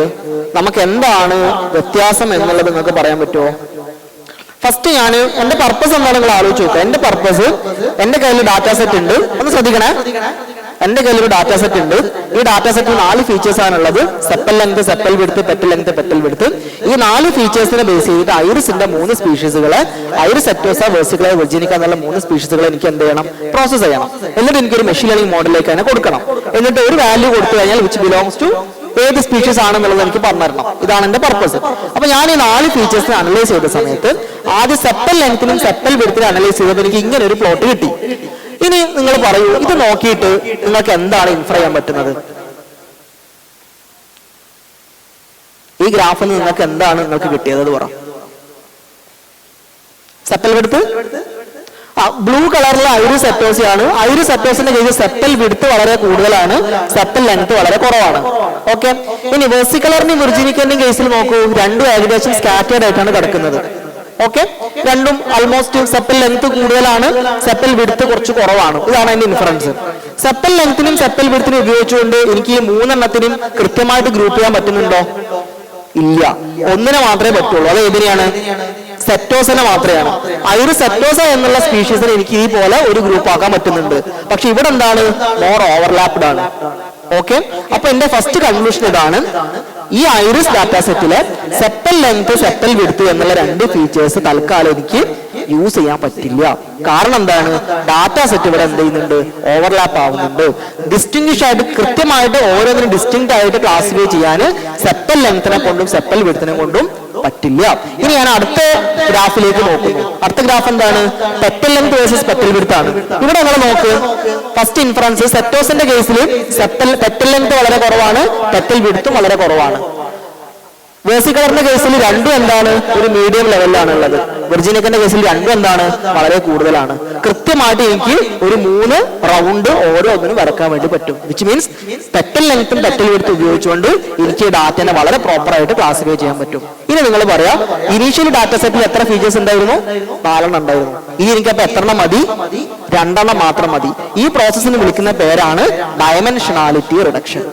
A: നമുക്ക് എന്താണ് വ്യത്യാസം എന്നുള്ളത് നിങ്ങൾക്ക് പറയാൻ പറ്റുമോ? ഫസ്റ്റ് ഞാൻ എന്റെ പർപ്പസ് എന്താണ് നിങ്ങൾ ആലോചിച്ച് നോക്കുക. എന്റെ പർപ്പസ്, എന്റെ കയ്യിൽ ഡാറ്റാ സെറ്റ് ഉണ്ട്, ഒന്ന് ശ്രദ്ധിക്കണേ. എന്റെ കയ്യിൽ ഒരു ഡാറ്റാ സെറ്റ് ഉണ്ട്. ഈ ഡാറ്റാ സെറ്റിൽ 4 ഫീച്ചേഴ്സ് ആണുള്ളത്. Sepal length, sepal width, petal length, petal width. ഈ 4 ഫീച്ചേഴ്സിനെ ബേസ് ചെയ്തിട്ട് ഐറിസിന്റെ 3 സ്പീഷീസുകളെ, ഐറിസ് സെറ്റോസ, വെർസിക്കുലർ, വെർജിനിക്ക എന്നുള്ള 3 സ്പീഷീസുകളെ എനിക്ക് എന്ത് ചെയ്യണം? പ്രോസസ് ചെയ്യണം. എന്നിട്ട് എനിക്കൊരു മെഷീൻ ലേണിംഗ് മോഡലിലേക്ക് തന്നെ കൊടുക്കണം. എന്നിട്ട് ഒരു വാല്യൂ കൊടുത്തു കഴിഞ്ഞാൽ വിച്ച് ബിലോങ്സ് ടു ഏത് സ്പീഷീസ് ആണെന്നുള്ളത് എനിക്ക് പറഞ്ഞിരണം. ഇതാണ് എന്റെ പർപ്പസ്. അപ്പൊ ഞാൻ ഈ 4 ഫീച്ചേഴ്സിനെ അനലൈസ് ചെയ്ത സമയത്ത് ആദ്യം സെപ്പൽ ലെങ്ത്തിനും സെപ്പൽ വിഡ്ത്തിനും അനലൈസ് ചെയ്തപ്പോൾ എനിക്ക് ഇങ്ങനെ ഒരു പ്ലോട്ട് കിട്ടി. ഇനി നിങ്ങൾ പറയൂ, ഇത് നോക്കിയിട്ട് നിങ്ങൾക്ക് എന്താണ് ഇൻഫർ ചെയ്യാൻ പറ്റുന്നത്? ഈ ഗ്രാഫിൽ നിന്ന് നിങ്ങൾക്ക് എന്താണ് നിങ്ങൾക്ക് കിട്ടിയത്? അത് പറ. സെപ്പൽ വിഡ്ത്ത് ബ്ലൂ കളറിലെ ഐറിസ് സെറ്റോസയാണ്. ഐറിസ് സെറ്റോസിന്റെ കേസിൽ സെപ്പൽ വിഡ്ത്ത് വളരെ കൂടുതലാണ്, സെപ്പൽ ലെങ്ത് വളരെ കുറവാണ്. ഓക്കെ, ഇനി വെർസിക്കുലറിന്റെയും വിർജിനിക്കന്റെയും കേസിൽ നോക്കൂ, രണ്ടും ഏകദേശം സ്കാറ്റേർഡ് ആയിട്ടാണ് കിടക്കുന്നത്. ഓക്കെ, രണ്ടും ആൾമോസ്റ്റ് സെപ്പൽ ലെങ്ത് കൂടുതലാണ്, സെപ്പൽ വിഡ്ത്ത് കുറച്ച് കുറവാണ്. ഇതാണ് അതിന്റെ ഇൻഫറൻസ്. സെപ്പൽ ലെങ്ത്തിനും സെപ്പൽ വിഡ്ത്തിനും ഉപയോഗിച്ചുകൊണ്ട് എനിക്ക് ഈ 3 കൃത്യമായിട്ട് ഗ്രൂപ്പ് ചെയ്യാൻ പറ്റുന്നുണ്ടോ? ഇല്ല, ഒന്നിനെ മാത്രമേ പറ്റുള്ളൂ. അത് ഏതിനെയാണ്? സെറ്റോസിനെ മാത്രമാണ്. ഐറിസ് സെറ്റോസ എന്നുള്ള സ്പീഷീസിനെ എനിക്ക് ഈ പോലെ ഒരു ഗ്രൂപ്പ് ആക്കാൻ പറ്റുന്നുണ്ട്. പക്ഷെ ഇവിടെ എന്താണ്? മോർ ഓവർലാപ്ഡ് ആണ്. ഓക്കെ, അപ്പൊ എന്റെ ഫസ്റ്റ് കൺക്ലൂഷൻ ഇതാണ്. ഈ ഐറിസ് ഡാറ്റാ സെറ്റിലെ സെപ്പൽ ലെങ്ത്, സെപ്പൽ വിഡ്ത്ത് എന്നുള്ള 2 ഫീച്ചേഴ്സ് തൽക്കാലം എനിക്ക് യൂസ് ചെയ്യാൻ പറ്റില്ല. കാരണം എന്താണ്? ഡാറ്റാ സെറ്റ് ഇവിടെ എന്ത് ചെയ്യുന്നുണ്ട്? ഓവർലാപ്പ് ആവുന്നുണ്ട്. ഡിസ്റ്റിങ്വിഷ് ആയിട്ട് കൃത്യമായിട്ട് ഓരോന്നിനും ഡിസ്റ്റിങ്ക്റ്റ് ആയിട്ട് ക്ലാസിഫൈ ചെയ്യാൻ സെപ്പൽ ലെങ്ത്തിനെ കൊണ്ടും സെപ്പൽ വിഡ്ത്തിനെ കൊണ്ടും പറ്റില്ല. ഇനി ഞാൻ അടുത്ത ഗ്രാഫിലേക്ക് നോക്കുന്നു. അടുത്ത ഗ്രാഫ് എന്താണ്? Petal length versus petal width ആണ്. ഇവിടെ നിങ്ങൾ നോക്ക്, ഫസ്റ്റ് ഇൻഫറൻസ് സെറ്റോസിന്റെ കേസിൽ പെറ്റൽ ലെങ്ത് വളരെ കുറവാണ്, പെറ്റൽ വിഡ്ത്തും വളരെ കുറവാണ്. വേഴ്സിക്കുലറിന്റെ കേസിൽ രണ്ടും എന്താണ്? ഒരു മീഡിയം ലെവലിലാണ് ഉള്ളത്. വെർജിനിക്കന്റെ കേസിൽ രണ്ടും എന്താണ്? വളരെ കൂടുതലാണ്. കൃത്യമായിട്ട് എനിക്ക് ഒരു 3 റൗണ്ട് ഓരോന്നിനും വരക്കാൻ വേണ്ടി പറ്റും. വിച്ച് മീൻസ് പെറ്റൽ ലെങ്ത്തും പെറ്റൽ വിഡ്ത്തും ഉപയോഗിച്ചുകൊണ്ട് എനിക്ക് ഡാറ്റനെ വളരെ പ്രോപ്പർ ആയിട്ട് ക്ലാസിഫൈ ചെയ്യാൻ പറ്റും. ഇനി നിങ്ങൾ പറയാം, ഇനീഷ്യലി ഡാറ്റ സെറ്റിൽ എത്ര ഫീച്ചേഴ്സ് ഉണ്ടായിരുന്നു? 4 ഉണ്ടായിരുന്നു. ഇനി എനിക്കപ്പോ എത്രണ്ണം മതി? 2 മാത്രം മതി. ഈ പ്രോസസ്സിന് വിളിക്കുന്ന പേരാണ് ഡയമെൻഷനാലിറ്റി റിഡക്ഷൻ.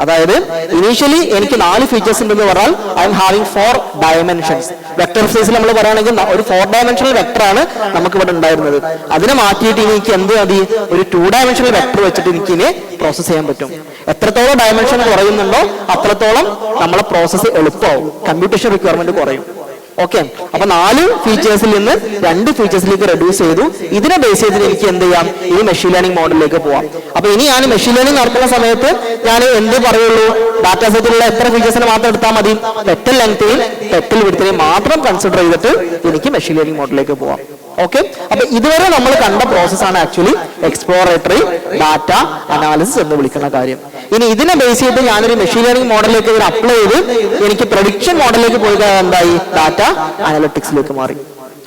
A: അതായത് ഇനീഷ്യലി എനിക്ക് 4 ഫീച്ചേഴ്സ് ഉണ്ടെന്ന് പറഞ്ഞാൽ I M having 4 dimensions. Vector സ്പേസിൽ നമ്മൾ പറയുകയാണെങ്കിൽ ഒരു 4 ഡയമെൻഷണൽ വെക്ടർ ആണ് നമുക്ക് ഇവിടെ ഉണ്ടായിരുന്നത്. അതിനെ മാറ്റിയിട്ട് ഇനി എനിക്ക് എന്ത് മതി? ഒരു 2 ഡയമെൻഷണൽ വെക്ടർ വെച്ചിട്ട് എനിക്ക് ഇനി പ്രോസസ് ചെയ്യാൻ പറ്റും. എത്രത്തോളം ഡയമെൻഷൻ കുറയുന്നുണ്ടോ അത്രത്തോളം നമ്മളെ പ്രോസസ്സ് എളുപ്പമാവും, കമ്പ്യൂട്ടേഷൻ റിക്വയർമെന്റ് കുറയും. ഓക്കെ, അപ്പൊ 4 ഫീച്ചേഴ്സിൽ നിന്ന് 2 ഫീച്ചേഴ്സിലേക്ക് റെഡ്യൂസ് ചെയ്തു. ഇതിനെ ബേസ് ചെയ്തിട്ട് എനിക്ക് എന്ത് ചെയ്യാം? ഈ മെഷീൻ ലേണിംഗ് മോഡലിലേക്ക് പോവാം. അപ്പൊ ഇനി ഞാൻ മെഷീൻ ലേണിംഗ് നടത്തുന്ന സമയത്ത് ഞാൻ എന്ത് പറയുള്ളൂ? ഡാറ്റാ സെറ്റിലുള്ള എത്ര ഫീച്ചേഴ്സിനെ മാത്രം എടുത്താൽ മതി? പെറ്റൽ ലെങ്തിനെയും പെറ്റൽ വിഡ്ത്തിനെയും മാത്രം കൺസിഡർ ചെയ്തിട്ട് എനിക്ക് മെഷീൻ ലേണിംഗ് മോഡലിലേക്ക് പോവാം. ഓക്കെ, അപ്പൊ ഇതുവരെ നമ്മൾ കണ്ട പ്രോസസ്സാണ് ആക്ച്വലി എക്സ്പ്ലോറേറ്ററി ഡാറ്റ അനാലിസിസ് എന്ന് വിളിക്കുന്ന കാര്യം. ഇനി ഇതിനെ ബേസ് ചെയ്ത് ഞാനൊരു മെഷീൻ ലേണിംഗ് മോഡലിലേക്ക് അപ്ലൈ ചെയ്ത് എനിക്ക് പ്രഡിക്ഷൻ മോഡലിലേക്ക് പോയി എന്തായി? ഡാറ്റ അനലിറ്റിക്സിലേക്ക് മാറി.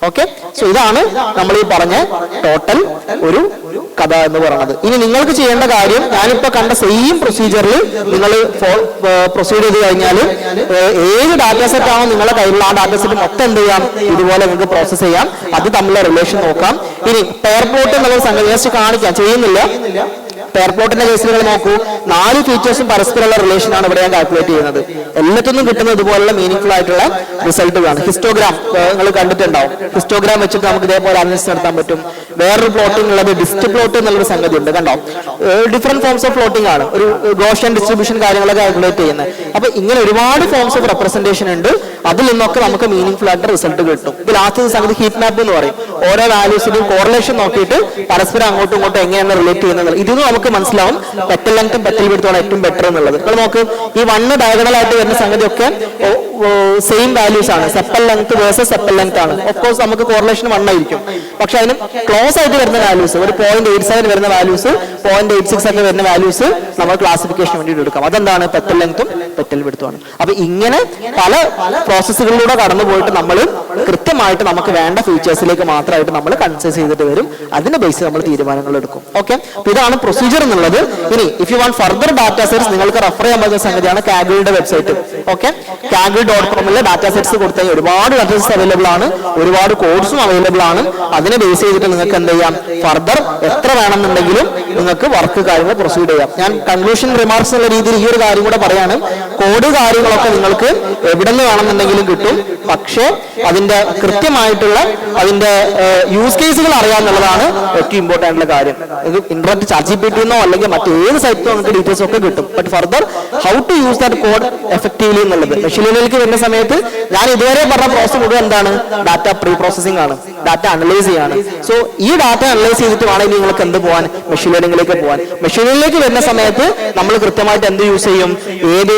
A: ഓക്കെ, സോ ഇതാണ് നമ്മൾ ഈ പറഞ്ഞ ടോട്ടൽ ഒരു കഥ എന്ന് പറയുന്നത്. ഇനി നിങ്ങൾക്ക് ചെയ്യേണ്ട കാര്യം, ഞാനിപ്പോ കണ്ട സെയിം പ്രൊസീജിയറിൽ നിങ്ങൾ പ്രൊസീഡ് ചെയ്ത് കഴിഞ്ഞാൽ ഏത് ഡാറ്റാ സെറ്റ് ആണോ നിങ്ങളുടെ കയ്യിലുള്ള ആ ഡാറ്റാ സെറ്റ് മൊത്തം എന്ത് ചെയ്യാം? ഇതുപോലെ നിങ്ങൾക്ക് പ്രോസസ് ചെയ്യാം. അത് തമ്മിലുള്ള റിലേഷൻ നോക്കാം. ഇനി പെയർ പ്ലോട്ട് എന്നുള്ള സംഗതി ജസ്റ്റ് കാണിക്കാം, ചെയ്യുന്നില്ല. പെയർ പ്ലോട്ടിന്റെ കേസിൽ നിങ്ങൾ നോക്കൂ, 4 ഫീച്ചേഴ്സും പരസ്പരമുള്ള റിലേഷൻ ആണ് ഇവിടെ ഞാൻ കാൽക്കുലേറ്റ് ചെയ്യുന്നത്. എല്ലാത്തിനും കിട്ടുന്ന ഇതുപോലുള്ള മീനിങ് ആയിട്ടുള്ള റിസൾട്ടുകളാണ്. ഹിസ്റ്റോഗ്രാം നിങ്ങൾ കണ്ടിട്ടുണ്ടാവും. ഹിസ്റ്റോഗ്രാം വെച്ചിട്ട് നമുക്ക് ഇതേപോലെ അനാലിസിസ് നടത്താൻ പറ്റും. വേറൊരു പ്ലോട്ടിംഗ് ഉള്ളത് ഡിസ്റ്റ് പ്ലോട്ട് എന്നുള്ളൊരു സംഗതി ഉണ്ട്, കണ്ടോ? ഡിഫറെന്റ് ഫോംസ് ഓഫ് പ്ലോട്ടിംഗ് ആണ്, ഒരു ഗോഷ്യൻ ഡിസ്ട്രിബ്യൂഷൻ കാര്യങ്ങളൊക്കെ കാൽക്കുലേറ്റ് ചെയ്യുന്നത്. അപ്പൊ ഇങ്ങനെ ഒരുപാട് ഫോംസ് ഓഫ് റെപ്രസെന്റേഷൻ ഉണ്ട്. അതിൽ നിന്നൊക്കെ നമുക്ക് മീനിങ് ആയിട്ട് റിസൾട്ട് കിട്ടും. ഇത് ലാസ്റ്റ് സംഗതി ഹീറ്റ് മാപ്പ് എന്ന് പറയും. ഓരോ വാല്യൂസിന്റെയും കോറിലേഷൻ നോക്കിയിട്ട് പരസ്പരം അങ്ങോട്ടും ഇങ്ങോട്ടും എങ്ങനെയാണ് റിലേറ്റ് ചെയ്യുന്നത് ഇതൊന്നും നമുക്ക് മനസ്സിലാവും. പെറ്റൽ ലെങ്ത്തും പെറ്റൽ വിഡ്ത്തും ആണ് ഏറ്റവും ബെറ്റർ എന്നുള്ളത്. നിങ്ങൾ നോക്ക്, ഈ 1 ഡയഗണൽ ആയിട്ട് വരുന്ന സംഗതിയൊക്കെ സെയിം വാല്യൂസ് ആണ്. Sepal length versus sepal length ആണ്. ഓഫ് കോഴ്സ് നമുക്ക് കോറിലേഷൻ 1 ആയിരിക്കും. പക്ഷെ അതിന് ക്ലോസ് ആയിട്ട് വരുന്ന വാല്യൂസ്, ഒരു 0.87 വരുന്ന വാല്യൂസ്, 0.86 ഒക്കെ വരുന്ന വാല്യൂസ് നമ്മൾ ക്ലാസിഫിക്കേഷൻ വേണ്ടിയിട്ട് എടുക്കാം. അതെന്താണ്? പെറ്റൽ ലെങ്ത്തും പെറ്റൽ വിടുത്തുമാണ്. അപ്പൊ ഇങ്ങനെ പല പ്രോസസ്സുകളിലൂടെ കടന്നു പോയിട്ട് നമ്മൾ കൃത്യമായിട്ട് നമുക്ക് വേണ്ട ഫീച്ചേഴ്സിലേക്ക് മാത്രമായിട്ട് നമ്മൾ കൺസിഡർ ചെയ്തിട്ട് വരും. അതിന്റെ ബേസിൽ നമ്മൾ തീരുമാനങ്ങൾ എടുക്കും. ഓക്കെ, അപ്പൊ ഇതാണ് പ്രൊസീജിയർ എന്നുള്ളത്. ഇനി if you want further data sets നിങ്ങൾക്ക് റെഫർ ചെയ്യാൻ പറ്റുന്ന സംഗതിയാണ് കാഗിളിന്റെ website. Okay, kaggle.com data sets കൊടുത്താൽ ഒരുപാട് ഡാറ്റ സെറ്റ്സ് അവൈലബിൾ ആണ്, ഒരുപാട് കോഴ്സും അവൈലബിൾ ആണ്. അതിനെ ബേസ് ചെയ്തിട്ട് നിങ്ങൾക്ക് എന്ത് ചെയ്യാം, ഫർദർ എത്ര വേണമെന്നുണ്ടെങ്കിലും നിങ്ങൾക്ക് വർക്ക് കാര്യങ്ങൾ പ്രൊസീഡ് ചെയ്യാം. ഞാൻ കൺക്ലൂഷൻ റിമാർക്സ് എന്നുള്ള രീതിയിൽ ഈ ഒരു കാര്യം കൂടെ പറയാണ്. കോഡ് കാര്യങ്ങളൊക്കെ നിങ്ങൾക്ക് എവിടെ നിന്ന് വേണമെന്നുണ്ടെങ്കിലും കിട്ടും. പക്ഷേ അതിന്റെ കൃത്യമായിട്ടുള്ള അതിന്റെ യൂസ് കേസുകൾ അറിയാന്നുള്ളതാണ് ഏറ്റവും ഇമ്പോർട്ടൻ്റ് ആയിട്ടുള്ള കാര്യം. ഇത് ഇന്റർനെറ്റ് ChatGPT എന്നോ അല്ലെങ്കിൽ മറ്റേത് സൈറ്റിലോ നിങ്ങൾക്ക് ഡീറ്റെയിൽസ് ഒക്കെ കിട്ടും. But further how to use that code effectively എന്നുള്ളത് മെഷീൻ ലേണിംഗിലേക്ക് വരുന്ന സമയത്ത് ഞാൻ ഇതുവരെ പറഞ്ഞ പ്രോസസ് മുഴുവൻ എന്താണ്, ഡാറ്റ പ്രീ പ്രോസസിംഗ് ആണ്, ഡാറ്റ അനലൈസ് ചെയ്യാണ്. സോ ഈ ഡാറ്റ അനലൈസ് ചെയ്തിട്ട് വേണമെങ്കിൽ നിങ്ങൾക്ക് എന്ത് പോകാൻ, മെഷീൻ ലേണിംഗിലേക്ക് പോകാൻ. മെഷീൻ ലേണിംഗിലേക്ക് വരുന്ന സമയത്ത് നമ്മൾ കൃത്യമായിട്ട് എന്ത് യൂസ് ചെയ്യും, ഏത്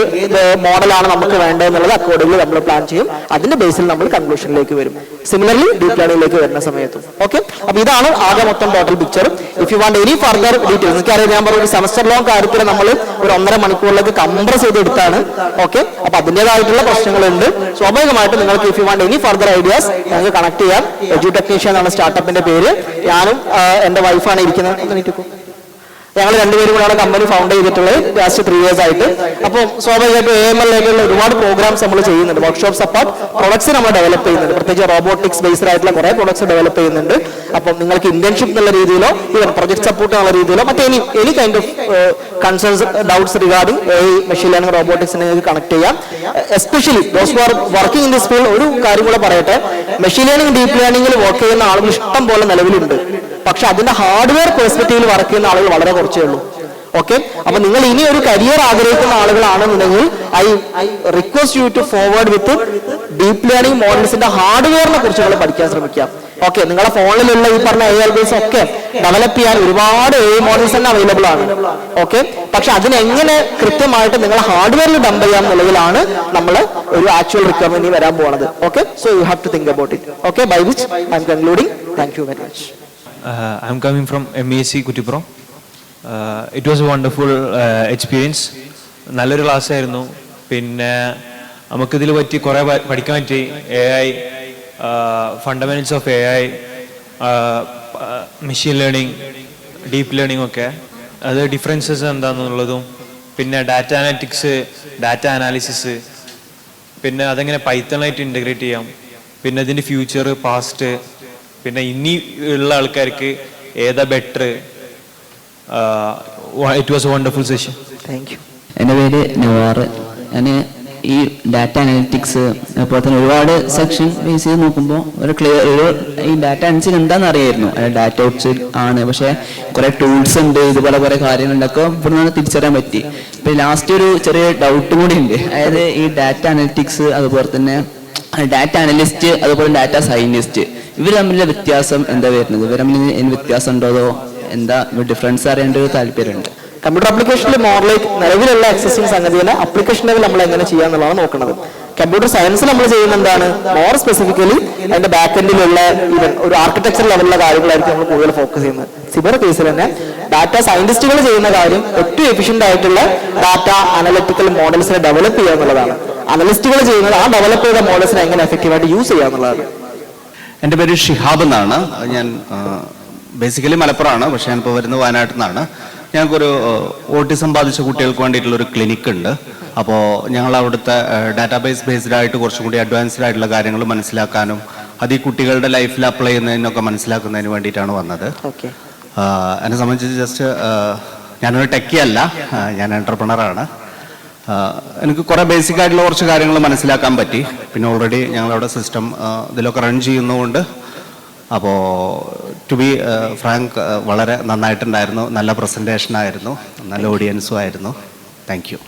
A: മോഡലാണ് നമുക്ക് വേണ്ടത് എന്നുള്ളത് അക്കോർഡിംഗ്ലി നമ്മൾ പ്ലാൻ ചെയ്യും. അതിന്റെ ബേസിൽ നമ്മൾ കൺക്ലൂഷനിലേക്ക് വരും. സിമിലർലി ഡീപ് ലേണിംഗിലേക്ക് വരുന്ന സമയത്തും. ഓക്കെ, അപ്പൊ ഇതാണ് ആകെ മൊത്തം total picture. If you want any further details, എനിക്കറിയാം ഞാൻ പറഞ്ഞ ഒരു സെമസ്റ്റർ ലോങ് കാര്യത്തിൽ നമ്മൾ ഒരു 1.5 മണിക്കൂറിലേക്ക് കംപ്രസ് ചെയ്തെടുത്താണ്. ഓക്കെ, അപ്പൊ അതിൻ്റെതായിട്ടുള്ള പ്രശ്നങ്ങളുണ്ട്. സ്വാഭാവികമായിട്ട് നിങ്ങൾക്ക് if you want any further ideas ഞങ്ങൾക്ക് കണക്ട് ചെയ്യാം. എഡ്യൂ ടെക്നീഷ്യൻ എന്നാണ് സ്റ്റാർട്ടപ്പിന്റെ പേര്. ഞാനും എന്റെ വൈഫാണ് ഇരിക്കുന്നത്. ഞങ്ങൾ രണ്ടുപേരും കൂടെയാണ് കമ്പനി ഫൗണ്ട് ചെയ്തിട്ടുള്ളത് ലാസ്റ്റ് 3 years ആയിട്ട്. അപ്പോൾ സ്വാഭാവികമായിട്ടും AML ഒരുപാട് പ്രോഗ്രാംസ് നമ്മൾ ചെയ്യുന്നുണ്ട്. വർക്ക്ഷോപ്സ് അപ്പാർട്ട് പ്രൊഡക്ട്സ് നമ്മൾ ഡെവലപ്പ് ചെയ്യുന്നുണ്ട്. പ്രത്യേകിച്ച് റോബോട്ടിക്സ് ബേസ്ഡ് ആയിട്ടുള്ള കുറേ പ്രൊഡക്ട്സ് ഡെവലപ്പ് ചെയ്യുന്നുണ്ട്. അപ്പം നിങ്ങൾക്ക് ഇന്റേൺഷിപ്പ് എന്നുള്ള രീതിയിലോ ഈവൻ പ്രൊജക്ട് സപ്പോർട്ട് എന്നുള്ള രീതിയിലോ മറ്റേ any kind of concerns doubts regarding machine learning റോബോട്ടിക്സിനെ കണക്ട് ചെയ്യാം. Especially those who are working in this field. ഒരു കാര്യം കൂടെ പറയട്ടെ, മെഷീൻ ലേണിംഗ് ഡീപ് ലേണിംഗിൽ വർക്ക് ചെയ്യുന്ന ആളുകൾ ഇഷ്ടം പോലെ നിലവിലുണ്ട്. പക്ഷെ അതിന്റെ ഹാർഡ്വെയർ പെർസ്പെക്റ്റീവിൽ വർക്ക് ചെയ്യുന്ന ആളുകൾ വളരെ കുറച്ചേ ഉള്ളൂ. ഓക്കെ, അപ്പൊ നിങ്ങൾ ഇനി ഒരു കരിയർ ആഗ്രഹിക്കുന്ന ആളുകളാണെന്നുണ്ടെങ്കിൽ I request you to forward with deep learning മോഡൽസിന്റെ ഹാർഡ്വെയറിനെ കുറിച്ച് നിങ്ങൾ പഠിക്കാൻ ശ്രമിക്കാം. ഓക്കെ, നിങ്ങളുടെ ഫോണിലുള്ള ഈ പറഞ്ഞ AI ബേസ് ഒക്കെ ഡെവലപ്പ് ചെയ്യാൻ ഒരുപാട് AI മോഡൽസ് തന്നെ അവൈലബിൾ ആണ്. ഓക്കെ, പക്ഷെ അതിനെങ്ങനെ കൃത്യമായിട്ട് നിങ്ങൾ ഹാർഡ്വെയറിൽ ഡംപ് ചെയ്യാം എന്നുള്ളതിലാണ് നമ്മൾ ഒരു ആക്ച്വൽ റിക്വയർമെന്റ് വരാൻ പോകുന്നത്. Okay, so you have to think about it. Okay, by which I'm concluding. Thank you very much.
B: I'm coming from MESC Kuttippuram. It was a wonderful experience. നല്ലൊരു ക്ലാസ് ആയിരുന്നു. പിന്നെ നമുക്കിതിൽ പറ്റി കുറേ പഠിക്കാൻ പറ്റി. AI, fundamentals of AI, machine learning, deep learning ഒക്കെ അത് ഡിഫറൻസസ് എന്താണെന്നുള്ളതും, പിന്നെ ഡാറ്റ അനലിറ്റിക്സ്, ഡാറ്റ അനാലിസിസ്, പിന്നെ അതെങ്ങനെ പൈത്തണായിട്ട് ഇൻ്റഗ്രേറ്റ് ചെയ്യാം, പിന്നെ അതിൻ്റെ ഫ്യൂച്ചർ, പാസ്റ്റ്, പിന്നെ ഇനി ഉള്ള ആൾക്കാർക്ക് ഏതാ better. It was A wonderful session.
A: Thank you.
C: എൻ്റെ പേര് നവാർ. ഞാൻ ഈ ഡാറ്റ അനലിറ്റിക്സ് അതുപോലെ തന്നെ ഒരുപാട് സെക്ഷൻ ബേസ് ചെയ്ത് നോക്കുമ്പോൾ ഈ ഡാറ്റ അനലിറ്റിക്സ് എന്താണെന്ന് അറിയായിരുന്നു. ഡാറ്റ ഔട്ട്സ് ആണ്, പക്ഷേ കുറേ ടൂൾസ് ഉണ്ട്, ഇതുപോലെ കുറേ കാര്യങ്ങളുണ്ടൊക്കെ ഇവിടെ നിന്ന് തിരിച്ചറിയാൻ പറ്റി. ഇപ്പം ലാസ്റ്റ് ഒരു ചെറിയ ഡൗട്ടും കൂടി ഉണ്ട്. അതായത് ഈ ഡാറ്റ അനലിറ്റിക്സ് അതുപോലെ തന്നെ ഡാറ്റ അനലിസ്റ്റ് അതുപോലെ ഡാറ്റ സയന്റിസ്റ്റ് ഇവർ തമ്മിലുള്ള വ്യത്യാസം എന്താ വരുന്നത്? ഇവർ തമ്മിൽ വ്യത്യാസം ഉണ്ടോ, അതോ എന്താ ഡിഫറൻസ് അറിയേണ്ട ഒരു താല്പര്യമുണ്ട്.
A: കമ്പ്യൂട്ടർ ആപ്ലിക്കേഷനിൽ മോറിലേക്ക് നിലവിലുള്ള എക്സിസ്റ്റിംഗ് സംഗതികളെ അപ്ലിക്കേഷൻ ലെവൽ നമ്മൾ എങ്ങനെ ചെയ്യാന്നുള്ളതാണ് നോക്കുന്നത്. കമ്പ്യൂട്ടർ സയൻസിൽ നമ്മൾ ചെയ്യുന്ന എന്താണ്, മോർ സ്പെസിഫിക്കലി അതിന്റെ ബാക്ക് എൻഡിലുള്ള ഈവൻ ഒരു ആർക്കിടെക്ചർ ലെവലിലുള്ള കാര്യങ്ങളായിരിക്കും നമ്മൾ കൂടുതൽ ഫോക്കസ് ചെയ്യുന്നത്. സിബർ കേസിൽ തന്നെ ഡാറ്റ സയന്റിസ്റ്റുകൾ ചെയ്യുന്ന കാര്യം ഏറ്റവും എഫിഷ്യന്റ് ആയിട്ടുള്ള ഡാറ്റ അനലിറ്റിക്കൽ മോഡൽസിനെ ഡെവലപ്പ് ചെയ്യുക എന്നുള്ളതാണ്. അനലിസ്റ്റുകൾ ചെയ്യുന്നത് ആ ഡെവലപ്പ് ചെയ്ത മോഡൽസിനെ എങ്ങനെ എഫക്റ്റീവായിട്ട് യൂസ് ചെയ്യുക എന്നുള്ളതാണ്.
D: എൻ്റെ പേര് ഷിഹാബ് എന്നാണ്. ഞാൻ ബേസിക്കലി മലപ്പുറമാണ്, പക്ഷേ ഞാനിപ്പോൾ വരുന്നത് വയനാട്ടിൽ നിന്നാണ്. ഞങ്ങൾക്കൊരു ഓട്ടിസം ബാധിച്ച കുട്ടികൾക്ക് വേണ്ടിയിട്ടുള്ളൊരു ക്ലിനിക്ക് ഉണ്ട്. അപ്പോൾ ഞങ്ങൾ അവിടുത്തെ ഡാറ്റാബേസ് ബേസ്ഡ് ആയിട്ട് കുറച്ചും കൂടി അഡ്വാൻസ്ഡ് ആയിട്ടുള്ള കാര്യങ്ങൾ മനസ്സിലാക്കാനും അത് ഈ കുട്ടികളുടെ ലൈഫിൽ അപ്ലൈ ചെയ്യുന്നതിനൊക്കെ മനസ്സിലാക്കുന്നതിന് വേണ്ടിയിട്ടാണ് വന്നത്. എന്നെ സംബന്ധിച്ച് ജസ്റ്റ് ഞാനൊരു ടെക്കി അല്ല, ഞാൻ എൻ്റർപ്രണറാണ്. എനിക്ക് കുറേ ബേസിക് ആയിട്ടുള്ള കുറച്ച് കാര്യങ്ങൾ മനസ്സിലാക്കാൻ പറ്റി. പിന്നെ ഓൾറെഡി ഞങ്ങളവിടെ സിസ്റ്റം ഇതിലൊക്കെ റൺ ചെയ്യുന്നതുകൊണ്ട് അപ്പോൾ ടു ബി ഫ്രാങ്ക് വളരെ നന്നായിട്ടുണ്ടായിരുന്നു. നല്ല പ്രസൻറ്റേഷൻ ആയിരുന്നു, നല്ല ഓഡിയൻസും ആയിരുന്നു. Thank you.